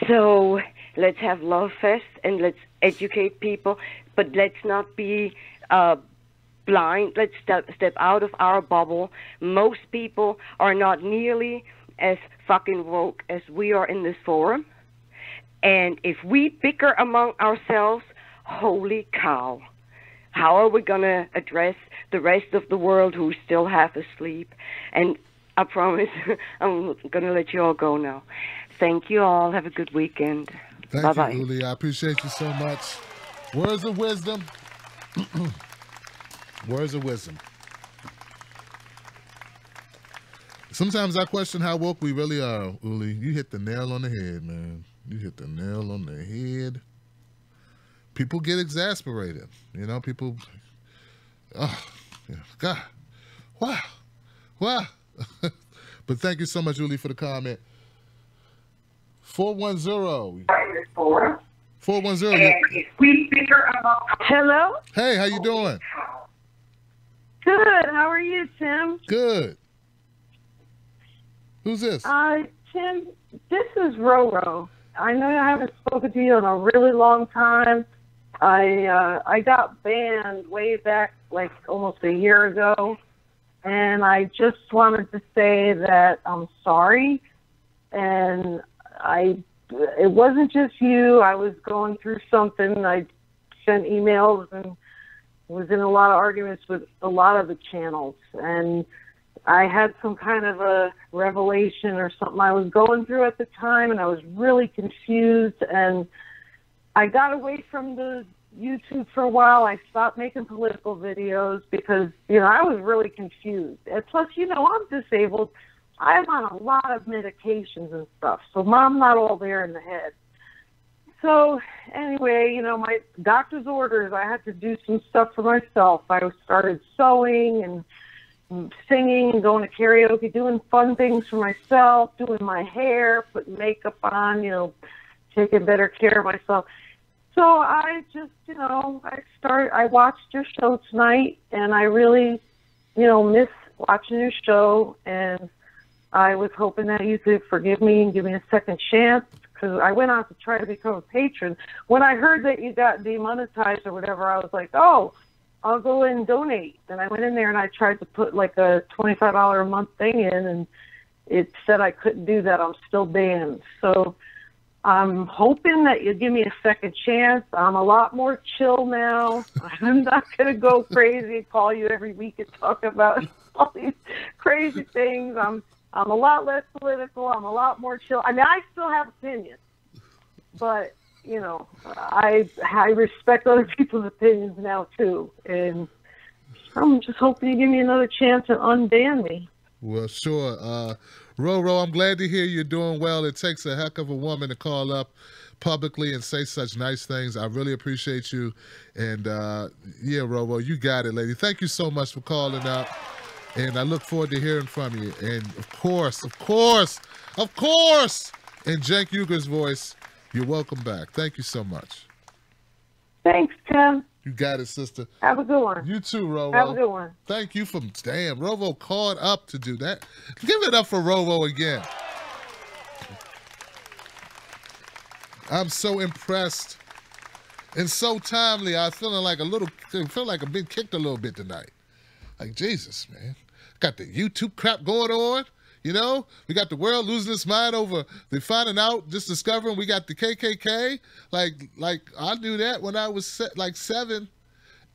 So let's have Love Fest and let's educate people, but let's not be blind. Let's step out of our bubble. Most people are not nearly as fucking woke as we are in this forum. And if we bicker among ourselves, holy cow, how are we going to address the rest of the world who's still half asleep? And I promise I'm going to let you all go now. Thank you all. Have a good weekend. Bye-bye. Thank you, Uli. I appreciate you so much. Words of wisdom. Words of wisdom. Sometimes I question how woke we really are, Uli. You hit the nail on the head, man. You hit the nail on the head. People get exasperated. People, oh, God. Wow. Wow. But thank you so much, Uli, for the comment. 410. 410. Hello? Hey, how you doing? Good. How are you, Tim? Good. Who's this? Tim, this is Roro. I know I haven't spoken to you in a really long time. I got banned way back, almost a year ago, and I just wanted to say that I'm sorry. And it wasn't just you. I was going through something. I sent emails and was in a lot of arguments with a lot of the channels, and I had some kind of a revelation or something I was going through at the time, and I was really confused, and I got away from the YouTube for a while. I stopped making political videos because, I was really confused. And plus, I'm disabled. I'm on a lot of medications and stuff, so I'm not all there in the head. So anyway, my doctor's orders, I had to do some stuff for myself. I started sewing and singing and going to karaoke, doing fun things for myself, doing my hair, putting makeup on, taking better care of myself. So I just, I watched your show tonight, and I really, miss watching your show, and I was hoping that you could forgive me and give me a second chance, because I went out to try to become a patron. When I heard that you got demonetized or whatever, I was like, oh, I'll go and donate. And I went in there and I tried to put a $25 a month thing in, and it said I couldn't do that. I'm still banned. So I'm hoping that you'll give me a second chance. I'm a lot more chill now. I'm not going to go crazy and call you every week and talk about all these crazy things. I'm a lot less political. I'm a lot more chill. I mean, I still have opinions, but I respect other people's opinions now too, and I'm just hoping you give me another chance and unban me. Well, sure. Roro, I'm glad to hear you're doing well. It takes a heck of a woman to call up publicly and say such nice things. I really appreciate you. And yeah, Roro, you got it, lady. Thank you so much for calling up. And I look forward to hearing from you. And of course, in Cenk Uger's voice, you're welcome back. Thank you so much. Thanks, Tim. You got it, sister. Have a good one. You too, Roro. Have a good one. Thank you for, damn, Rovo called up to do that. Give it up for Rovo again. I'm so impressed and so timely. I feel like I've been kicked a little bit tonight. Like, Jesus, man. Got the YouTube crap going on. You know, we got the world losing its mind over the finding out, just discovering we got the KKK. Like I knew that when I was 7,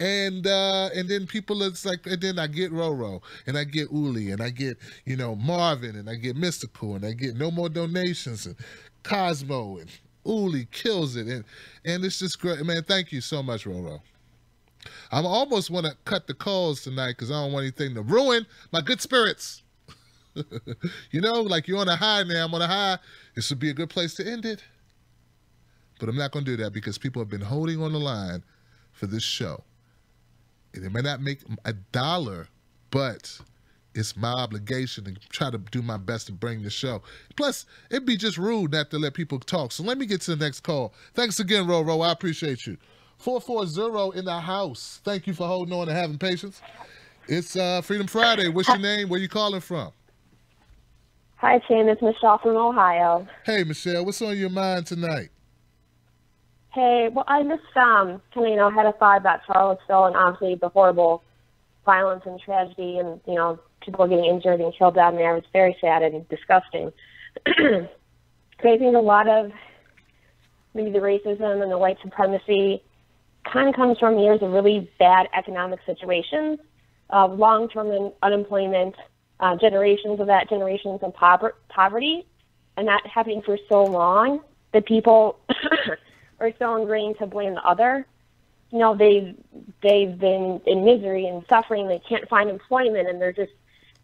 and then people, it's like, and then I get Roro, and I get Uli, and I get Marvin, and I get Mystical, and I get No More Donations, and Cosmo, and Uli kills it, and it's just great, man. Thank you so much, Roro. I almost want to cut the calls tonight because I don't want anything to ruin my good spirits. Like you're on a high now. I'm on a high. This would be a good place to end it. But I'm not going to do that because people have been holding on the line for this show. And it may not make $1, but it's my obligation to try to do my best to bring the show. Plus, it'd be just rude not to let people talk. So let me get to the next call. Thanks again, Roro. I appreciate you. 440 in the house. Thank you for holding on and having patience. It's Freedom Friday. What's your name? Where you calling from? Hi, Tim. It's Michelle from Ohio. Hey, Michelle. What's on your mind tonight? Hey, well, I just kind of, had a thought about Charlottesville and obviously the horrible violence and tragedy and, people getting injured and killed down there. It's very sad and disgusting. So I think a lot of maybe the racism and the white supremacy kind of comes from years of really bad economic situations, long-term unemployment, generations of poverty, and that happening for so long that people are so ingrained to blame the other. They've been in misery and suffering. They can't find employment, and they're just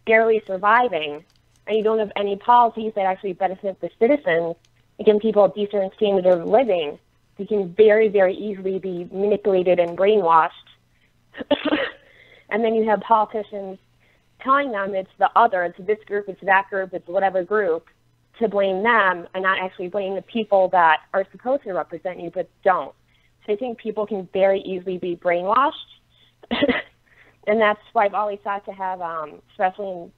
barely surviving. And you don't have any policies that actually benefit the citizens and give people a decent standard of living. They can very, very easily be manipulated and brainwashed. And then you have politicians telling them it's the other, it's this group, it's that group, it's whatever group, to blame them and not actually blame the people that are supposed to represent you but don't. So I think people can very easily be brainwashed. And that's why I've always thought to have, especially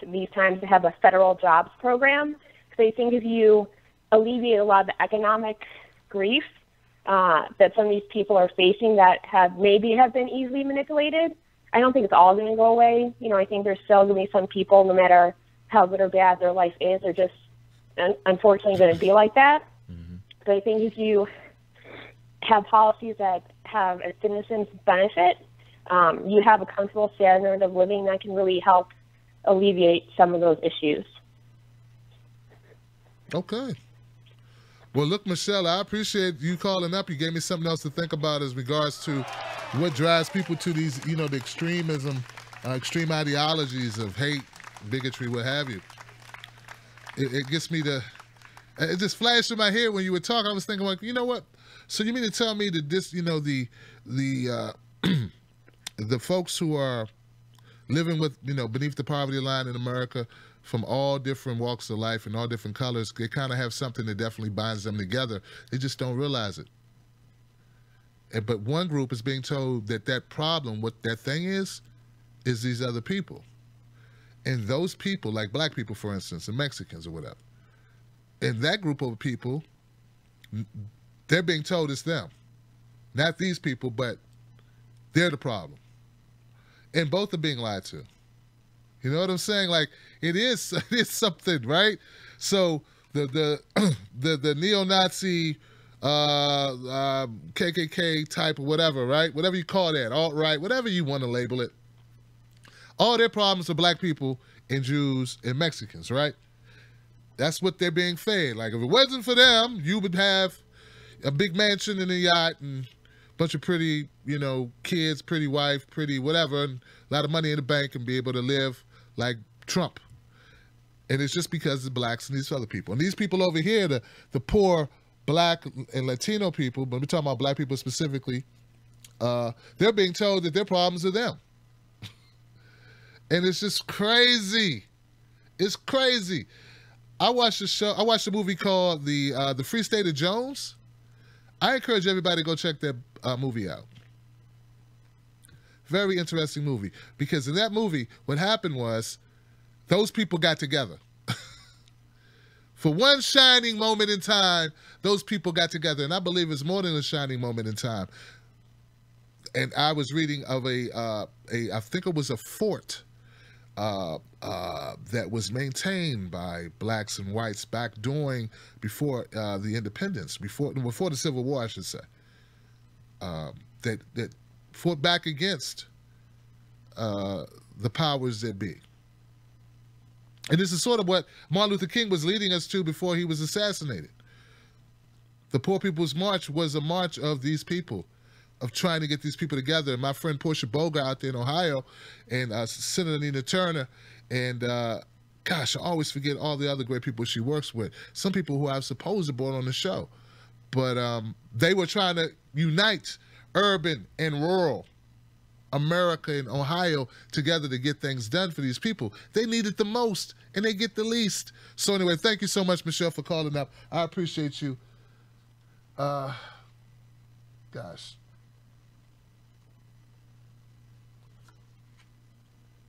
in these times, to have a federal jobs program. Because I think if you alleviate a lot of the economic grief that some of these people are facing that have been easily manipulated, I don't think it's all going to go away. I think there's still going to be some people, no matter how good or bad their life is, are just unfortunately going to be like that. Mm-hmm. But I think if you have policies that have a citizen's benefit, you have a comfortable standard of living that can really help alleviate some of those issues. Okay. Well, look, Michelle, I appreciate you calling up. You gave me something else to think about as regards to what drives people to these, the extremism, extreme ideologies of hate, bigotry, what have you. It gets me to, it just flashed in my head when you were talking. I was thinking, like, you know what? So you mean to tell me that this, the folks who are living with, beneath the poverty line in America, from all different walks of life and all different colors, they kind of have something that definitely binds them together. They just don't realize it. But one group is being told that problem, what that thing is these other people. And those people, like black people, for instance, and Mexicans or whatever, and that group of people, they're being told it's them. Not these people, but they're the problem. And both are being lied to. You know what I'm saying? Like, it is something, right? So the neo-Nazi KKK type or whatever, right? Whatever you call that, alt-right, whatever you want to label it. All their problems are black people and Jews and Mexicans, right? That's what they're being fed. Like, if it wasn't for them, you would have a big mansion and a yacht and a bunch of pretty, kids, pretty wife, pretty whatever, and a lot of money in the bank and be able to live like Trump. And it's just because it's blacks and these other people. And these people over here, the poor black and Latino people, but we're talking about black people specifically, they're being told that their problems are them. And it's just crazy. It's crazy. I watched a movie called The Free State of Jones. I encourage everybody to go check that movie out. Very interesting movie. Because in that movie, what happened was those people got together. For one shining moment in time, those people got together. And I believe it's more than a shining moment in time. And I was reading of I think it was a fort that was maintained by blacks and whites back before the independence, before the Civil War, I should say. That fought back against the powers that be. And this is sort of what Martin Luther King was leading us to before he was assassinated. The Poor People's March was a march of these people, of trying to get these people together. And my friend Portia Boga out there in Ohio, and Senator Nina Turner, and gosh, I always forget all the other great people she works with. Some people who I've supposed to brought on the show. But they were trying to unite urban and rural America and Ohio together to get things done for these people. They need it the most, and they get the least. So anyway, thank you so much, Michelle, for calling up. I appreciate you. Gosh.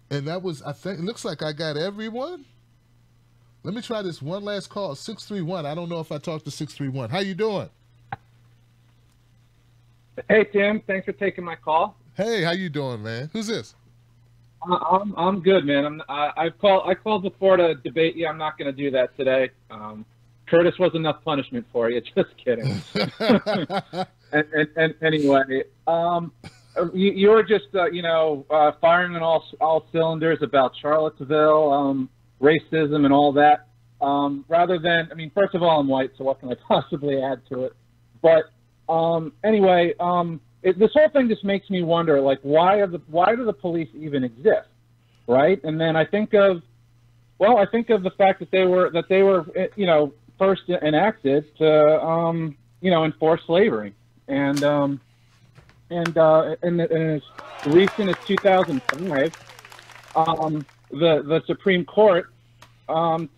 And that was, I think, it looks like I got everyone. Let me try this one last call, 631. I don't know if I talked to 631. How you doing? Hey, Tim. Thanks for taking my call. Hey, how you doing, man? Who's this? I'm good, man. I called before to debate you. I'm not going to do that today. Curtis was enough punishment for you. Just kidding. and anyway, you were just firing on all cylinders about Charlottesville, racism, and all that. Rather than, I mean, first of all, I'm white, so what can I possibly add to it? But anyway, this whole thing just makes me wonder, like, why do the police even exist, right? And then I think of the fact that they were first enacted to enforce slavery, and as recent as 2005, the Supreme Court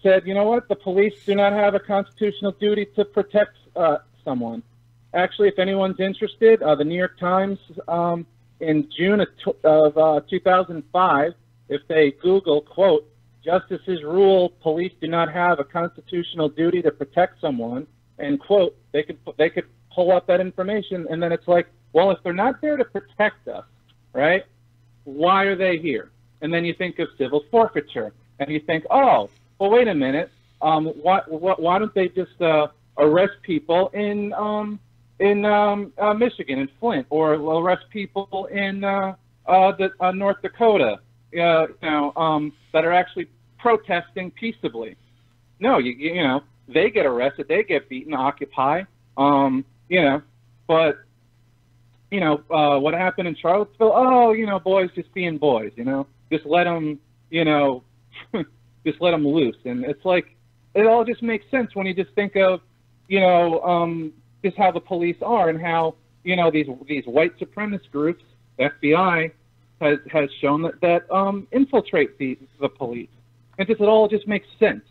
said, you know what, the police do not have a constitutional duty to protect someone. Actually, if anyone's interested, the New York Times in June of 2005, if they Google, quote, "Justices rule police do not have a constitutional duty to protect someone," end quote, they could pull up that information, and then it's like, well, if they're not there to protect us, right, why are they here? And then you think of civil forfeiture, and you think, oh, well, wait a minute, why don't they just arrest people in Michigan, in Flint, or arrest people in North Dakota, that are actually protesting peaceably? No, they get arrested, they get beaten, occupy, but what happened in Charlottesville? Oh, boys just being boys, just let them, just let them loose. And it's like, it all just makes sense when you just think of, just how the police are, and how, these white supremacist groups, FBI, has shown that infiltrate the police. It all just makes sense,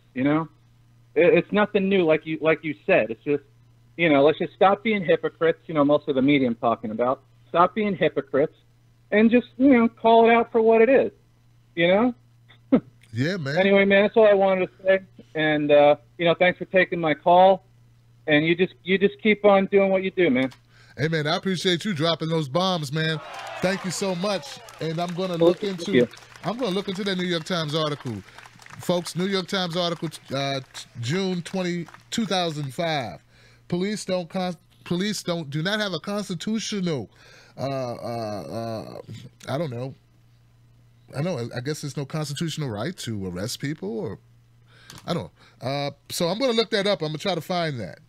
It's nothing new, like you said. It's just, let's just stop being hypocrites, most of the media I'm talking about. Stop being hypocrites and just, call it out for what it is, Yeah, man. Anyway, man, that's all I wanted to say. And, thanks for taking my call. And you just keep on doing what you do, man. Hey, man, I appreciate you dropping those bombs, man. Thank you so much. And I'm going to look into that New York Times article. Folks, New York Times article, June 2005. Police do not have a constitutional, I guess there's no constitutional right to arrest people, or I don't know. So I'm going to look that up. I'm going to try to find that,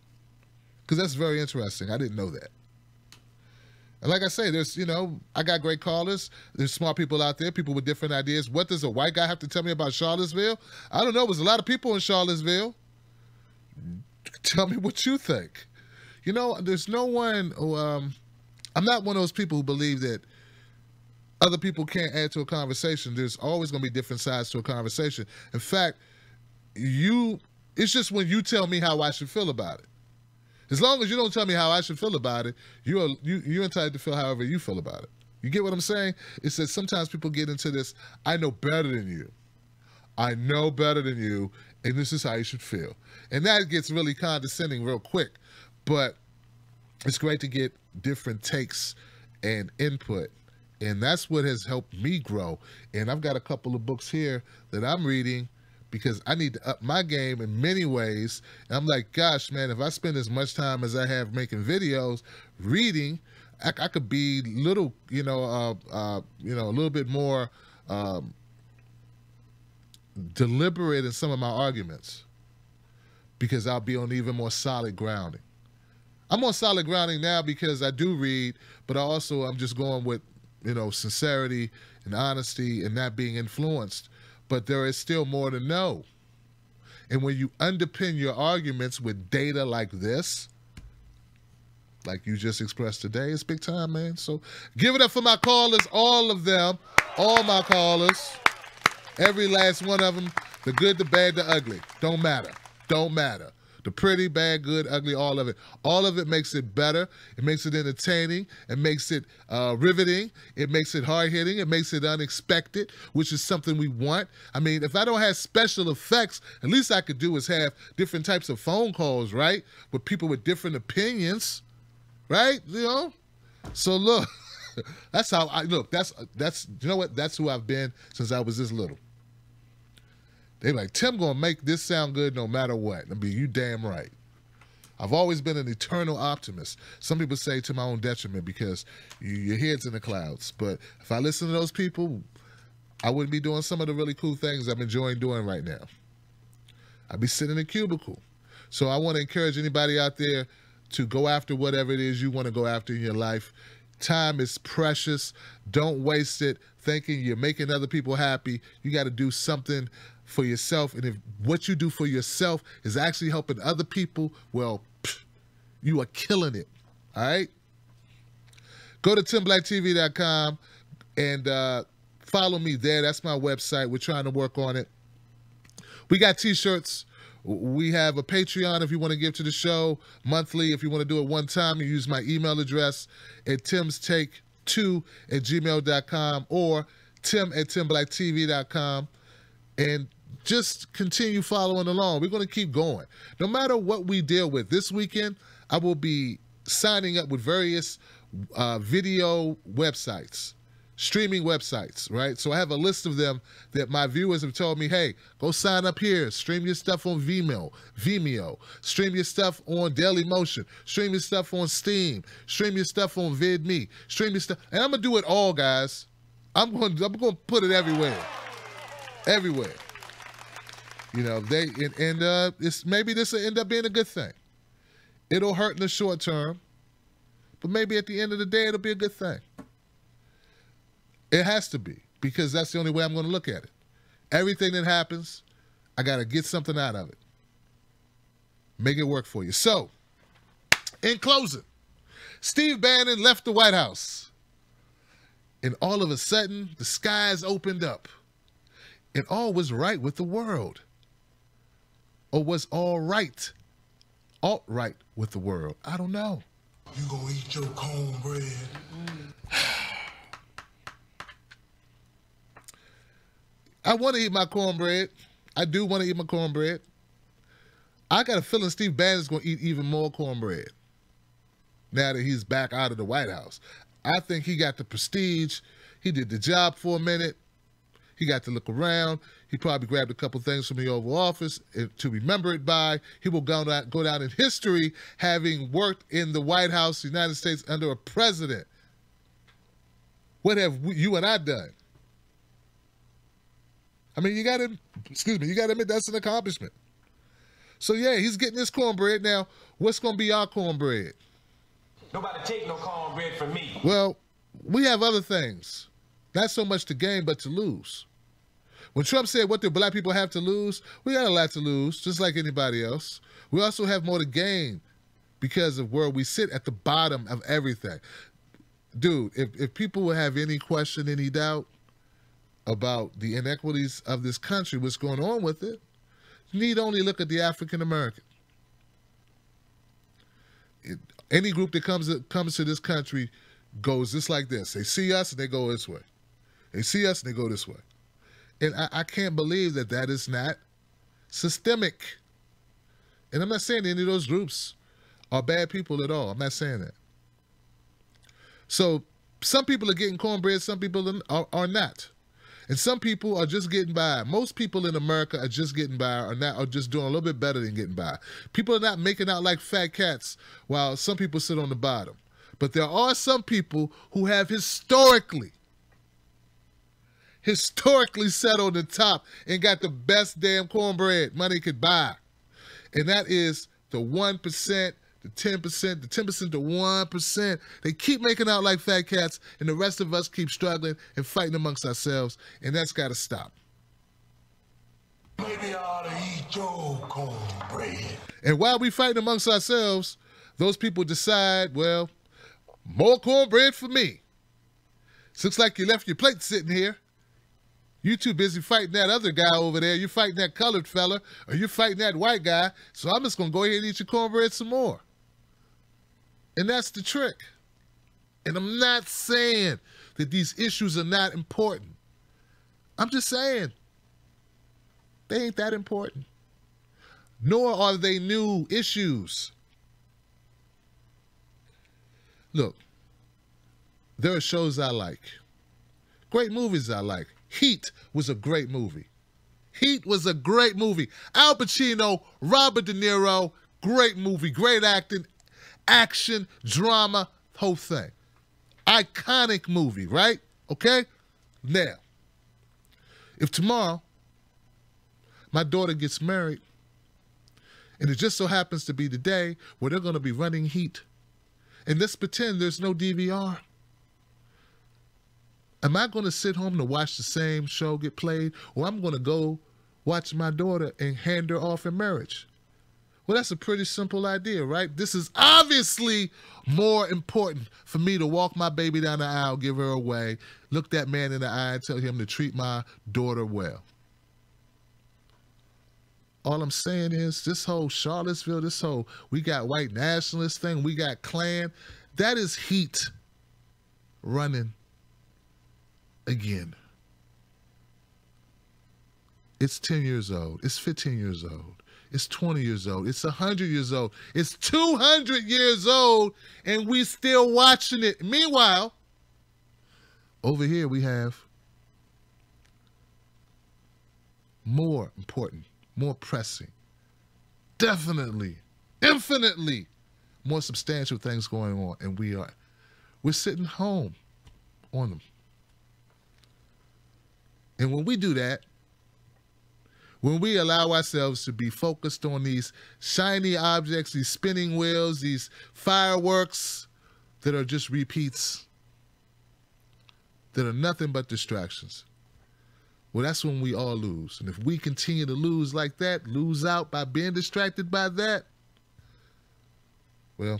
because that's very interesting. I didn't know that. And like I say, there's, I got great callers. There's smart people out there, people with different ideas. What does a white guy have to tell me about Charlottesville? I don't know. There's a lot of people in Charlottesville. Tell me what you think. There's no one who, I'm not one of those people who believe that other people can't add to a conversation. There's always going to be different sides to a conversation. In fact, it's just when you tell me how I should feel about it. As long as you don't tell me how I should feel about it, you're entitled to feel however you feel about it. You get what I'm saying? It says sometimes people get into this, I know better than you. I know better than you, and this is how you should feel. And that gets really condescending real quick. But it's great to get different takes and input. And that's what has helped me grow. And I've got a couple of books here that I'm reading because I need to up my game in many ways. And I'm like, gosh, man, if I spend as much time as I have making videos, reading, I could be little, a little bit more deliberate in some of my arguments because I'll be on even more solid grounding. I'm on solid grounding now because I do read, but I'm just going with, sincerity and honesty and not being influenced. But there is still more to know. And when you underpin your arguments with data like this, like you just expressed today, it's big time, man. So give it up for my callers, all of them, all my callers, every last one of them, the good, the bad, the ugly. Don't matter. Don't matter. The pretty, bad, good, ugly, all of it. All of it makes it better. It makes it entertaining. It makes it riveting. It makes it hard-hitting. It makes it unexpected, which is something we want. I mean, if I don't have special effects, at least I could do is have different types of phone calls, right? With people with different opinions, right? So look, that's how I look. That's you know what? That's who I've been since I was this little. They like, Tim gonna make this sound good no matter what. I mean, you damn right. I've always been an eternal optimist. Some people say to my own detriment because your head's in the clouds. But if I listen to those people, I wouldn't be doing some of the really cool things I'm enjoying doing right now. I'd be sitting in a cubicle. So I want to encourage anybody out there to go after whatever it is you want to go after in your life. Time is precious. Don't waste it thinking you're making other people happy. You got to do something for yourself. And if what you do for yourself is actually helping other people, well, you are killing it. All right? Go to TimBlackTV.com and follow me there. That's my website. We're trying to work on it. We got T-shirts. We have a Patreon if you want to give to the show monthly. If you want to do it one time, you use my email address at timstake2@gmail.com or tim@timblacktv.com. And just continue following along. We're going to keep going. No matter what we deal with. This weekend, I will be signing up with various video websites, streaming websites, right? So I have a list of them that my viewers have told me, hey, go sign up here. Stream your stuff on Vimeo. Stream your stuff on Dailymotion. Stream your stuff on Steam. Stream your stuff on VidMe. Stream your stuff. And I'm going to do it all, guys. I'm going to put it everywhere. Everywhere. It's maybe this will end up being a good thing. It'll hurt in the short term, but maybe at the end of the day, it'll be a good thing. It has to be, because that's the only way I'm going to look at it. Everything that happens, I got to get something out of it. Make it work for you. So, in closing, Steve Bannon left the White House, and all of a sudden, the skies opened up. And all was right with the world. Or was alt-right with the world? I don't know. You gonna eat your cornbread? I want to eat my cornbread. I do want to eat my cornbread. I got a feeling Steve Bannon's going to eat even more cornbread now that he's back out of the White House. I think he got the prestige. He did the job for a minute. He got to look around. He probably grabbed a couple things from the Oval Office to remember it by. He will go down in history having worked in the White House, the United States, under a president. What have you and I done? I mean, you got to admit that's an accomplishment. So, yeah, he's getting his cornbread. Now, what's going to be our cornbread? Nobody take no cornbread from me. Well, we have other things. Not so much to gain, but to lose. When Trump said, what do black people have to lose? We got a lot to lose, just like anybody else. We also have more to gain because of where we sit at the bottom of everything. Dude, if people would have any question, any doubt about the inequities of this country, what's going on with it, you need only look at the African American. Any group that comes to this country goes just like this. They see us and they go this way. They see us and they go this way. And I can't believe that that is not systemic. And I'm not saying any of those groups are bad people at all. I'm not saying that. So some people are getting cornbread, some people are not. And some people are just getting by. Most people in America are just getting by, are just doing a little bit better than getting by. People are not making out like fat cats while some people sit on the bottom. But there are some people who have historically sat on the top and got the best damn cornbread money could buy. And that is the 1%, the 10%, the 10% to 1%. They keep making out like fat cats, and the rest of us keep struggling and fighting amongst ourselves, and that's got to stop. Maybe I ought to eat your cornbread. And while we fighting amongst ourselves, those people decide, well, more cornbread for me. Looks like you left your plate sitting here. You too busy fighting that other guy over there. You're fighting that colored fella, or you're fighting that white guy. So I'm just going to go ahead and eat your cornbread some more. And that's the trick. And I'm not saying that these issues are not important. I'm just saying they ain't that important. Nor are they new issues. Look, there are shows I like. Great movies I like. Heat was a great movie. Heat was a great movie. Al Pacino, Robert De Niro, great movie, great acting, action, drama, whole thing. Iconic movie, right? Okay? Now, if tomorrow my daughter gets married, and it just so happens to be the day where they're going to be running Heat, and let's pretend there's no DVR, am I going to sit home to watch the same show get played, or I'm going to go watch my daughter and hand her off in marriage? Well, that's a pretty simple idea, right? This is obviously more important for me to walk my baby down the aisle, give her away, look that man in the eye and tell him to treat my daughter well. All I'm saying is this whole Charlottesville, this whole we got white nationalist thing, we got Klan, that is Heat running again. It's 10 years old. It's 15 years old. It's 20 years old. It's 100 years old. It's 200 years old, and we still watching it. Meanwhile, over here we have more important, more pressing, definitely, infinitely more substantial things going on, and we're sitting home on them. And when we do that, when we allow ourselves to be focused on these shiny objects, these spinning wheels, these fireworks that are just repeats, that are nothing but distractions, well, that's when we all lose. And if we continue to lose like that, lose out by being distracted by that, well,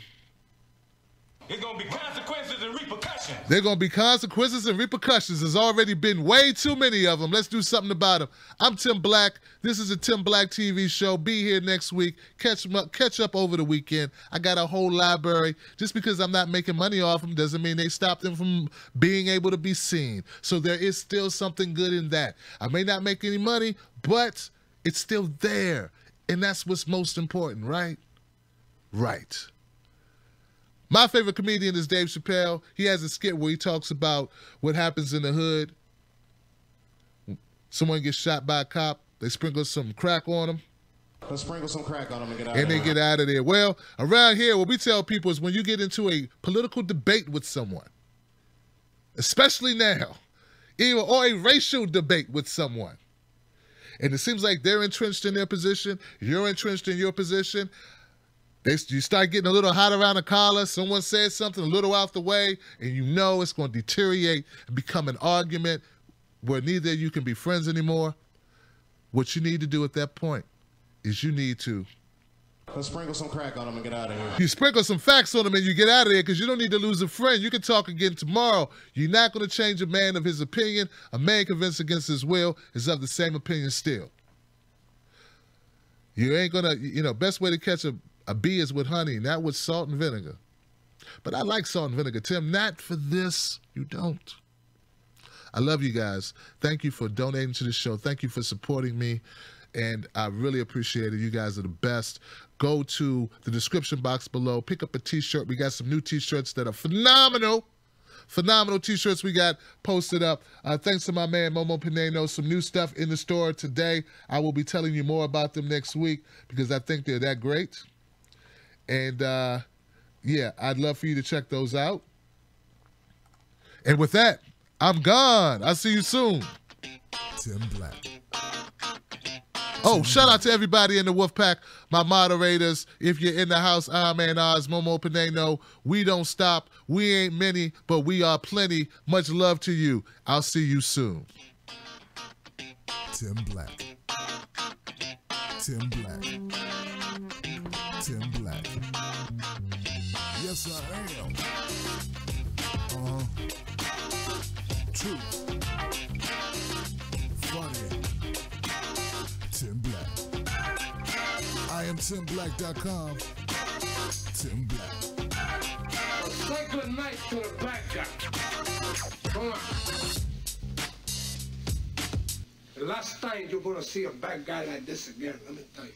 there's going to be consequences and repercussions. There are going to be consequences and repercussions. There's already been way too many of them. Let's do something about them. I'm Tim Black. This is a Tim Black TV show. Be here next week. Catch up over the weekend. I got a whole library. Just because I'm not making money off them doesn't mean they stop them from being able to be seen. So there is still something good in that. I may not make any money, but it's still there. And that's what's most important, right? Right. My favorite comedian is Dave Chappelle. He has a skit where he talks about what happens in the hood. Someone gets shot by a cop. They sprinkle some crack on them. Let's sprinkle some crack on them and get out and of there. they get out of there. Well, around here, what we tell people is when you get into a political debate with someone, especially now, or a racial debate with someone, and it seems like they're entrenched in their position, you're entrenched in your position, you start getting a little hot around the collar, someone says something a little out the way, and you know it's going to deteriorate and become an argument where neither of you can be friends anymore. What you need to do at that point is you need to... Let's sprinkle some crack on them and get out of here. You sprinkle some facts on them and you get out of there because you don't need to lose a friend. You can talk again tomorrow. You're not going to change a man of his opinion. A man convinced against his will is of the same opinion still. You ain't going to, best way to catch a bee is with honey, not with salt and vinegar. But I like salt and vinegar. Tim, not for this. You don't. I love you guys. Thank you for donating to the show. Thank you for supporting me. And I really appreciate it. You guys are the best. Go to the description box below. Pick up a T-shirt. We got some new T-shirts that are phenomenal. Phenomenal T-shirts we got posted up. Thanks to my man, Momo Pineno. Some new stuff in the store today. I will be telling you more about them next week because I think they're that great. And, yeah, I'd love for you to check those out. And with that, I'm gone. I'll see you soon. Tim Black. Oh, shout out to everybody in the Wolfpack, my moderators. If you're in the house, I'm Oz, Momo Pineno. We don't stop. We ain't many, but we are plenty. Much love to you. I'll see you soon. Tim Black. Tim Black. Tim Black. Yes, I am. True. Funny. Tim Black. I am TimBlack.com. Tim Black. Say good night to the black guy. Come on. The last time you're gonna see a black guy like this again, let me tell you.